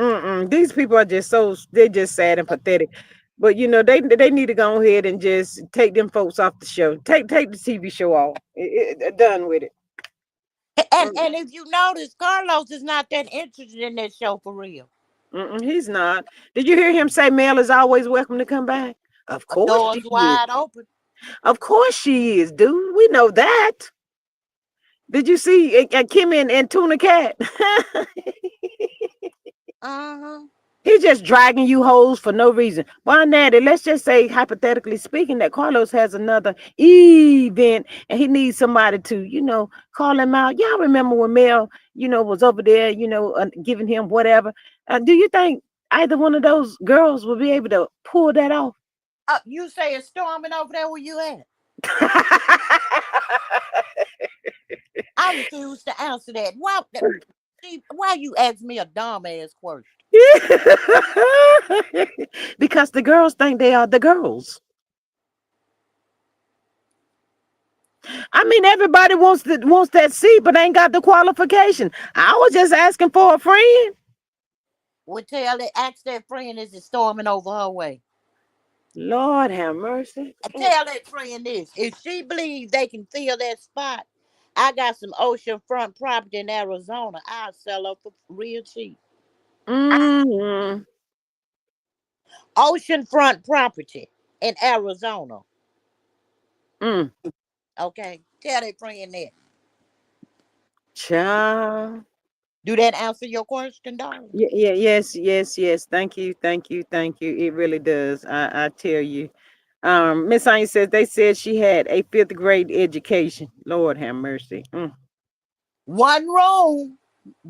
These people are just they're just sad and pathetic. But you know, they need to go ahead and just take them folks off the show. Take the TV show off. Done with it. Mm, And if you notice, Carlos is not that interested in that show for real. he's not. Did you hear him say Mel is always welcome to come back? Of A course she door's is. wide open. Of course she is, dude. We know that. Did you see Kim and Tuna Cat? Uh-huh. He's just dragging you hoes for no reason. Why, Natty, let's just say, hypothetically speaking, that Carlos has another event and he needs somebody to, call him out. Y'all remember when Mel, was over there, giving him whatever. Do you think either one of those girls will be able to pull that off? You say it's storming over there where you at? I refuse to answer that. Why you ask me a dumb ass question? Because the girls think they are the girls. I mean, everybody wants that seat, but ain't got the qualification. I was just asking for a friend. Well, ask that friend, is it storming over her way? Lord have mercy. Tell that friend this. If she believes they can fill that spot, I got some oceanfront property in Arizona. I'll sell her for real cheap. Mm-hmm. Oceanfront property in Arizona. Mm. Okay. Tell that friend that. Child. Do that answer your question, darling? Yeah, yes. Thank you. It really does. I tell you. Miss Anya says they said she had a fifth grade education. Lord have mercy. One room,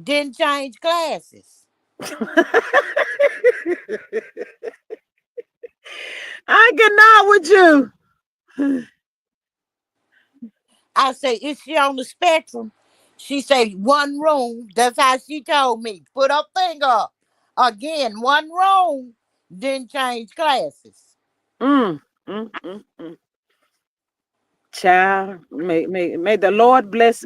didn't change classes. I cannot with you. I say, is she on the spectrum? She say, one room. That's how she told me. Put her finger up. Again, one room, didn't change classes. Mm, mm. Child, may the Lord bless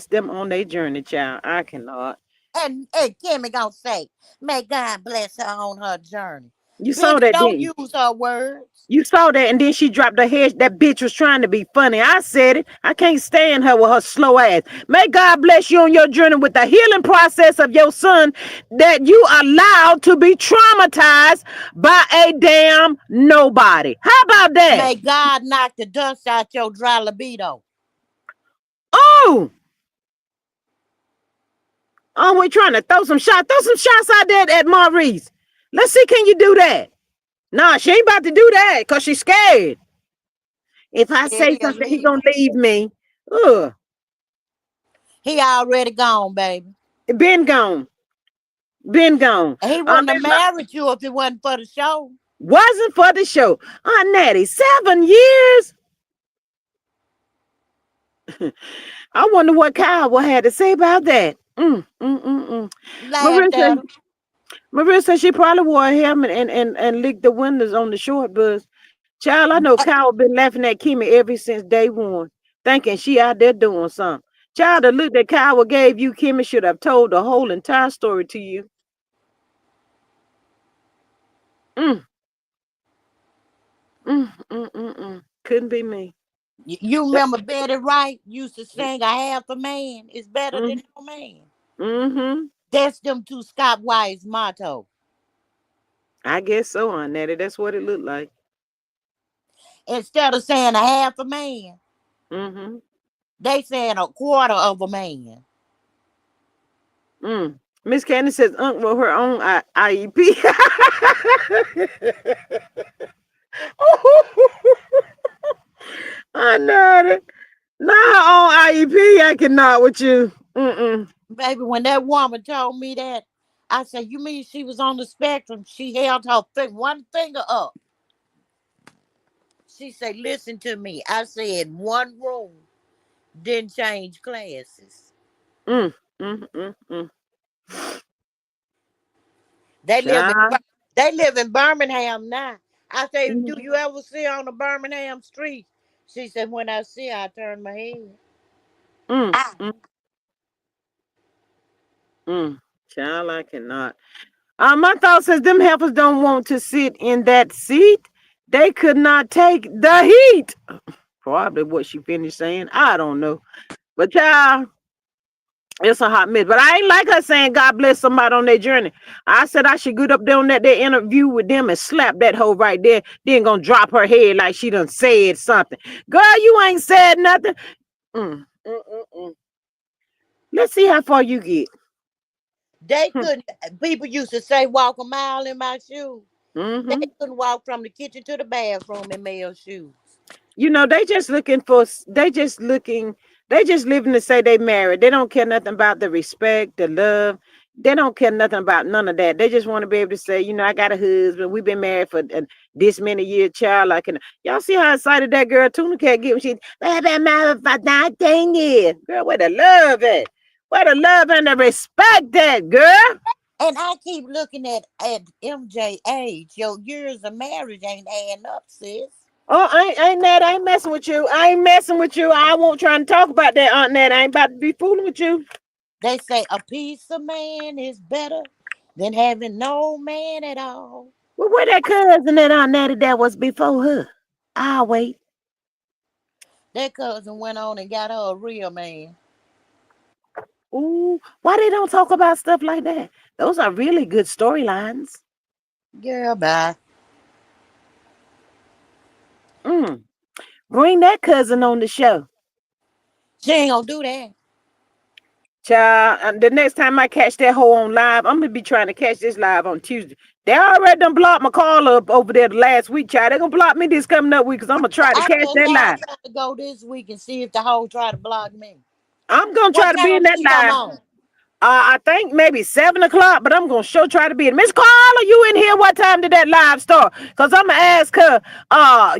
them on their journey, child. I cannot. And Kimmy gonna say, may God bless her on her journey. You saw Bitch, that, don't didn't you? use her words. You saw that, and then she dropped her head. That bitch was trying to be funny. I said it. I can't stand her with her slow ass. May God bless you on your journey with the healing process of your son that you allowed to be traumatized by a damn nobody. How about that? May God knock the dust out your dry libido. Oh, oh, we're trying to throw some shots. Throw some shots out there at Maurice. Let's see, can you do that? Nah, she ain't about to do that because she's scared. If I Scared say he'll something, he leave. gonna leave me. Ugh, He already gone, baby. been gone. Been gone. He wouldn't have Miss Ma- married you if it wasn't for the show. wasn't for the show. Aunt Natty, 7 years. I wonder what Kyle had to say about that. Laughed Marissa, at him. Marissa, she probably wore a helmet and licked the windows on the short bus. Child, I know Kyle been laughing at Kimmy ever since day one, thinking she out there doing something. Child, the look that Kyle gave you, Kimmy should have told the whole entire story to you. Mm, Couldn't be me. You remember Betty Wright used to sing, a half a man is better Mm, than no man. mm-hmm. That's them two Scott White's motto. I guess so, Aunt Natty. That's what it looked like. Instead of saying a half a man, Mm-hmm. they saying a quarter of a man. Miss Candy says Unc wrote her own IEP. I know it. Not her own IEP. I cannot with you. Baby, when that woman told me that, I said, you mean she was on the spectrum? She held her one finger up. She said, listen to me. I said, one room didn't change classes. Mm, mm, mm, mm. They live in Child. they live in Birmingham now. I say, do Mm, you ever see her on the Birmingham street? She said, when I see her, I turn my head. mm, mm, mm. Child, I cannot. My thought says them heifers don't want to sit in that seat. They could not take the heat. Probably what she finished saying. I don't know. But child, it's a hot mess. But I ain't like her saying God bless somebody on their journey. I said I should get up there on that their interview with them and slap that hoe right there. Then gonna drop her head like she done said something. Girl, you ain't said nothing. Mm, mm, mm, mm. Let's see how far you get. They couldn't. People used to say, walk a mile in my shoes. They Mm-hmm. couldn't walk from the kitchen to the bathroom in male shoes. You know, they just looking for, they just living to say they married. They don't care nothing about the respect, the love. They don't care nothing about none of that. They just want to be able to say, you know, I got a husband. We've been married for this many years, child. Like, and y'all see how excited that girl Tuna Cat get when she, we've been married for 19 years. Girl, where the love at? Where the love and the respect at, girl? And I keep looking at MJ age. Your years of marriage ain't adding up, sis. Oh, ain't that? I ain't messing with you. I ain't messing with you. I won't try to talk about that, Aunt Nat. I ain't about to be fooling with you. They say a piece of man is better than having no man at all. Well, where that cousin that Aunt Natty that was before her? I'll wait. That cousin went on and got her a real man. Ooh, why they don't talk about stuff like that? Those are really good storylines. Girl, bye. Mm. Bring that cousin on the show. She ain't gonna do that. Child, the next time I catch that hoe on live, I'm gonna be trying to catch this live on Tuesday. They already done blocked my call up over there the last week, child. They gonna block me this coming up week because I'm gonna try to I catch just that now live. trying to go this week and see if the hoe try to block me. I'm gonna What try to be in time that she come live. on? I think maybe 7 o'clock, but I'm gonna sure try to be in. Miss Carla, you in here? What time did that live start? Cause I'm gonna ask her.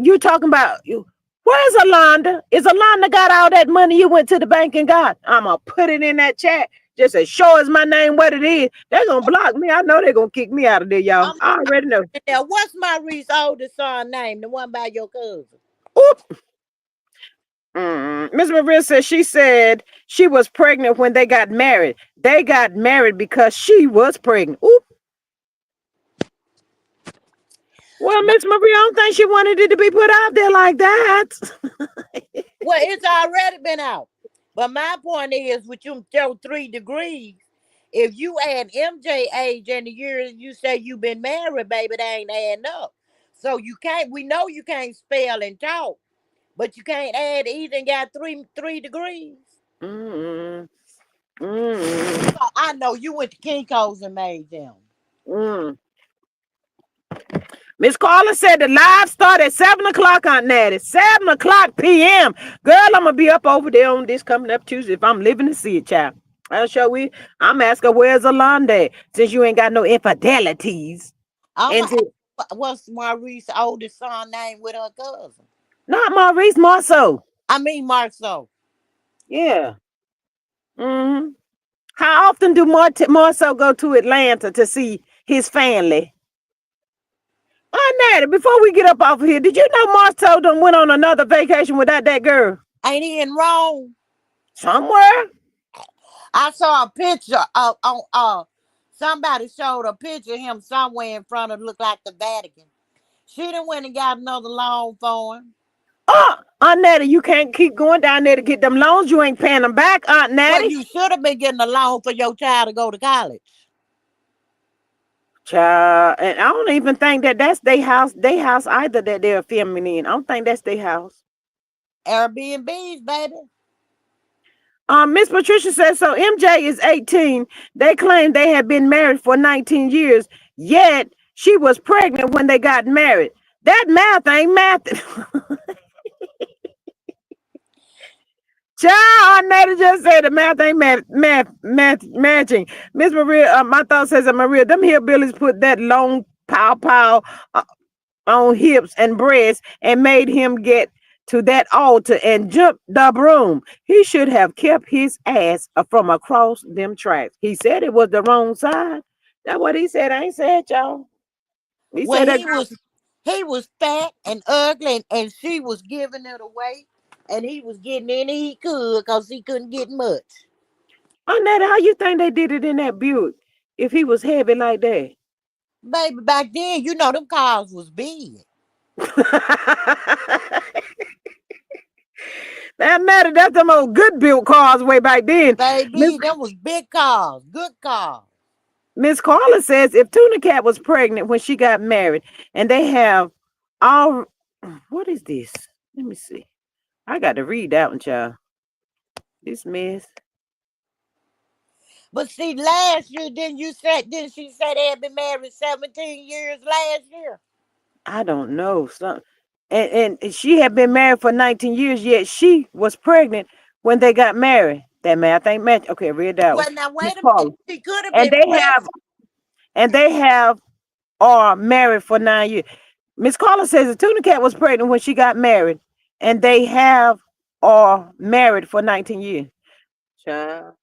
You talking about you? Where's Alonda? Is Alonda got all that money you went to the bank and got? I'm gonna put it in that chat. Just as sure as my name, what it is, they're gonna block me. I know they're gonna kick me out of there, y'all. I'm I already know. there. What's Maurice's oldest son name? The one by your cousin. Oop. Miss Maria said she said she was pregnant when they got married. They got married because she was pregnant. Oop. Well, No, Miss Maria, I don't think she wanted it to be put out there like that. well, it's already been out. But my point is, with your 3 degrees, if you add MJ age and the years you say you've been married, baby, they ain't adding up. So you can't. We know you can't spell and talk, but you can't add either. And got three degrees. Mm, mm, So I know you went to Kinko's and made them. mm. Miss Carla said the live start at 7 o'clock on Natty. 7 o'clock p.m. Girl, I'm gonna be up over there on this coming up Tuesday if I'm living to see it, child. Shall we? I'm asking where's Alonda since you ain't got no infidelities. I'm And a, what's Maurice's oldest son name with her cousin? not Maurice Marceau. I mean Marceau. Yeah. Mm-hmm. How often do Marceau go to Atlanta to see his family? Natty, before we get up off of here, did you know Marceau done went on another vacation without that girl? Ain't he in Rome? Somewhere? I saw a picture of on somebody showed a picture of him somewhere in front of look like the Vatican. She done went and got another loan for him. Aunt Natty, you can't keep going down there to get them loans. You ain't paying them back, Aunt Well, Natty. you should have been getting a loan for your child to go to college. Child, and I don't even think that that's their house. They house either that they're filming in. I don't think that's their house. Airbnbs, baby. Miss Patricia says so. MJ is 18. They claim they had been married for 19 years, yet she was pregnant when they got married. That math ain't math. Child, Nada just said the math ain't math matching. Miss Maria, my thought says that Maria, them hillbillies put that long pow. on hips and breasts and made him get to that altar and jump the broom. He should have kept his ass from across them tracks. He said it was the wrong side. That's what he said. I ain't said, y'all. He Well, said that he was fat and ugly, and she was giving it away, and he was getting any he could because he couldn't get much. on that. How you think they did it in that Buick if he was heavy like that? Baby, back then, them cars was big. That matter. That's the most good built cars way back then. Miss Baby, them was big cars, good cars. Miss Carla says if Tuna Cat was pregnant when she got married, and they have all. What is this? Let me see. I got to read that one, child. This mess. But see, last year, didn't she say they had been married 17 years last year? I don't know. And she had been married for 19 years, yet she was pregnant when they got married. That math ain't match. Okay, read that one. Well, now Miss wait a Carla. minute. She could have And been they have pregnant. and they have are married for 9 years. Miss Carla says the Tuna Cat was pregnant when she got married, and they have are married for 19 years. Child.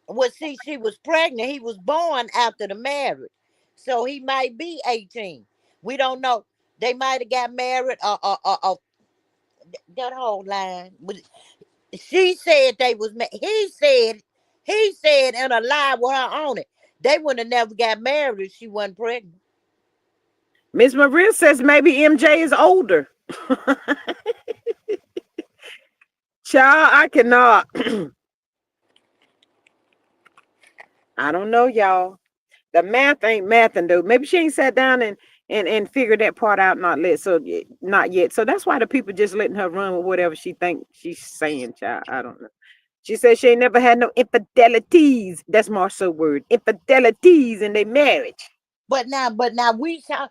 Well, see, she was pregnant. He was born after the marriage. So he might be 18. We don't know. They might have got married that whole line. But she said they was he said in a lie with her on it. They would have never got married if she wasn't pregnant. Miss Maria says maybe MJ is older. Child, I cannot. I don't know, y'all. The math ain't mathing though. Maybe she ain't sat down and figured that part out. Not yet. So that's why the people just letting her run with whatever she think she's saying. Child, I don't know. She said she ain't never had no infidelities. That's Marshall word. Infidelities in their marriage. But now we saw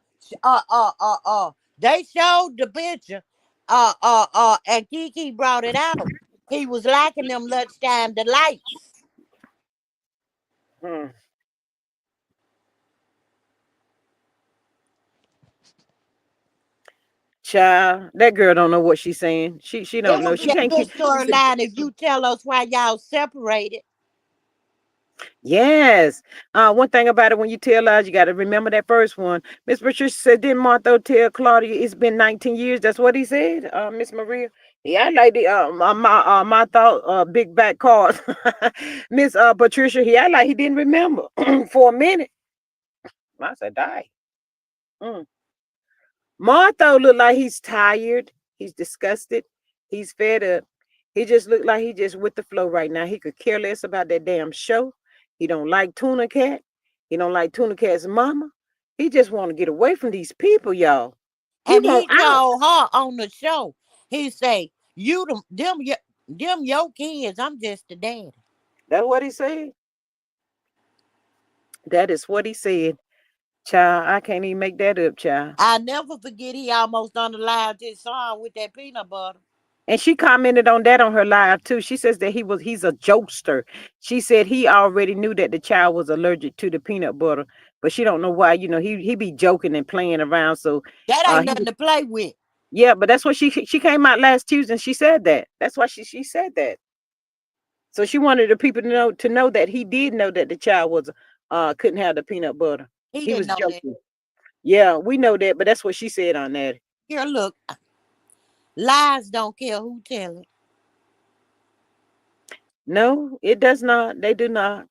they showed the picture. And Kiki brought it out. He was liking them lunchtime delights. Hmm. Child, that girl don't know what she's saying. She It don't know. would She be a can't good keep. storyline if you tell us why y'all separated. Yes. One thing about it, when you tell lies, you got to remember that first one. Miss Patricia said, didn't Martha tell Claudia it's been 19 years? That's what he said, Miss Maria. Yeah, I like the my thought big back card. Miss Patricia, he act like he didn't remember for a minute. I said, die. Mm. Martha looked like he's tired. He's disgusted. He's fed up. He just looked like he just with the flow right now. He could care less about that damn show. He don't like Tuna Cat. He don't like Tuna Cat's mama. He just want to get away from these people, y'all. He And want he out. told her on the show, he say, them your kids, I'm just a daddy. That's what he said. That is what he said. Child, I can't even make that up, child. I never forget he almost unalived his son with that peanut butter. And she commented on that on her live too. She says that he's a jokester. She said he already knew that the child was allergic to the peanut butter, but she don't know why. He be joking and playing around. So That ain't he nothing to play with. yeah, but that's what she came out last Tuesday and she said that. That's why she said that. So she wanted the people to know that he did know that the child was couldn't have the peanut butter. He He didn't was know that. joking. Yeah, we know that, but that's what she said on that. Here, look, lies don't care who tell it. No, it does not. They do not.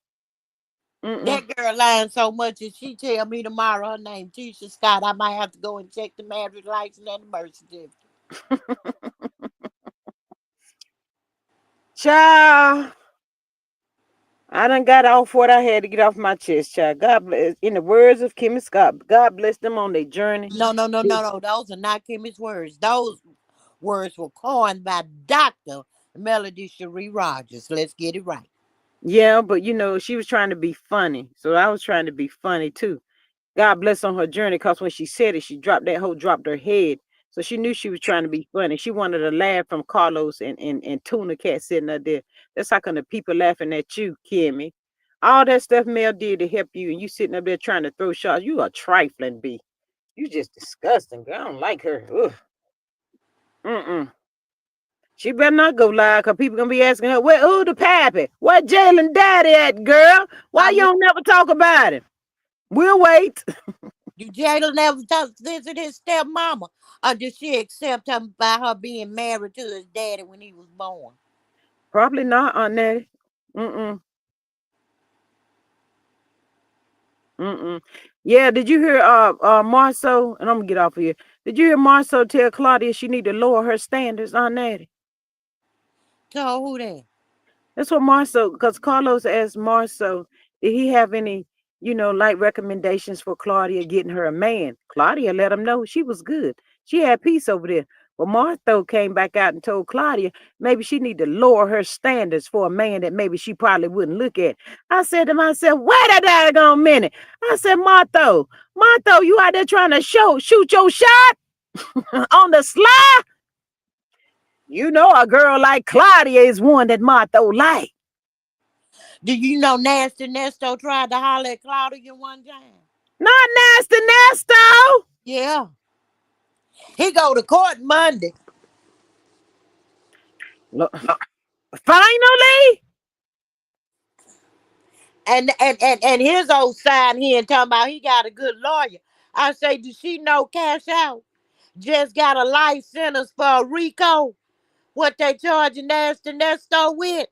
Mm-mm. That girl lying so much if she tell me tomorrow her name Tisha Scott, I might have to go and check the marriage license and the birth certificate. Child, I done got off what I had to get off my chest, child. God bless. In the words of Kimmy Scott, God bless them on their journey. No, no, no, no, no. Those are not Kimmy's words. Those words were coined by Dr. Melody Cherie Rogers. Let's get it right. Yeah, but she was trying to be funny. So I was trying to be funny too. God bless on her journey, because when she said it, she dropped her head. So she knew she was trying to be funny. She wanted to laugh from Carlos and Tuna Cat sitting up there. That's how come the people laughing at you, Kimmy. All that stuff Mel did to help you, and you sitting up there trying to throw shots. You a trifling bee. You just disgusting, girl. I don't like her. Ugh. Mm-mm. She better not go live because people gonna be asking her, where who the pappy? Where Jalen daddy at, girl? Why I you mean, don't never talk about him? We'll wait. did Jada never visit his stepmama? Or did she accept him by her being married to his daddy when he was born? Probably not, Aunt Nettie. Mm-mm. Mm-mm. Yeah, did you hear Marceau? And I'm gonna get off of here. Did you hear Marceau tell Claudia she need to lower her standards, Aunt Nettie? So who that? That's what Marceau, because Carlos asked Marceau, did he have any, like recommendations for Claudia getting her a man? Claudia let him know she was good. She had peace over there. But Marceau came back out and told Claudia maybe she need to lower her standards for a man that maybe she probably wouldn't look at. I said to myself, wait a daggone minute. I said, Marceau, you out there trying to shoot your shot on the sly? You know a girl like Claudia is one that Marceau like. Do you know Nasty Nesto tried to holler at Claudia one time? Not nasty Nesto. Yeah. He go to court Monday. Look, finally, And his old side here and talking about he got a good lawyer. I say, does she know Cash Out just got a life sentence for a RICO? What they charging Nasty Nesto with?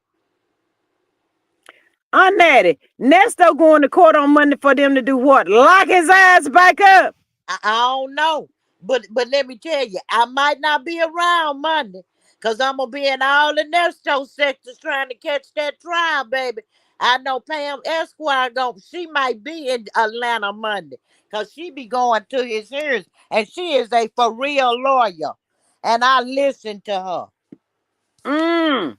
Aunt Natty, Nesto going to court on Monday for them to do what? Lock his ass back up. I don't know. But let me tell you, I might not be around Monday. Cause I'm gonna be in all the Nesto sectors trying to catch that trial, baby. I know Pam Esquire she might be in Atlanta Monday. Cause she be going to his hearings. And she is a for real lawyer. And I listen to her. Mm.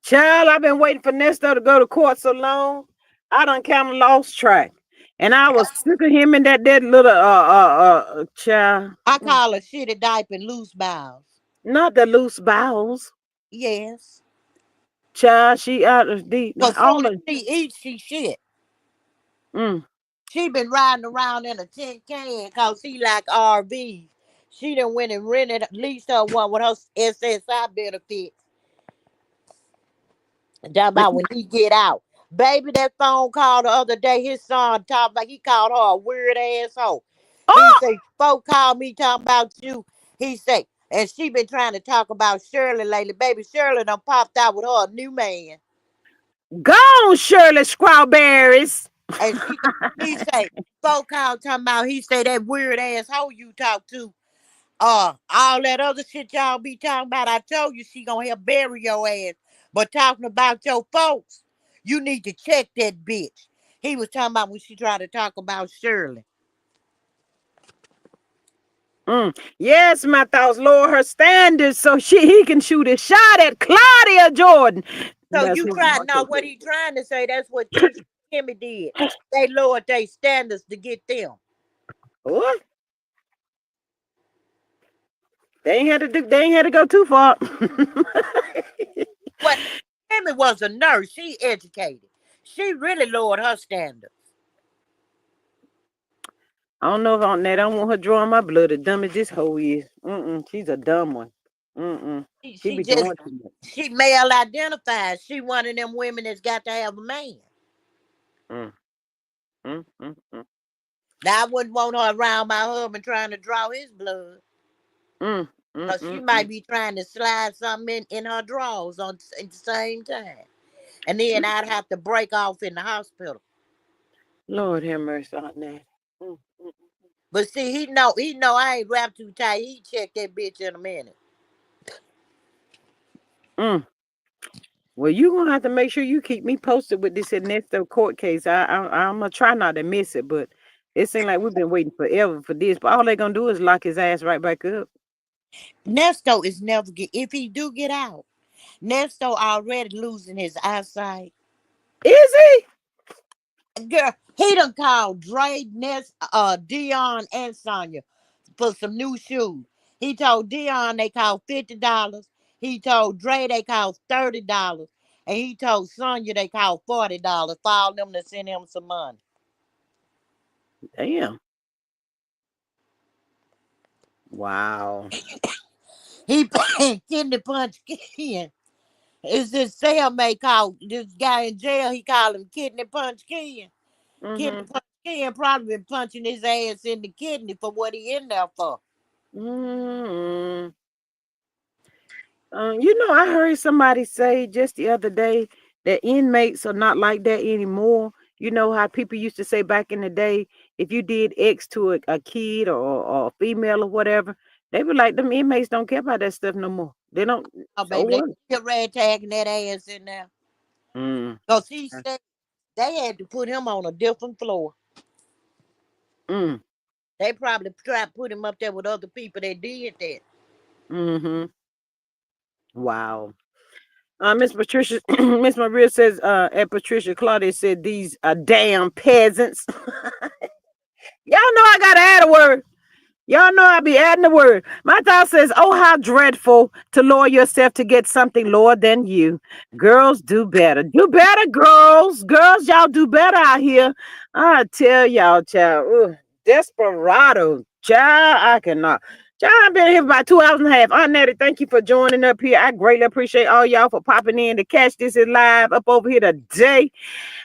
Child, I've been waiting for Nesto to go to court so long. I done kind of lost track. And I was sick of him and that little child. I call her shitty diaper and loose bowels. Not the loose bowels. Yes. Child, she out of the Cause all soon as of she eats, she shit. mm. She been riding around in a tin can cause she like RVs. She done went and rented at least her one with her SSI benefits. Talking about when he get out. Baby, that phone call the other day, his son talked about he called her a weird asshole. He Oh, say, folk called me talking about you. He say, and she been trying to talk about Shirley lately. Baby, Shirley done popped out with her a new man. gone, Shirley Strawberries. And he say, folk called talking about, he say that weird asshole you talk to. All that other shit y'all be talking about, I told you she gonna help bury your ass. But talking about your folks, you need to check that bitch. He was talking about when she tried to talk about Shirley. Yes, my thoughts lower her standards so he can shoot a shot at Claudia Jordan. So That's you what try Martha now what said. he trying to say, that's what Tisha and Kimmy did. They lowered their standards to get them. What? They ain't had to go too far. What Kimmy was a nurse, she educated. She really lowered her standards. I don't know if on that I don't want her drawing my blood as dumb as this hoe is. She's a dumb one. She She be just doing too much. she male identified. She one of them women that's got to have a man. Mm, mm, mm, mm, Now I wouldn't want her around my husband trying to draw his blood. mm, mm, Cause she mm, might mm. be trying to slide something in her drawers at the same time. And then I'd have to break off in the hospital. Lord have mercy on that. Mm, mm, But see, he know I ain't wrapped too tight. He check that bitch in a minute. mm. Well, you gonna have to make sure you keep me posted with this Ernesto court case. I'm gonna try not to miss it, but it seems like we've been waiting forever for this. But all they gonna do is lock his ass right back up. Nesto is never get if he do get out. Nesto already losing his eyesight. Is he? Girl, he done called Dre, Dion, and Sonya for some new shoes. He told Dion they cost $50. He told Dre they cost $30. And he told Sonya they cost $40 for all them to send him some money. Damn. Wow. He kidney punch Ken. It's this cellmate called this guy in jail. He called him Kidney Punch Ken. Kidney Mm-hmm. Punch Ken probably been punching his ass in the kidney for what he in there for. Mm-hmm. I heard somebody say just the other day that inmates are not like that anymore. You know how people used to say back in the day, if you did X to a kid or a female or whatever, they were like, them inmates don't care about that stuff no more. They don't. Oh, So baby, they what? still red tagging that ass in there. Mm, Because he said they had to put him on a different floor. mm, They probably tried to put him up there with other people that did that. mm-hmm. Wow. Miss Patricia, Miss Maria says, and Patricia Claudia said, these are damn peasants. Y'all know I gotta add a word. Y'all know I be adding the word. My thought says, oh, how dreadful to lower yourself to get something lower than you. Girls, do better. Do better, girls. Girls, y'all do better out here. I tell y'all, child. Ugh, desperado. Child, I cannot. Child, I've been here for about 2 hours and a half. Aunt Nettie, thank you for joining up here. I greatly appreciate all y'all for popping in to catch this live up over here today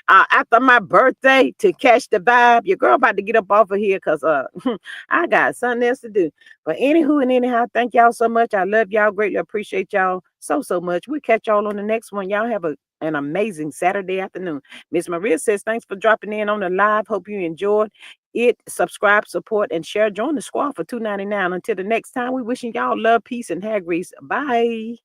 after my birthday to catch the vibe. Your girl about to get up off of here because I got something else to do. But anywho and anyhow, thank y'all so much. I love y'all. Greatly appreciate y'all so much. We'll catch y'all on the next one. Y'all have an amazing Saturday afternoon. Miss Maria says, thanks for dropping in on the live. Hope you enjoyed it. Subscribe, support, and share. Join the squad for $2.99. Until the next time, we wishing y'all love, peace, and hair grease. Bye.